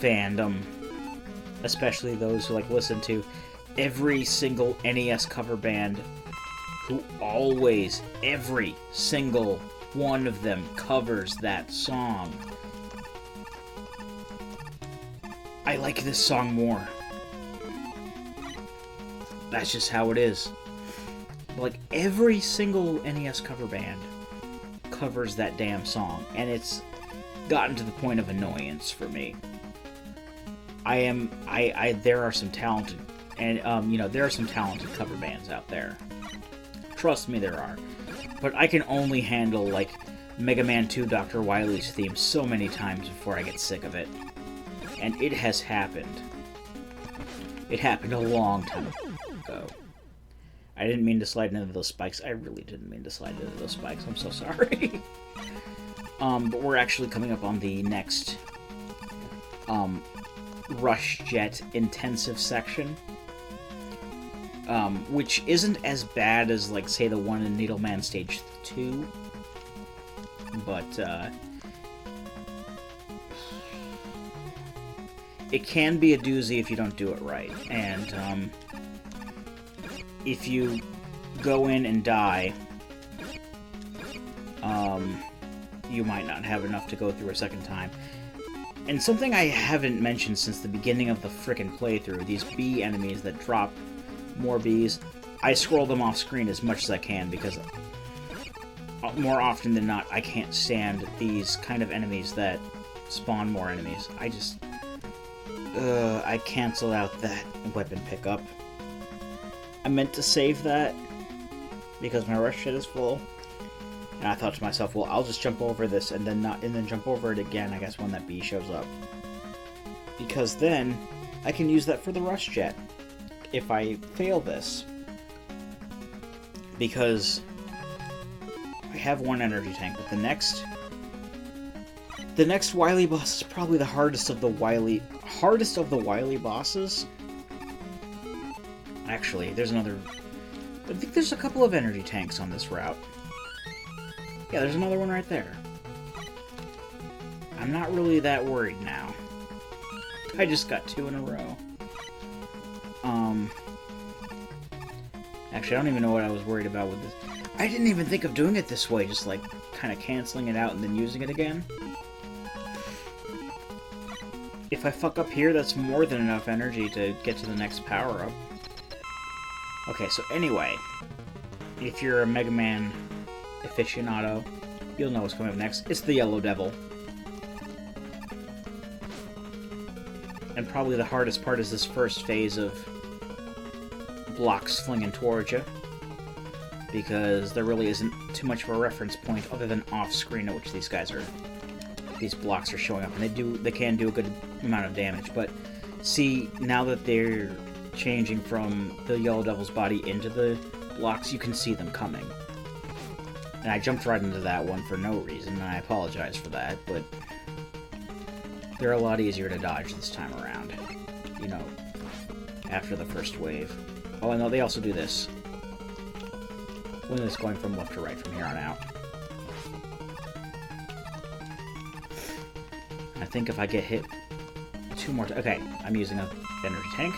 fandom, especially those who like listen to every single NES cover band who always, every single one of them covers that song. I like this song more. That's just how it is. Like, every single NES cover band covers that damn song, and it's gotten to the point of annoyance for me. There are some talented, and, there are some talented cover bands out there. Trust me, there are. But I can only handle, like, Mega Man 2 Dr. Wily's theme so many times before I get sick of it. And it has happened. It happened a long time ago. I didn't mean to slide into those spikes. I really didn't mean to slide into those spikes. I'm so sorry. But we're actually coming up on the next Rush Jet intensive section. Which isn't as bad as, like, say, the one in Needleman Stage 2. But, it can be a doozy if you don't do it right. And, if you go in and die, you might not have enough to go through a second time. And something I haven't mentioned since the beginning of the frickin' playthrough, these bee enemies that drop more bees, I scroll them off screen as much as I can, because more often than not, I can't stand these kind of enemies that spawn more enemies. I cancel out that weapon pickup. I meant to save that because my rush shit is full, and I thought to myself, well, I'll just jump over this and then jump over it again, I guess, when that bee shows up, because then I can use that for the rush jet if I fail this, because I have one energy tank, but the next Wily boss is probably the hardest of the Wily bosses. Actually, there's another... I think there's a couple of energy tanks on this route. Yeah, there's another one right there. I'm not really that worried now. I just got 2 in a row. Actually, I don't even know what I was worried about with this. I didn't even think of doing it this way, just, like, kind of canceling it out and then using it again. If I fuck up here, that's more than enough energy to get to the next power-up. Okay, so anyway, if you're a Mega Man aficionado, you'll know what's coming up next. It's the Yellow Devil. And probably the hardest part is this first phase of blocks flinging towards you, because there really isn't too much of a reference point other than off-screen at which these blocks are showing up, and they can do a good amount of damage. But see, now that they're changing from the Yellow Devil's body into the blocks, you can see them coming. And I jumped right into that one for no reason, and I apologize for that, but they're a lot easier to dodge this time around, you know, after the first wave. Oh, and they also do this when it's going from left to right from here on out. I think if I get hit 2 more times... Okay, I'm using an energy tank.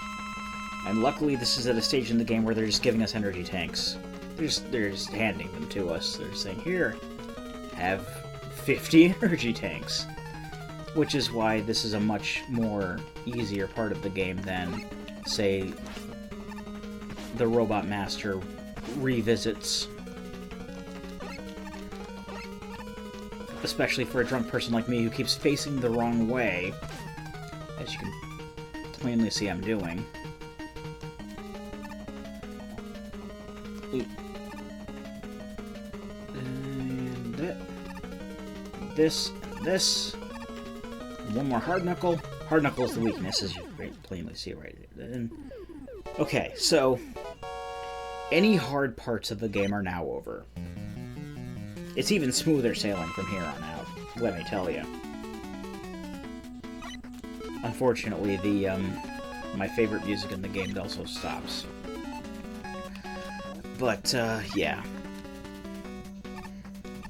And luckily this is at a stage in the game where they're just giving us energy tanks. They're just handing them to us. They're saying, here, have 50 energy tanks. Which is why this is a much more easier part of the game than, say, the Robot Master revisits. Especially for a drunk person like me who keeps facing the wrong way, as you can plainly see I'm doing. Ooh. And this. One more hard knuckle. Hard knuckle is the weakness, as you plainly see right there. Okay, so any hard parts of the game are now over. It's even smoother sailing from here on out, let me tell you. Unfortunately, my favorite music in the game also stops. But, yeah.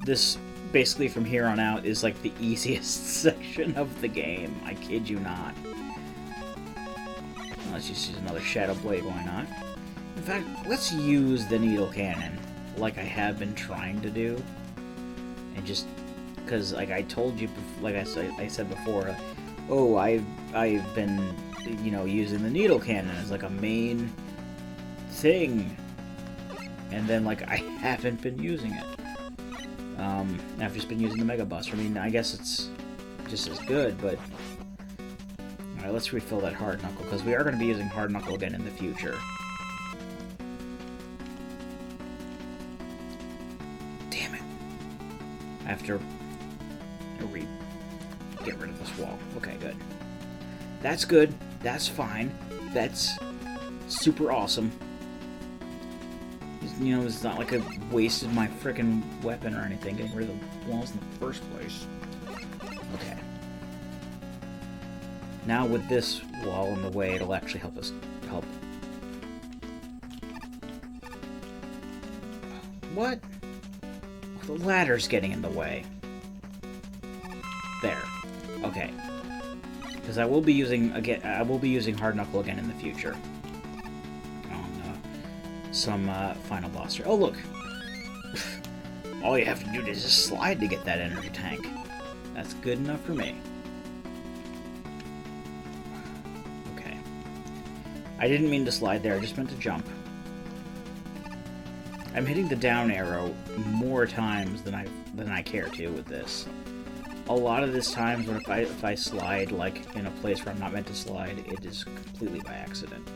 This, basically from here on out, is like the easiest section of the game. I kid you not. Let's just use another Shadow Blade, why not? In fact, let's use the Needle Cannon. like I have been trying to do, and just because like I told you, like I said before, oh I've been using the needle cannon as like a main thing, and then like I haven't been using it. I've just been using the Mega Buster. I mean, I guess it's just as good, but alright, let's refill that Hard Knuckle, because we are going to be using Hard Knuckle again in the future. Damn it. I have to get rid of this wall. Okay, good. That's good. That's fine. That's super awesome. It's not like I wasted my frickin' weapon or anything getting rid of the walls in the first place. Okay. Now with this wall in the way, it'll actually help us help. What? The ladder's getting in the way. There. Okay. Because I will be using Hard Knuckle again in the future. Some final boss here. Oh, look! All you have to do is just slide to get that energy tank. That's good enough for me. Okay. I didn't mean to slide there, I just meant to jump. I'm hitting the down arrow more times than I care to with this. A lot of this times when if I slide like in a place where I'm not meant to slide, it is completely by accident.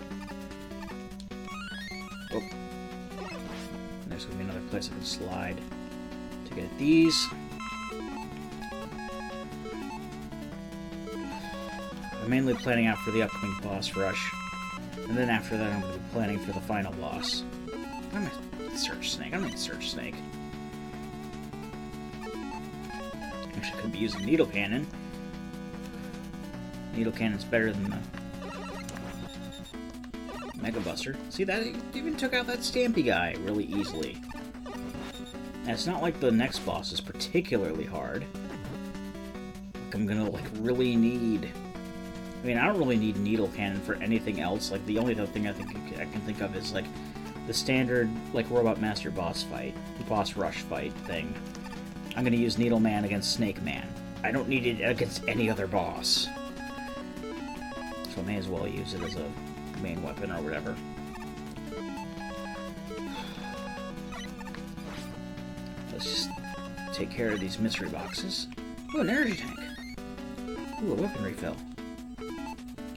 Oh. And there's going to be another place I can slide to get these. I'm mainly planning out for the upcoming boss rush. And then after that, I'm going to be planning for the final boss. I'm a Search Snake. I don't need a Search Snake. Actually, I could be using Needle Cannon. Needle Cannon's better than the Mega Buster. See, that even took out that Stampy guy really easily. And it's not like the next boss is particularly hard. Like I'm gonna really need. I mean, I don't really need Needle Cannon for anything else. Like the only other thing I can think of is like the standard Robot Master boss rush fight thing. I'm gonna use Needle Man against Snake Man. I don't need it against any other boss. So I may as well use it as a main weapon or whatever. Let's just take care of these mystery boxes. Ooh, an energy tank. Ooh, a weapon refill.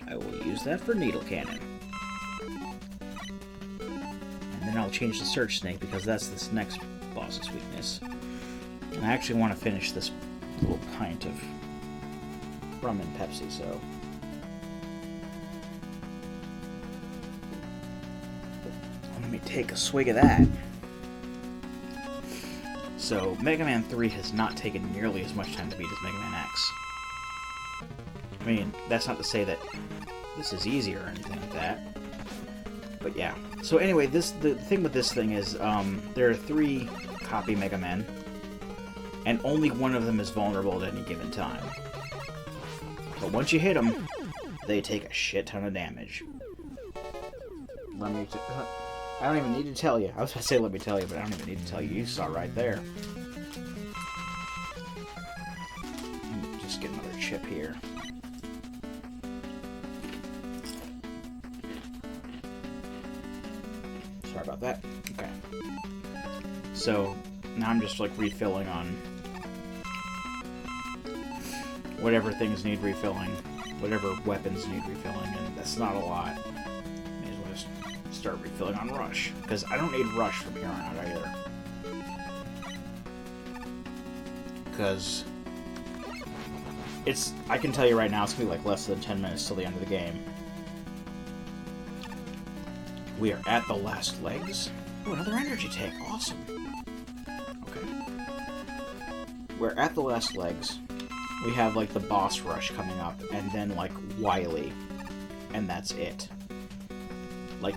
I will use that for Needle Cannon. And then I'll change the Search Snake because that's this next boss's weakness. And I actually want to finish this little pint of rum and Pepsi, so let me take a swig of that. So, Mega Man 3 has not taken nearly as much time to beat as Mega Man X. I mean, that's not to say that this is easier or anything like that. But yeah. So anyway, the thing with this thing is, there are 3 copy Mega Men, and only one of them is vulnerable at any given time. But once you hit them, they take a shit ton of damage. I don't even need to tell you. I was going to say let me tell you, but I don't even need to tell you. You saw right there. Just get another chip here. Sorry about that. Okay. So, now I'm just refilling on whatever things need refilling, whatever weapons need refilling, and that's not a lot. May as well just start refilling on Rush, because I don't need Rush from here on out either. Because I can tell you right now, it's going to be less than 10 minutes till the end of the game. We are at the last legs. Oh, another energy tank. Awesome. Okay. We're at the last legs. We have, the boss rush coming up, and then, Wily. And that's it.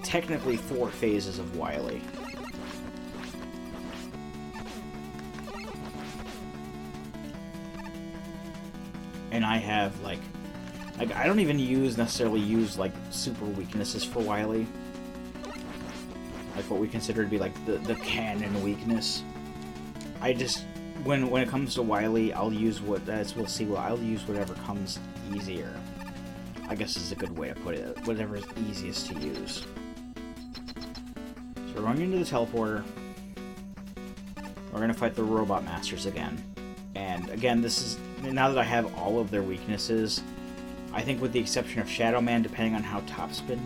Technically 4 phases of Wily. And I have, I don't even necessarily use, super weaknesses for Wily. like what we consider to be like the canon weakness. I just when it comes to Wily, I'll use we'll see. Well, I'll use whatever comes easier. I guess is a good way to put it. Whatever is easiest to use. So we're going into the teleporter. We're gonna fight the Robot Masters again. And again, this is now that I have all of their weaknesses. I think with the exception of Shadow Man, depending on how Topspin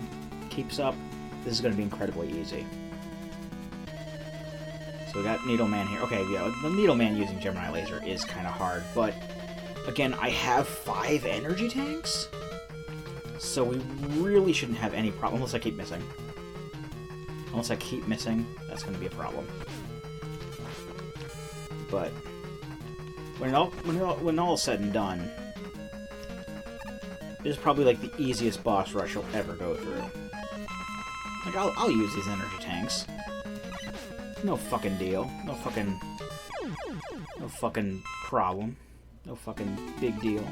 keeps up, this is going to be incredibly easy. So we got Needle Man here. Okay, yeah, the Needle Man using Gemini Laser is kind of hard, but again, I have 5 energy tanks, so we really shouldn't have any problem, unless I keep missing. Unless I keep missing, that's going to be a problem. But when all is said and done, this is probably like the easiest boss rush you'll ever go through. Like, I'll use these energy tanks. No fucking deal. No fucking problem. No fucking big deal.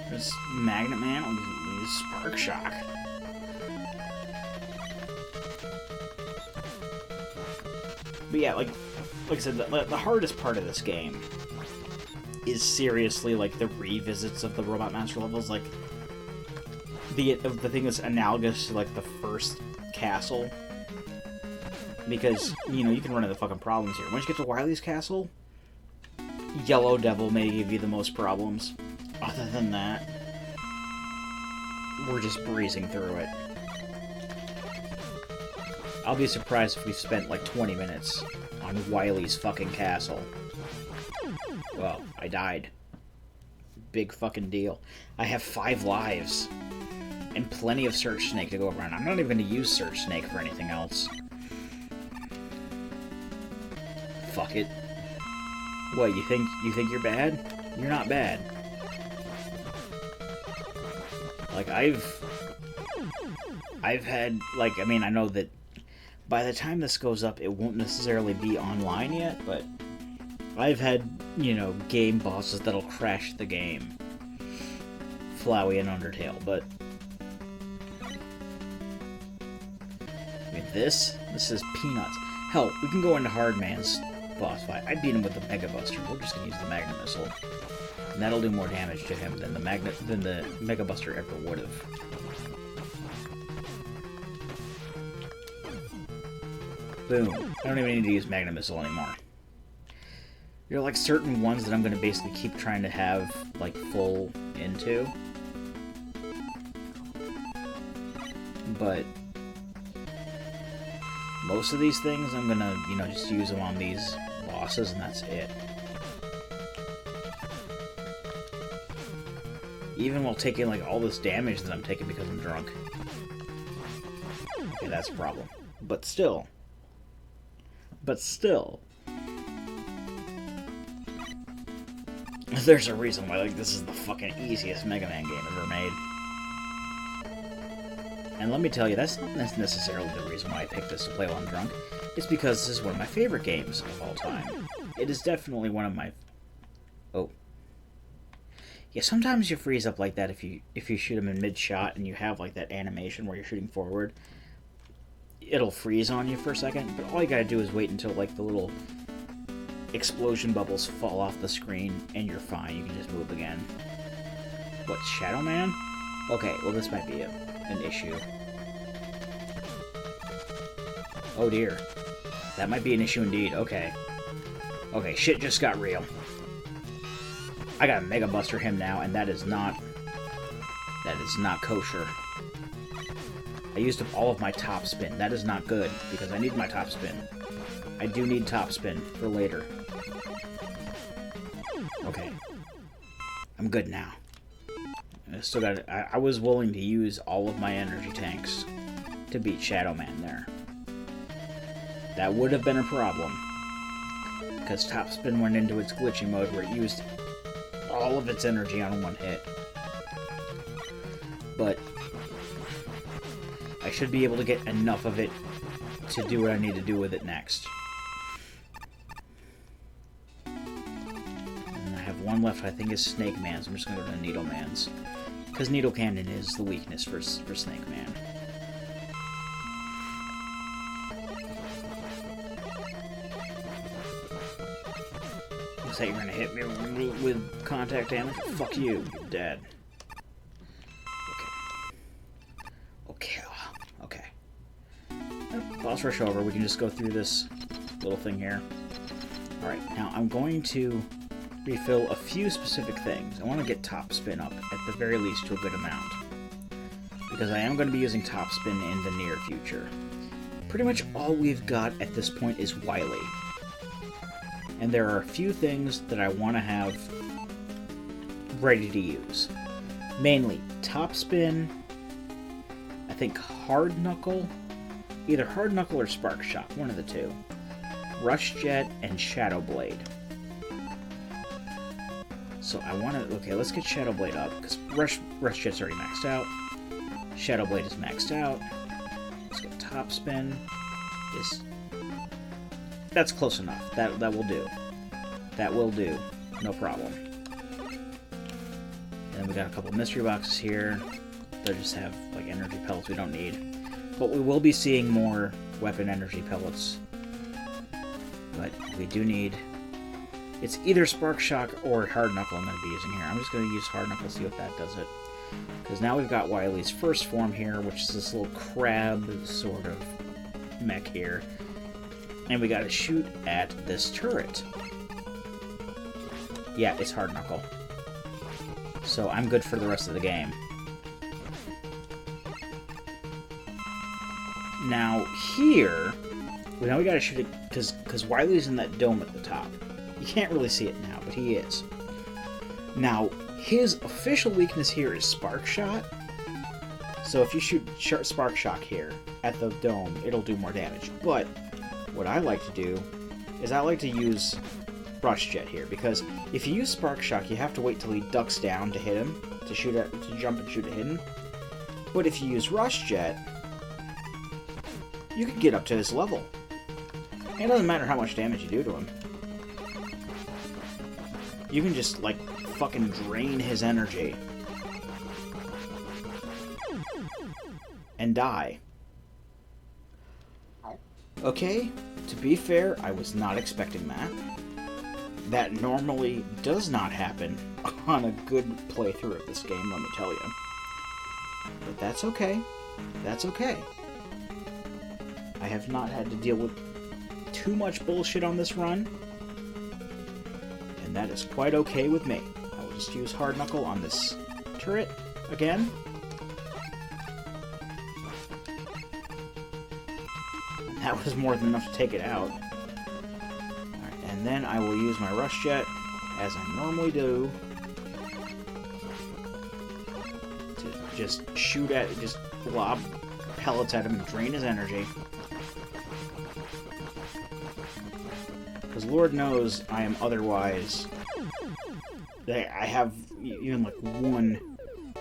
There's Magnet Man. I'll use Spark Shock. But yeah, like I said, the hardest part of this game is seriously like the revisits of the Robot Master levels, like the thing that's analogous to like the first castle, because you can run into fucking problems here. Once you get to Wily's castle, Yellow Devil may give you the most problems. Other than that, we're just breezing through it. I'll be surprised if we spent like 20 minutes on Wily's fucking castle. Well, I died. Big fucking deal. I have 5 lives. And plenty of Search Snake to go around. I'm not even going to use Search Snake for anything else. Fuck it. What, you think you're bad? You're not bad. Like, I've had, like, I mean, I know that by the time this goes up, it won't necessarily be online yet, but I've had, game bosses that'll crash the game. Flowey and Undertale, but I mean, this is peanuts. Hell, we can go into Hardman's boss fight. I beat him with the Mega Buster. We're just gonna use the Magnet Missile, and that'll do more damage to him than the Mega Buster ever would have. Boom. I don't even need to use Magnet Missile anymore. There are like certain ones that I'm going to basically keep trying to have like full into. But most of these things I'm going to, just use them on these bosses and that's it. Even while taking like all this damage that I'm taking because I'm drunk. Okay, that's a problem. But still. There's a reason why, like, this is the fucking easiest Mega Man game ever made. And let me tell you, that's not necessarily the reason why I picked this to play while I'm drunk. It's because this is one of my favorite games of all time. It is definitely one of my... Oh. Yeah, sometimes you freeze up like that if you shoot them in mid-shot and you have, like, that animation where you're shooting forward. It'll freeze on you for a second, but all you gotta do is wait until, like, the little explosion bubbles fall off the screen, and you're fine. You can just move again. What, Shadow Man? Okay, well, this might be an issue. Oh, dear. That might be an issue indeed. Okay. Okay, shit just got real. I gotta Mega Buster him now, and that is not kosher. I used up all of my top spin. That is not good, because I need my top spin. I do need top spin for later. Okay. I'm good now. I was willing to use all of my energy tanks to beat Shadow Man there. That would have been a problem, because top spin went into its glitchy mode where it used all of its energy on one hit. But I should be able to get enough of it to do what I need to do with it next. And I have one left, I think is Snake Man's. I'm just going to go to Needle Man's. Because Needle Cannon is the weakness for Snake Man. Looks like you're gonna hit me with contact damage? Fuck you, you're dead. Okay. Okay. Boss rush over, we can just go through this little thing here. Alright, now I'm going to refill a few specific things. I want to get Top Spin up, at the very least, to a good amount. Because I am going to be using Top Spin in the near future. Pretty much all we've got at this point is Wily. And there are a few things that I want to have ready to use. Mainly Top Spin, I think Hard Knuckle, either Hard Knuckle or Spark Shock, one of the two. Rush Jet and Shadow Blade. So I want to... Okay, let's get Shadow Blade up, because Rush Jet's already maxed out. Shadow Blade is maxed out. Let's get Top Spin. That's close enough. That will do. That will do. No problem. And we got a couple mystery boxes here. They just have like energy pellets we don't need. But we will be seeing more weapon energy pellets. But we do need... It's either Spark Shock or Hard Knuckle I'm going to be using here. I'm just going to use Hard Knuckle to see what that does it. Because now we've got Wily's first form here, which is this little crab sort of mech here. And we got to shoot at this turret. Yeah, it's Hard Knuckle. So I'm good for the rest of the game. Now here, now we got to shoot it because Wily's in that dome at the top. You can't really see it now, but he is. Now, his official weakness here is Spark Shot. So if you shoot Spark Shock here at the dome, it'll do more damage. But what I like to do is I like to use Rush Jet here, because if you use Spark Shock, you have to wait till he ducks down to hit him, to jump and shoot at him. But if you use Rush Jet, you can get up to his level. It doesn't matter how much damage you do to him. You can just, like, fucking drain his energy. And die. Okay, to be fair, I was not expecting that. That normally does not happen on a good playthrough of this game, let me tell you. But that's okay. That's okay. I have not had to deal with too much bullshit on this run. And that is quite okay with me. I will just use Hard Knuckle on this turret again. That was more than enough to take it out. Alright, and then I will use my Rush Jet, as I normally do, to just shoot at, just lob pellets at him and drain his energy. Because Lord knows I am otherwise... I have even like one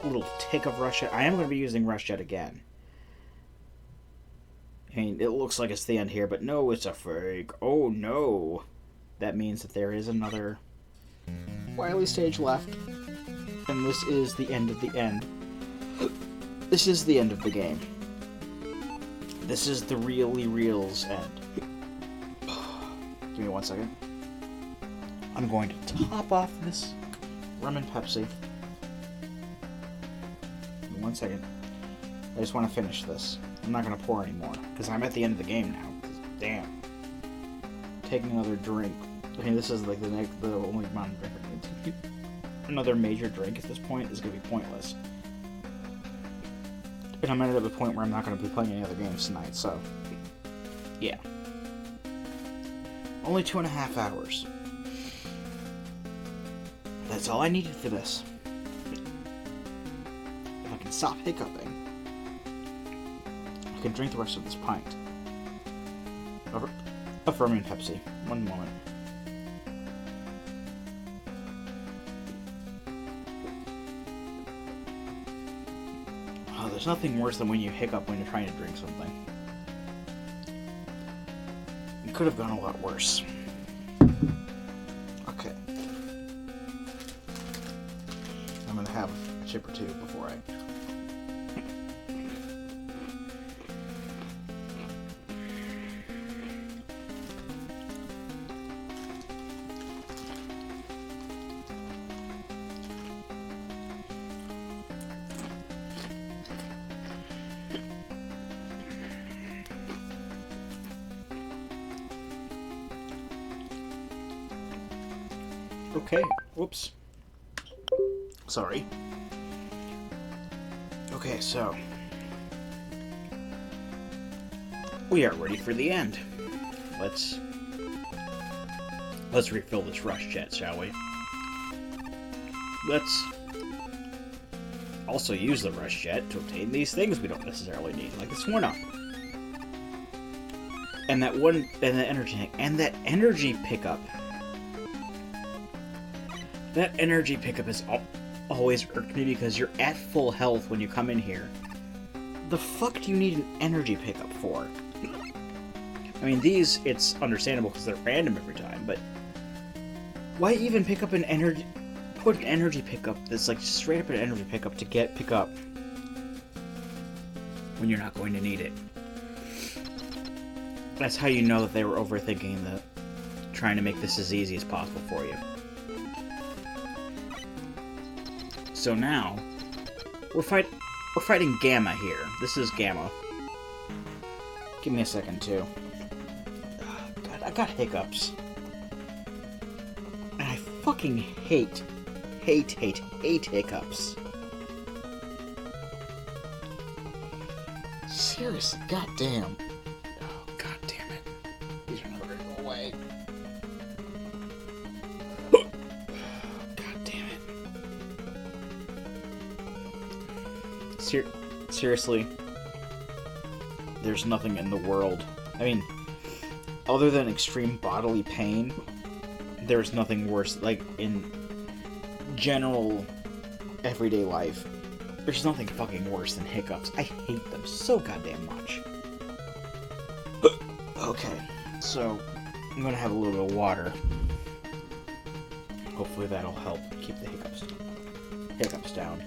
little tick of Rush Jet. I am going to be using Rush Jet again. I mean, it looks like it's the end here, but no, it's a fake. Oh no! That means that there is another Wily stage left. And this is the end of the end. This is the end of the game. This is the really real's end. Give me 1 second. I'm going to top off this rum and Pepsi. Give me 1 second. I just want to finish this. I'm not going to pour anymore, because I'm at the end of the game now. Damn. Taking another drink. I mean, this is like the only amount of drink I'm going to take. Another major drink at this point is going to be pointless. And I'm at the point where I'm not going to be playing any other games tonight, so... Yeah. Only 2.5 hours. That's all I needed for this. If I can stop hiccuping, I can drink the rest of this pint of rum and Pepsi. One moment. Oh, there's nothing worse than when you hiccup when you're trying to drink something. It could have gone a lot worse. Okay. I'm gonna have chip or two before I... Okay, whoops. Sorry. Okay, so... we are ready for the end. Let's refill this rush jet, shall we? Let's also use the rush jet to obtain these things we don't necessarily need, like this one up. And that energy pickup. That energy pickup has always irked me because you're at full health when you come in here. The fuck do you need an energy pickup for? I mean, these, it's understandable because they're random every time, but why even pick up an energy... put an energy pickup that's like straight up an energy pickup to pick up when you're not going to need it? That's how you know that they were overthinking trying to make this as easy as possible for you. So now, we're fighting Gamma here. This is Gamma. Give me a second, too. God, I got hiccups. And I fucking hate hiccups. Seriously, goddamn. Oh, god damn it. These are never gonna go away. God damn it. Seriously. There's nothing in the world. I mean, other than extreme bodily pain, there's nothing worse. Like, in general everyday life, there's nothing fucking worse than hiccups. I hate them so goddamn much. Okay, so I'm gonna have a little bit of water. Hopefully that'll help keep the hiccups down.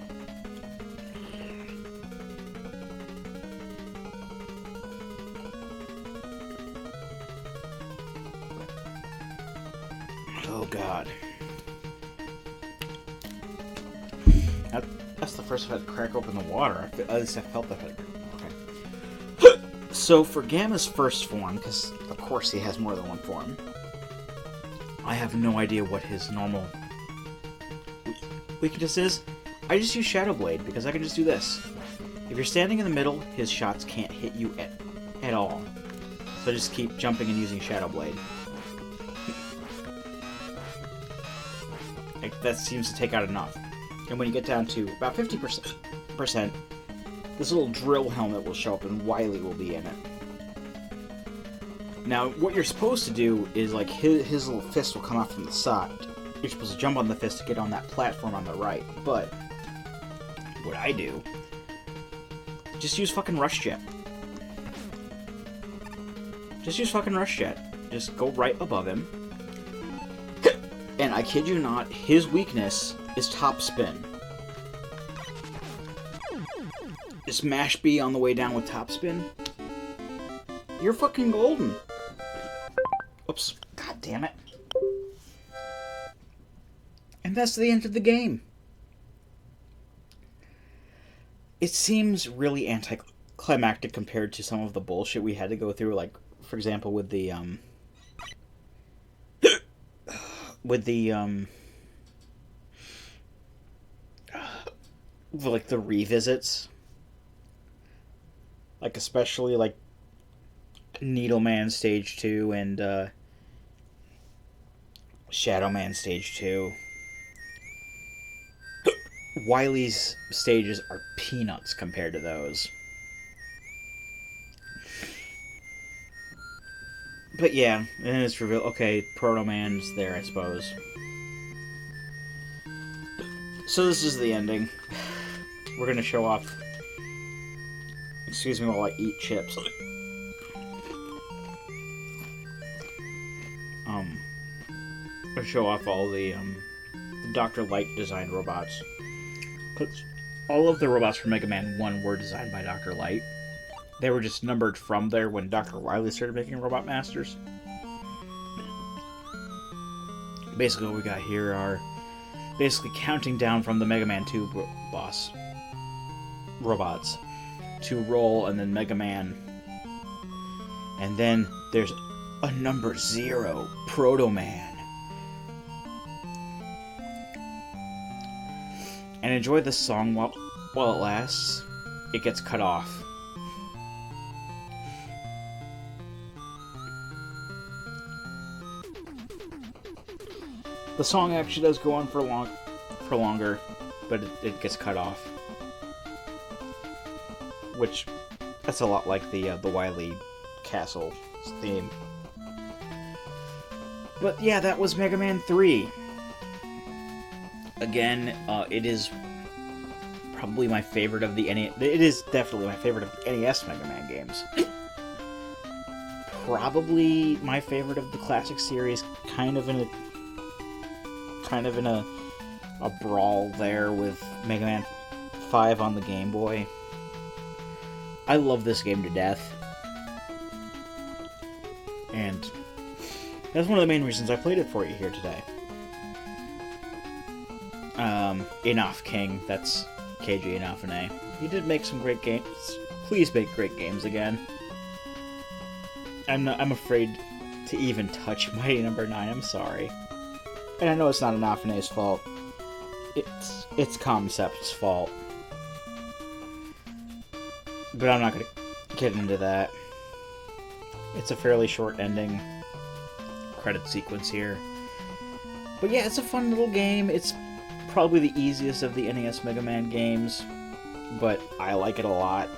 Oh god. That's the first time I had to crack open the water. At least I felt that. Okay. So for Gamma's first form, because of course he has more than one form, I have no idea what his normal weakness is. I just use Shadow Blade because I can just do this. If you're standing in the middle, his shots can't hit you at all. So I just keep jumping and using Shadow Blade. That seems to take out enough. And when you get down to about 50%, this little drill helmet will show up and Wily will be in it. Now, what you're supposed to do is, like, his little fist will come out from the side. You're supposed to jump on the fist to get on that platform on the right. But what I do, just use fucking Rush Jet. Just use fucking Rush Jet. Just go right above him. And I kid you not, his weakness is top spin. Just mash B on the way down with top spin. You're fucking golden. Oops. God damn it. And that's the end of the game. It seems really anticlimactic compared to some of the bullshit we had to go through, like, for example, with the like the revisits, like especially like Needleman Stage 2 and Shadow Man Stage 2. Wily's stages are peanuts compared to those. But yeah, and it's revealed. Okay, Proto Man's there, I suppose. So this is the ending. We're gonna show off. Excuse me while I eat chips. I'll show off all the Dr. Light designed robots. all of the robots from Mega Man 1 were designed by Dr. Light. They were just numbered from there when Dr. Wily started making Robot Masters. Basically what we got here are basically counting down from the Mega Man 2 boss robots to Roll and then Mega Man. And then there's a number 0, Proto Man. And enjoy this song while it lasts. It gets cut off. The song actually does go on for longer, but it gets cut off. Which, that's a lot like the Wily Castle theme. But yeah, that was Mega Man 3. Again, it is probably my favorite of the NES. It is definitely my favorite of the NES Mega Man games. Probably my favorite of the classic series. Kind of in a brawl there with Mega Man 5 on the Game Boy. I love this game to death. And that's one of the main reasons I played it for you here today. Enough King, that's KG Inafune. He did make some great games. Please make great games again. I'm afraid to even touch Mighty Number 9, I'm sorry. And I know it's not Inafune's fault. It's Concept's fault. But I'm not going to get into that. It's a fairly short ending credit sequence here. But yeah, it's a fun little game. It's probably the easiest of the NES Mega Man games, but I like it a lot.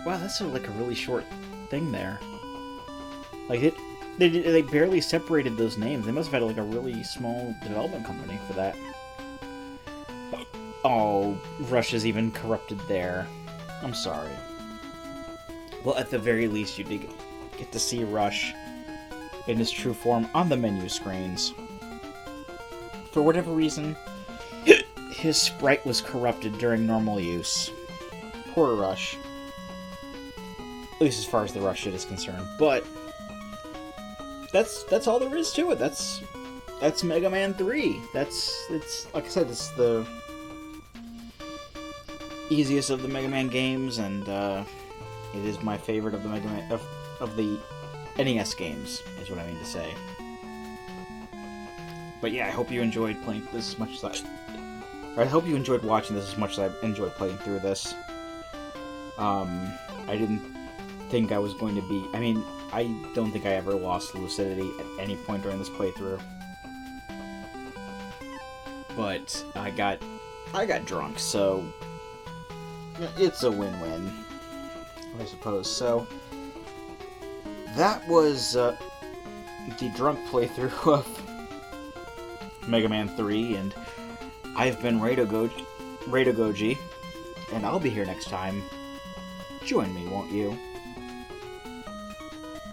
Wow, that's like a really short thing there. Like, they barely separated those names. They must have had like a really small development company for that. Oh, Rush is even corrupted there. I'm sorry. Well, at the very least, you did get to see Rush in his true form on the menu screens. For whatever reason, his sprite was corrupted during normal use. Poor Rush. At least as far as the Rush shit is concerned. But that's all there is to it. That's Mega Man 3. It's like I said, it's the easiest of the Mega Man games, and it is my favorite of the Mega Man of the NES games, is what I mean to say. But yeah, I hope you enjoyed playing this as much as I hope you enjoyed watching this as much as I enjoyed playing through this. I didn't think I was going to be... I mean, I don't think I ever lost Lucidity at any point during this playthrough. But I got drunk, so it's a win-win, I suppose. So that was the drunk playthrough of Mega Man 3, and I've been Rado Goji, and I'll be here next time. Join me, won't you?